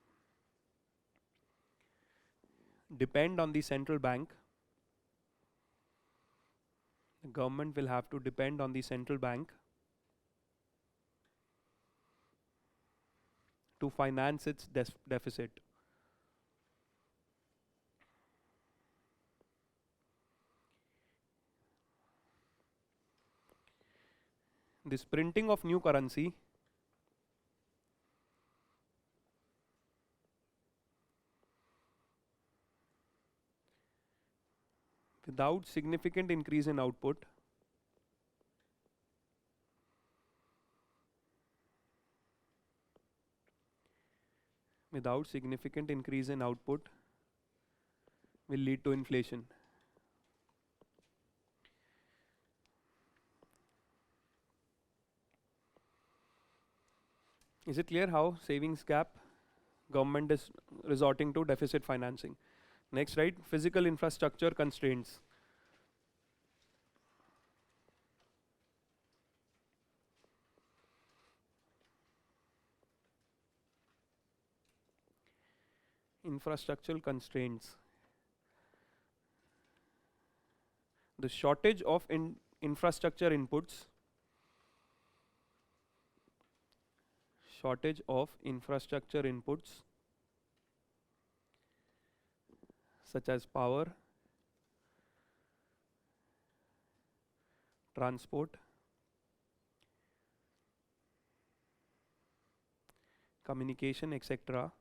depend on the central bank. The government will have to depend on the central bank to finance its deficit. This printing of new currency without significant increase in output will lead to inflation. Is it clear how savings gap government is resorting to deficit financing? Next, right, physical infrastructure constraints. Infrastructural constraints. The shortage of infrastructure inputs. Shortage of infrastructure inputs such as power, transport, communication, etc.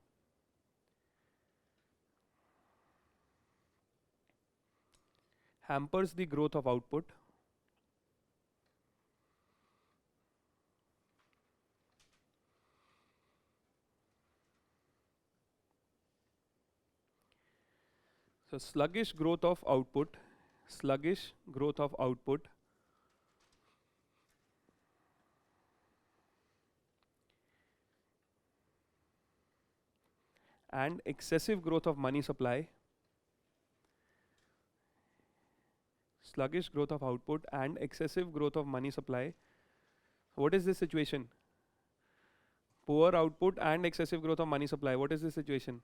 hampers the growth of output So sluggish growth of output and excessive growth of money supply. Sluggish growth of output and excessive growth of money supply. What is this situation? Poor output and excessive growth of money supply. What is this situation?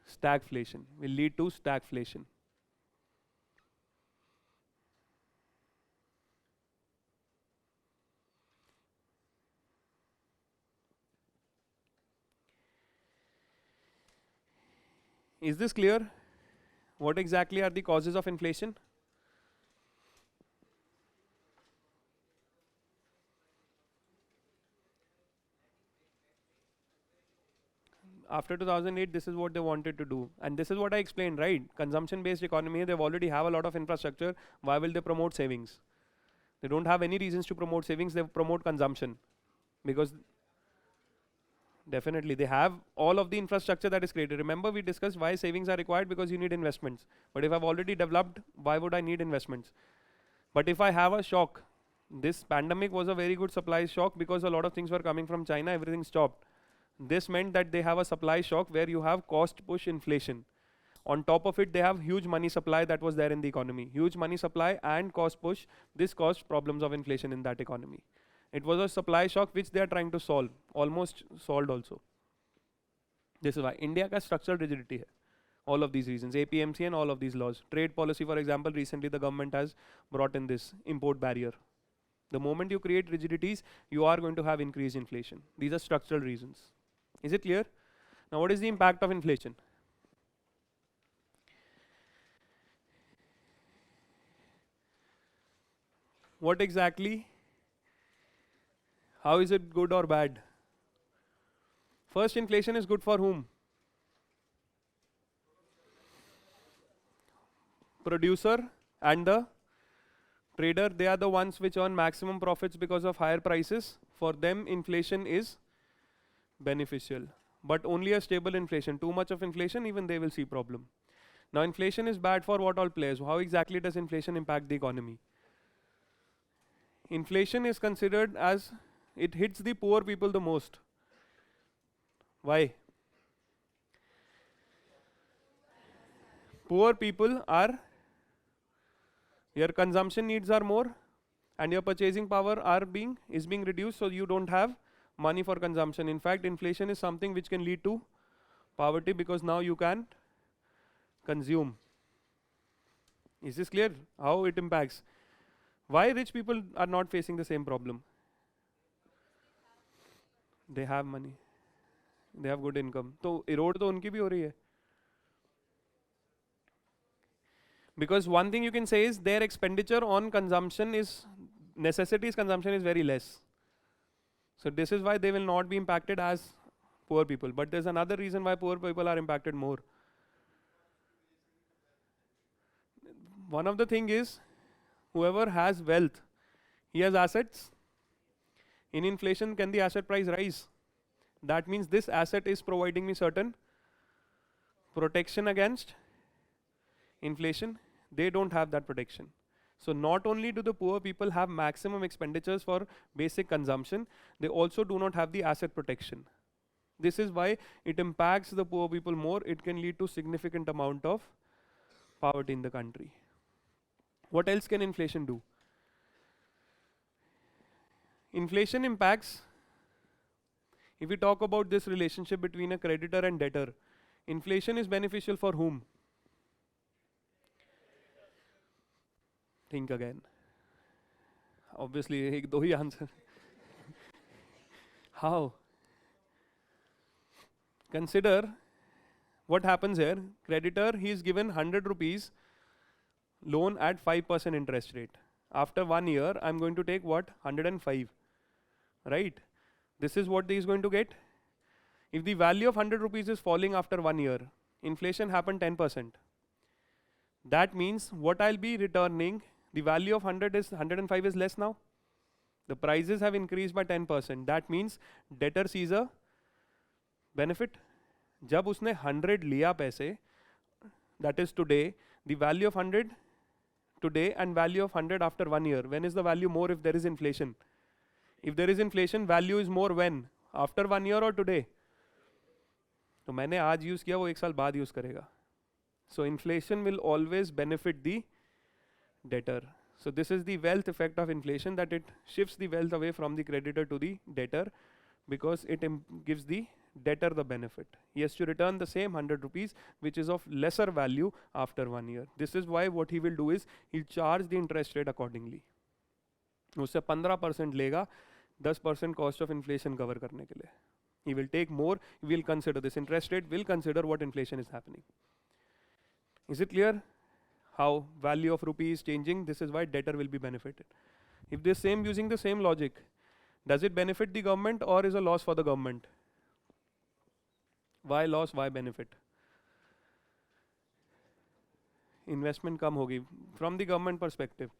Stagflation will lead to stagflation. Is this clear? What exactly are the causes of inflation? After 2008, this is what they wanted to do, and this is what I explained, right? Consumption-based economy, they already have a lot of infrastructure. Why will they promote savings? They don't have any reasons to promote savings. They promote consumption because definitely they have all of the infrastructure that is created. Remember, we discussed why savings are required, because you need investments. But if I've already developed, why would I need investments? But if I have a shock, this pandemic was a very good supply shock because a lot of things were coming from China, everything stopped. This meant that they have a supply shock where you have cost push inflation. On top of it, they have huge money supply that was there in the economy. Huge money supply and cost push, this caused problems of inflation in that economy. It was a supply shock which they are trying to solve, almost solved also. This is why India का structural rigidity है. All of these reasons, APMC and all of these laws. Trade policy, for example, recently the government has brought in this import barrier. The moment you create rigidities, you are going to have increased inflation. These are structural reasons. Is it clear? Now, what is the impact of inflation? What exactly? How is it good or bad? First, inflation is good for whom? Producer and the trader, they are the ones which earn maximum profits because of higher prices. For them, inflation is beneficial, but only a stable inflation. Too much of inflation, even they will see problem. Now, inflation is bad for what all players? How exactly does inflation impact the economy? Inflation is considered as it hits the poor people the most. Why? Poor people are, your consumption needs are more and your purchasing power is being reduced, so you don't have money for consumption. In fact, inflation is something which can lead to poverty because now you can't consume. Is this clear? How it impacts? Why rich people are not facing the same problem? They have money. They have good income. तो erode तो उनकी भी हो रही है. Because one thing you can say is their expenditure on consumption is, necessities consumption is very less. So this is why they will not be impacted as poor people. But there's another reason why poor people are impacted more. One of the thing is, whoever has wealth, he has assets. In inflation, can the asset price rise? That means this asset is providing me certain protection against inflation. They don't have that protection. So not only do the poor people have maximum expenditures for basic consumption, they also do not have the asset protection. This is why it impacts the poor people more. It can lead to significant amount of poverty in the country. What else can inflation do? Inflation impacts, if we talk about this relationship between a creditor and debtor, inflation is beneficial for whom? Think again. Obviously, ek do hi answer. How? Consider what happens here. Creditor, he is given 100 rupees loan at 5% interest rate. After 1 year, I'm going to take what? 105. Right? This is what he is going to get. If the value of 100 rupees is falling after 1 year, inflation happened 10%. That means what I'll be returning, the value of 105 is less now. The prices have increased by 10%. That means debtor sees a benefit. जब उसने 100 लिया पैसे, that is today, the value of 100 today and value of 100 after 1 year. When is the value more if there is inflation? If there is inflation, value is more when? After 1 year or today? तो मैंने आज use किया वो 1 साल बाद use करेगा. So inflation will always benefit the debtor. So this is the wealth effect of inflation, that it shifts the wealth away from the creditor to the debtor because it gives the debtor the benefit. He has to return the same 100 rupees which is of lesser value after 1 year. This is why what he will do is he'll charge the interest rate accordingly. उससे 15% लेगा 10% cost of inflation cover करने के लिए. He will take more, he will consider this interest rate, will consider what inflation is happening. Is it clear how value of rupee is changing? This is why debtor will be benefited. If this same using the same logic, does it benefit the government or is a loss for the government? Why loss, why benefit? Investment कम होगी. From the government perspective,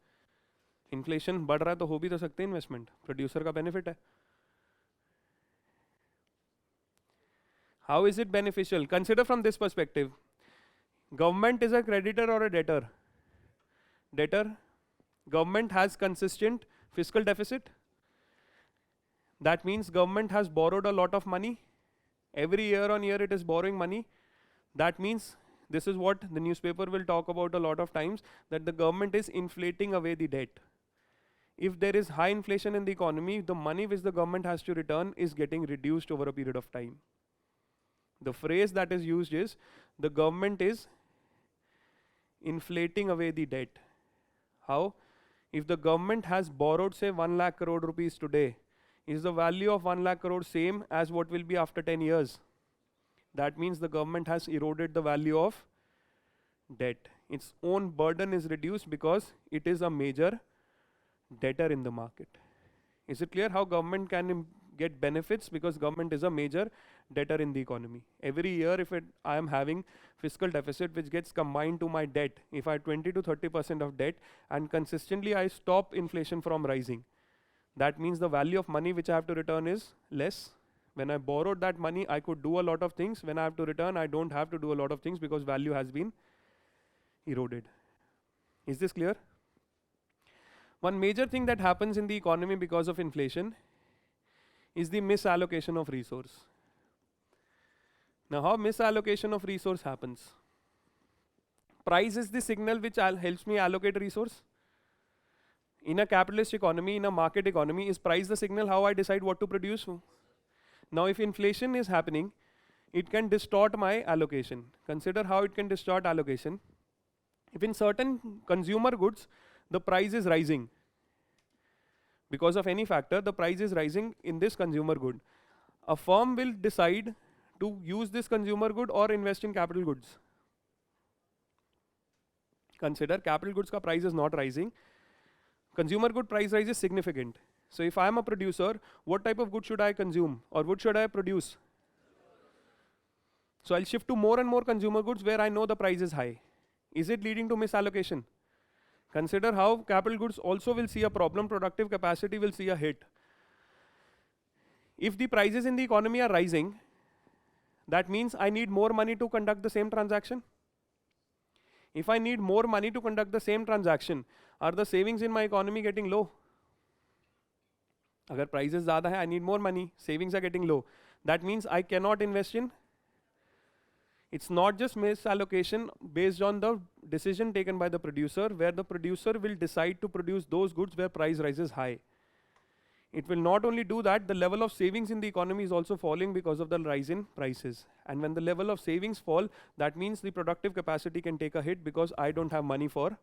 inflation बढ़ रहा है तो हो भी तो सकते हैं investment. Producer का benefit है. How is it beneficial? Consider from this perspective. Government is a creditor or a debtor? Debtor. Government has consistent fiscal deficit. That means government has borrowed a lot of money. Every year on year it is borrowing money. That means This is what the newspaper will talk about a lot of times, that the government is inflating away the debt. If there is high inflation in the economy, the money which the government has to return is getting reduced over a period of time. The phrase that is used is, the government is inflating away the debt. How? If the government has borrowed say 1 lakh crore rupees today, is the value of 1 lakh crore same as what will be after 10 years? That means the government has eroded the value of debt. Its own burden is reduced because it is a major debtor in the market. Is it clear how government can get benefits because government is a major debtor in the economy? Every year if I am having fiscal deficit which gets combined to my debt, if I have 20 to 30% of debt and consistently I stop inflation from rising, that means the value of money which I have to return is less. When I borrowed that money, I could do a lot of things. When I have to return, I don't have to do a lot of things because value has been eroded. Is this clear? One major thing that happens in the economy because of inflation is the misallocation of resource. Now, how misallocation of resource happens? Price is the signal which helps me allocate resource. In a capitalist economy, in a market economy, is price the signal how I decide what to produce? Now, if inflation is happening, it can distort my allocation. Consider how it can distort allocation. If in certain consumer goods, the price is rising, because of any factor, the price is rising in this consumer good, a firm will decide to use this consumer good or invest in capital goods. Consider capital goods ka price is not rising, consumer good price rise is significant. So if I am a producer, what type of good should I consume or what should I produce? So I'll shift to more and more consumer goods where I know the price is high. Is it leading to misallocation? Consider how capital goods also will see a problem, productive capacity will see a hit. If the prices in the economy are rising, that means I need more money to conduct the same transaction. If I need more money to conduct the same transaction, are the savings in my economy getting low? Agar prices zyada hai, I need more money, savings are getting low. That means I cannot invest in. It's not just misallocation based on the decision taken by the producer, where the producer will decide to produce those goods where price rises high. It will not only do that, the level of savings in the economy is also falling because of the rise in prices. And when the level of savings fall, that means the productive capacity can take a hit because I don't have money for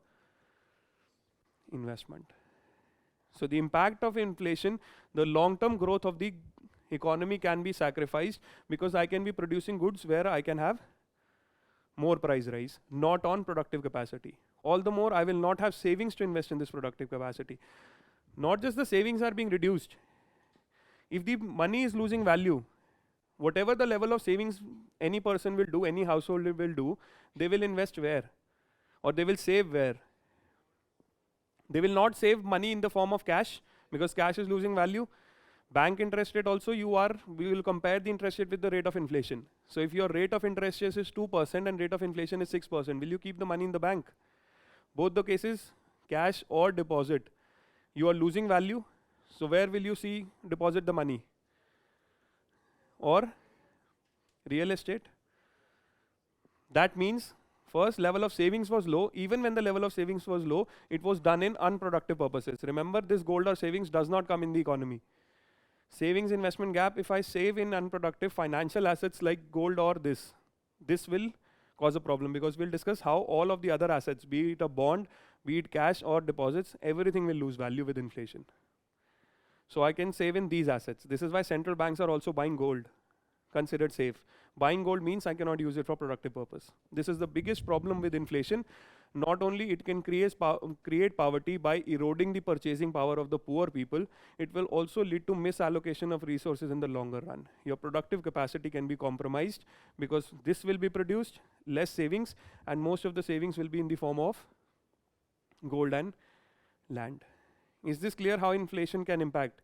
investment. So the impact of inflation, the long-term growth of the economy can be sacrificed because I can be producing goods where I can have more price rise, not on productive capacity. All the more I will not have savings to invest in this productive capacity. Not just the savings are being reduced. If the money is losing value, whatever the level of savings any person will do, any household will do, they will invest where? Or they will save where? They will not save money in the form of cash because cash is losing value. Bank interest rate also we will compare the interest rate with the rate of inflation. So if your rate of interest is 2% and rate of inflation is 6%, will you keep the money in the bank? Both the cases, cash or deposit, you are losing value. So where will you deposit the money? Or real estate? That means first level of savings was low. Even when the level of savings was low, it was done in unproductive purposes. Remember, this gold or savings does not come in the economy. Savings investment gap, if I save in unproductive financial assets like gold or this will cause a problem because we'll discuss how all of the other assets, be it a bond, be it cash or deposits, everything will lose value with inflation. So I can save in these assets. This is why central banks are also buying gold, considered safe. Buying gold means I cannot use it for productive purpose. This is the biggest problem with inflation. Not only it can create poverty by eroding the purchasing power of the poor people, it will also lead to misallocation of resources in the longer run. Your productive capacity can be compromised because this will be produced, less savings, and most of the savings will be in the form of gold and land. Is this clear how inflation can impact?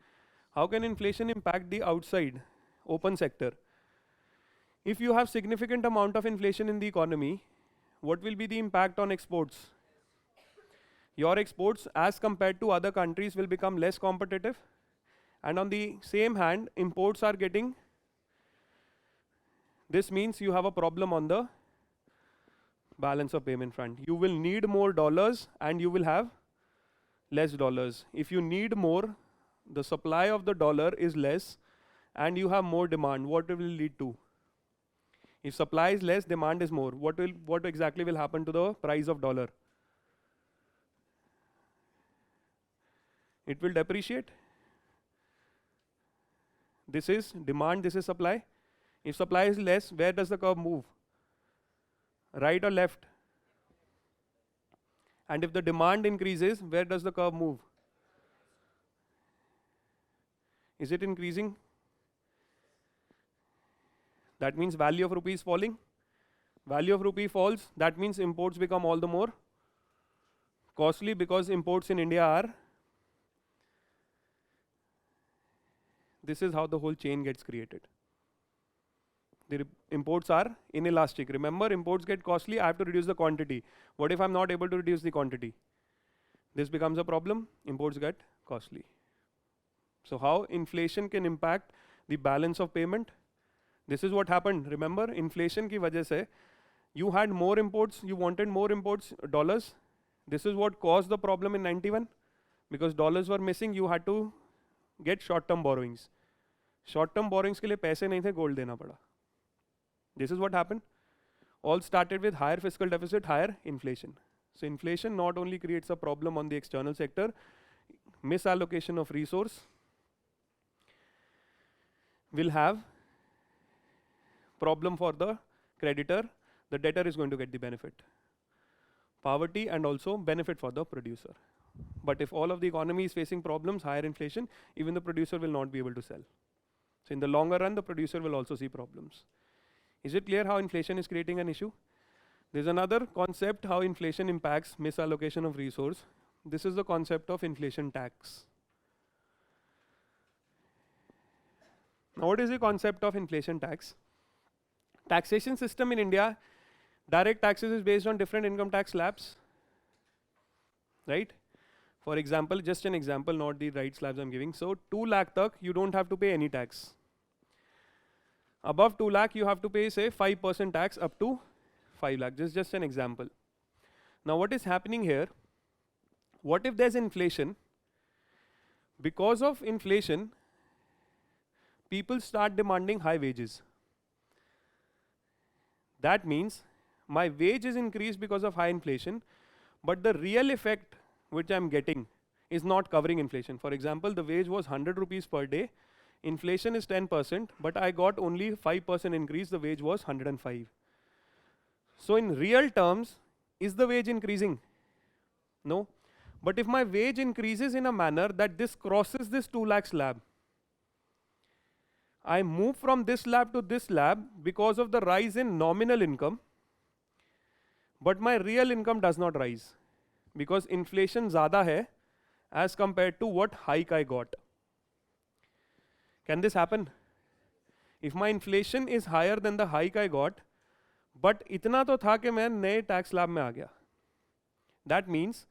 How can inflation impact the outside, open sector? If you have significant amount of inflation in the economy, what will be the impact on exports? Your exports as compared to other countries will become less competitive, and on the same hand, imports are getting, this means you have a problem on the balance of payment front. You will need more dollars and you will have less dollars. If you need more, the supply of the dollar is less and you have more demand. What it will lead to? If supply is less, demand is more. What exactly will happen to the price of dollar? It will depreciate. This is demand, this is supply. If supply is less, where does the curve move? Right or left? And if the demand increases, where does the curve move? Is it increasing? That means value of rupee is falling. Value of rupee falls, that means imports become all the more costly because imports in India are. This is how the whole chain gets created. The imports are inelastic. Remember, imports get costly, I have to reduce the quantity. What if I'm not able to reduce the quantity? This becomes a problem, imports get costly. So how inflation can impact the balance of payment? This is what happened. Remember, inflation ki wajah se, you had more imports, you wanted more imports, dollars. This is what caused the problem in 91. Because dollars were missing, you had to get short-term borrowings. Short-term borrowings के लिए पैसे नहीं थे, gold देना पड़ा. This is what happened. All started with higher fiscal deficit, higher inflation. So inflation not only creates a problem on the external sector, misallocation of resource will have problem for the creditor. The debtor is going to get the benefit. Poverty and also benefit for the producer. But if all of the economy is facing problems, higher inflation, even the producer will not be able to sell. So in the longer run, the producer will also see problems. Is it clear how inflation is creating an issue? There's another concept how inflation impacts misallocation of resource. This is the concept of inflation tax. Now what is the concept of inflation tax? Taxation system in India, direct taxes is based on different income tax slabs, right? For example, just an example, not the right slabs I'm giving. So 2 lakh tak, you don't have to pay any tax. Above 2 lakh, you have to pay say 5% tax up to 5 lakh. This is just an example. Now what is happening here? What if there's inflation? Because of inflation, people start demanding high wages. That means my wage is increased because of high inflation, but the real effect which I'm getting is not covering inflation. For example, the wage was 100 rupees per day. Inflation is 10%, but I got only 5% increase, the wage was 105. So in real terms, is the wage increasing? No. But if my wage increases in a manner that this crosses this 2 lakh slab, I move from this slab to this slab because of the rise in nominal income, but my real income does not rise because inflation ज़्यादा है as compared to what hike I got. Can this happen? If my inflation is higher than the hike I got, but इतना तो था कि मैं नए tax slab में आ गया. That means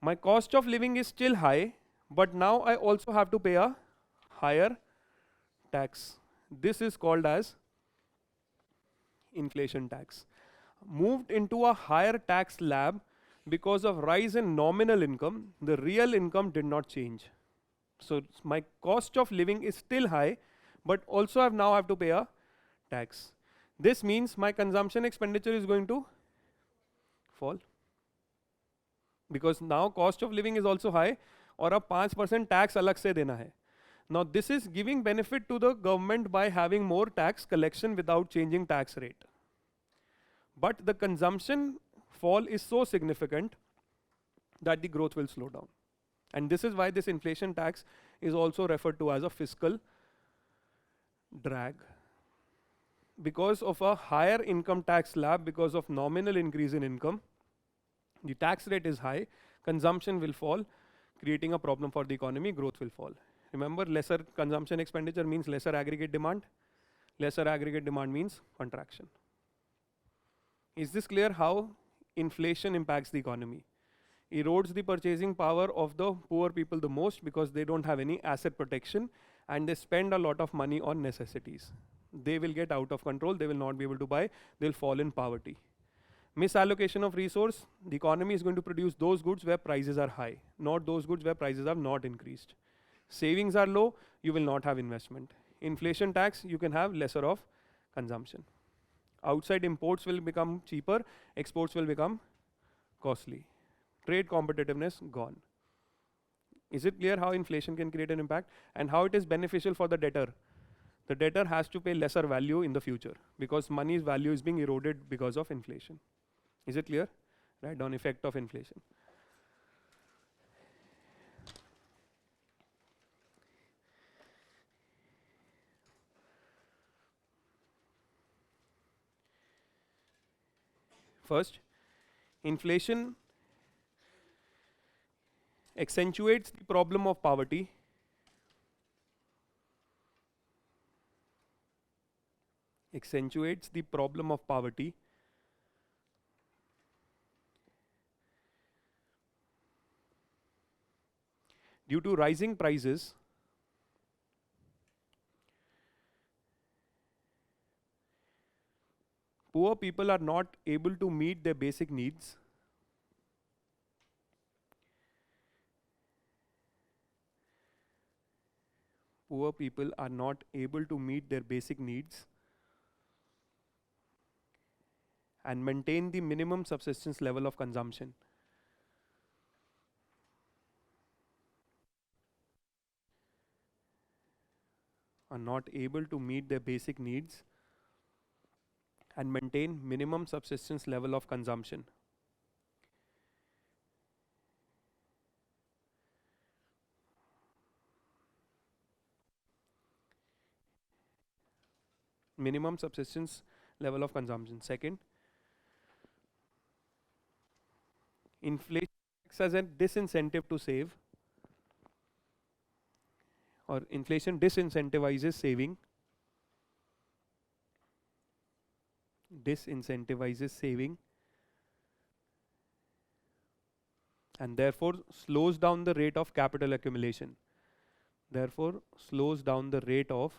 my cost of living is still high, but now I also have to pay a higher tax. This is called as inflation tax. Moved into a higher tax slab because of rise in nominal income, the real income did not change. So my cost of living is still high, but also I now have to pay a tax. This means my consumption expenditure is going to fall. Because now cost of living is also high, और अब 5% tax अलग से देना है. Now this is giving benefit to the government by having more tax collection without changing tax rate. But the consumption fall is so significant that the growth will slow down. And this is why this inflation tax is also referred to as a fiscal drag. Because of a higher income tax slab, because of nominal increase in income, the tax rate is high, consumption will fall, creating a problem for the economy, growth will fall. Remember, lesser consumption expenditure means lesser aggregate demand. Lesser aggregate demand means contraction. Is this clear how inflation impacts the economy? Erodes the purchasing power of the poor people the most because they don't have any asset protection and they spend a lot of money on necessities. They will get out of control, they will not be able to buy, they'll fall in poverty. Misallocation of resource, the economy is going to produce those goods where prices are high, not those goods where prices have not increased. Savings are low, you will not have investment. Inflation tax, you can have lesser of consumption. Outside imports will become cheaper, exports will become costly. Trade competitiveness gone. Is it clear how inflation can create an impact and how it is beneficial for the debtor? The debtor has to pay lesser value in the future because money's value is being eroded because of inflation. Is it clear? Write down effect of inflation. First, inflation accentuates the problem of poverty. Accentuates the problem of poverty due to rising prices. Poor people are not able to meet their basic needs. Poor people are not able to meet their basic needs and maintain the minimum subsistence level of consumption. Are not able to meet their basic needs and maintain minimum subsistence level of consumption. Minimum subsistence level of consumption. Second, inflation acts as a disincentive to save, or inflation disincentivizes saving. Disincentivizes saving and therefore slows down the rate of capital accumulation. Therefore slows down the rate of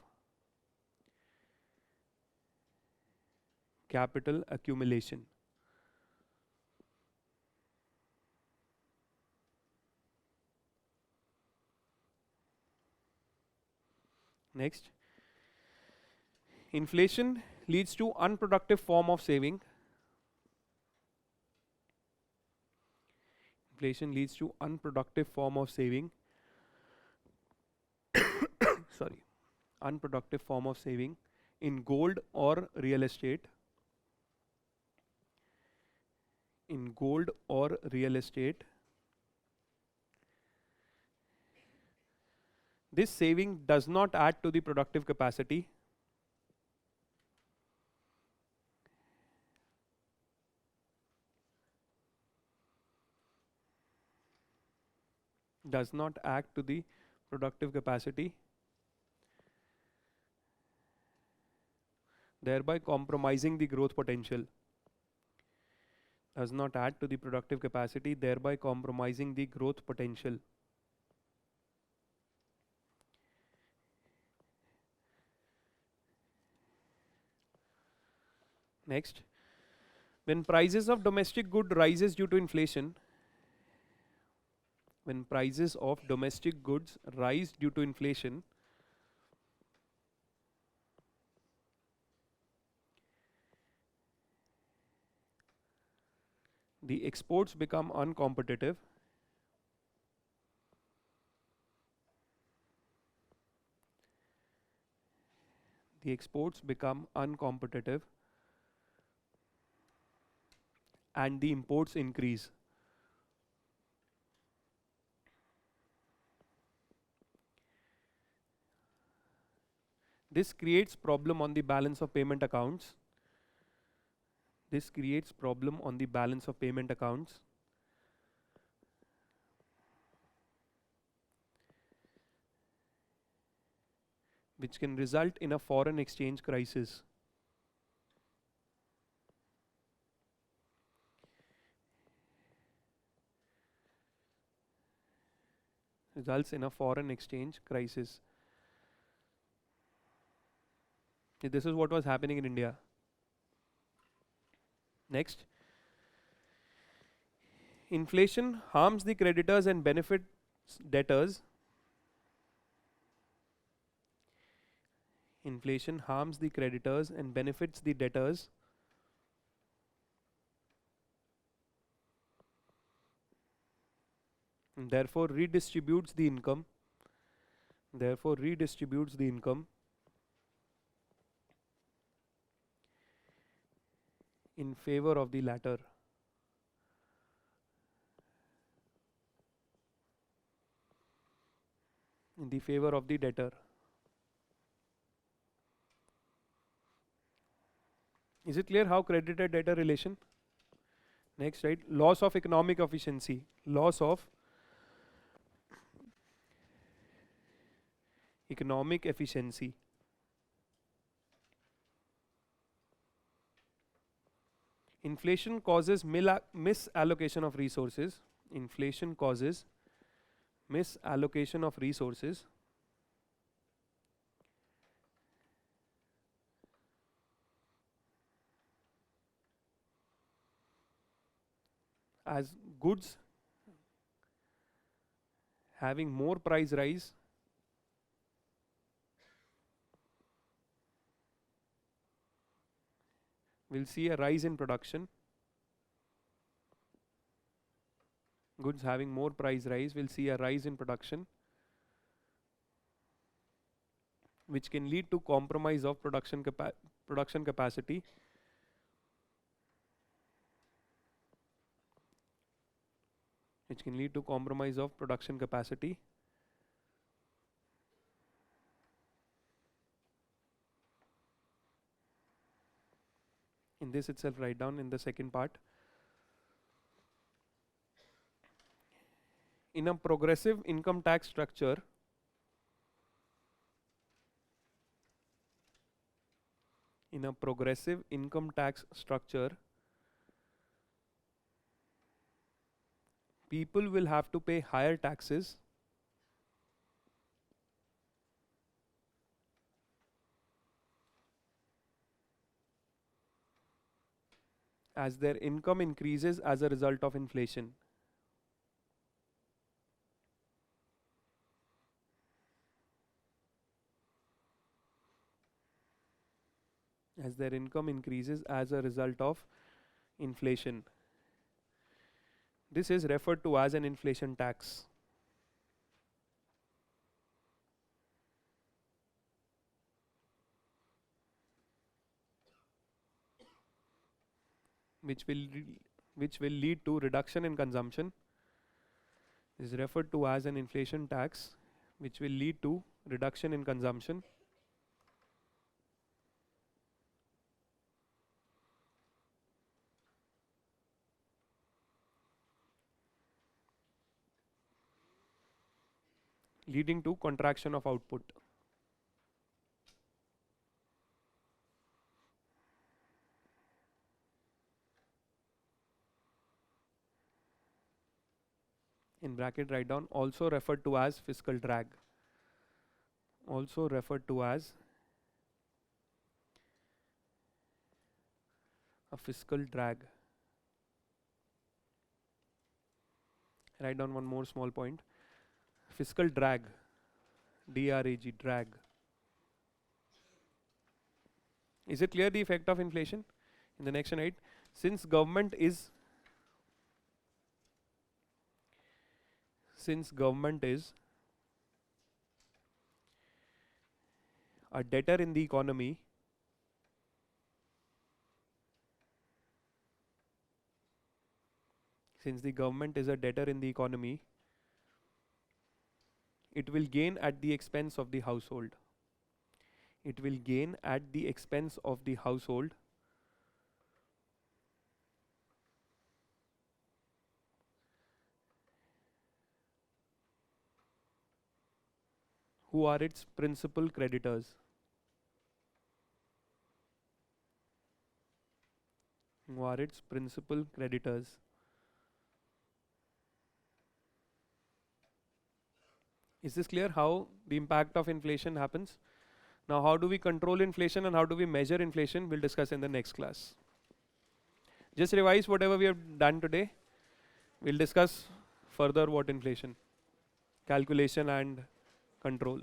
capital accumulation. Next, inflation leads to unproductive form of saving. Inflation leads to unproductive form of saving. Sorry, unproductive form of saving in gold or real estate. In gold or real estate. This saving does not add to the productive capacity. Does not add to the productive capacity, thereby compromising the growth potential. Does not add to the productive capacity, thereby compromising the growth potential. Next, when prices of domestic good rises due to inflation, when prices of domestic goods rise due to inflation, the exports become uncompetitive. The exports become uncompetitive and the imports increase. This creates problem on the balance of payment accounts. This creates problem on the balance of payment accounts. Which can result in a foreign exchange crisis. Results in a foreign exchange crisis. This is what was happening in India. Next, inflation harms the creditors and benefits debtors. Inflation harms the creditors and benefits the debtors. And therefore redistributes the income. Therefore redistributes the income in favor of the latter. In the favor of the debtor. Is it clear how creditor debtor relation? Next, right? Loss of economic efficiency. Loss of economic efficiency. Inflation causes misallocation of resources. Inflation causes misallocation of resources. As goods having more price rise will see a rise in production. Goods having more price rise will see a rise in production, which can lead to compromise of production capacity. Which can lead to compromise of production capacity. In this itself, write down in the second part. In a progressive income tax structure, people will have to pay higher taxes as their income increases as a result of inflation. As their income increases as a result of inflation. This is referred to as an inflation tax. Which will lead to reduction in consumption. Is referred to as an inflation tax, which will lead to reduction in consumption. Leading to contraction of output. In bracket write down, also referred to as fiscal drag. Also referred to as a fiscal drag. Write down one more small point. Fiscal drag, DRAG, drag. Is it clear the effect of inflation? In the next one, right? Since government is a debtor in the economy, it will gain at the expense of the household. It will gain at the expense of the household. Who are its principal creditors. Who are its principal creditors. Is this clear how the impact of inflation happens? Now, how do we control inflation and how do we measure inflation? We'll discuss in the next class. Just revise whatever we have done today. We'll discuss further what inflation, calculation and control.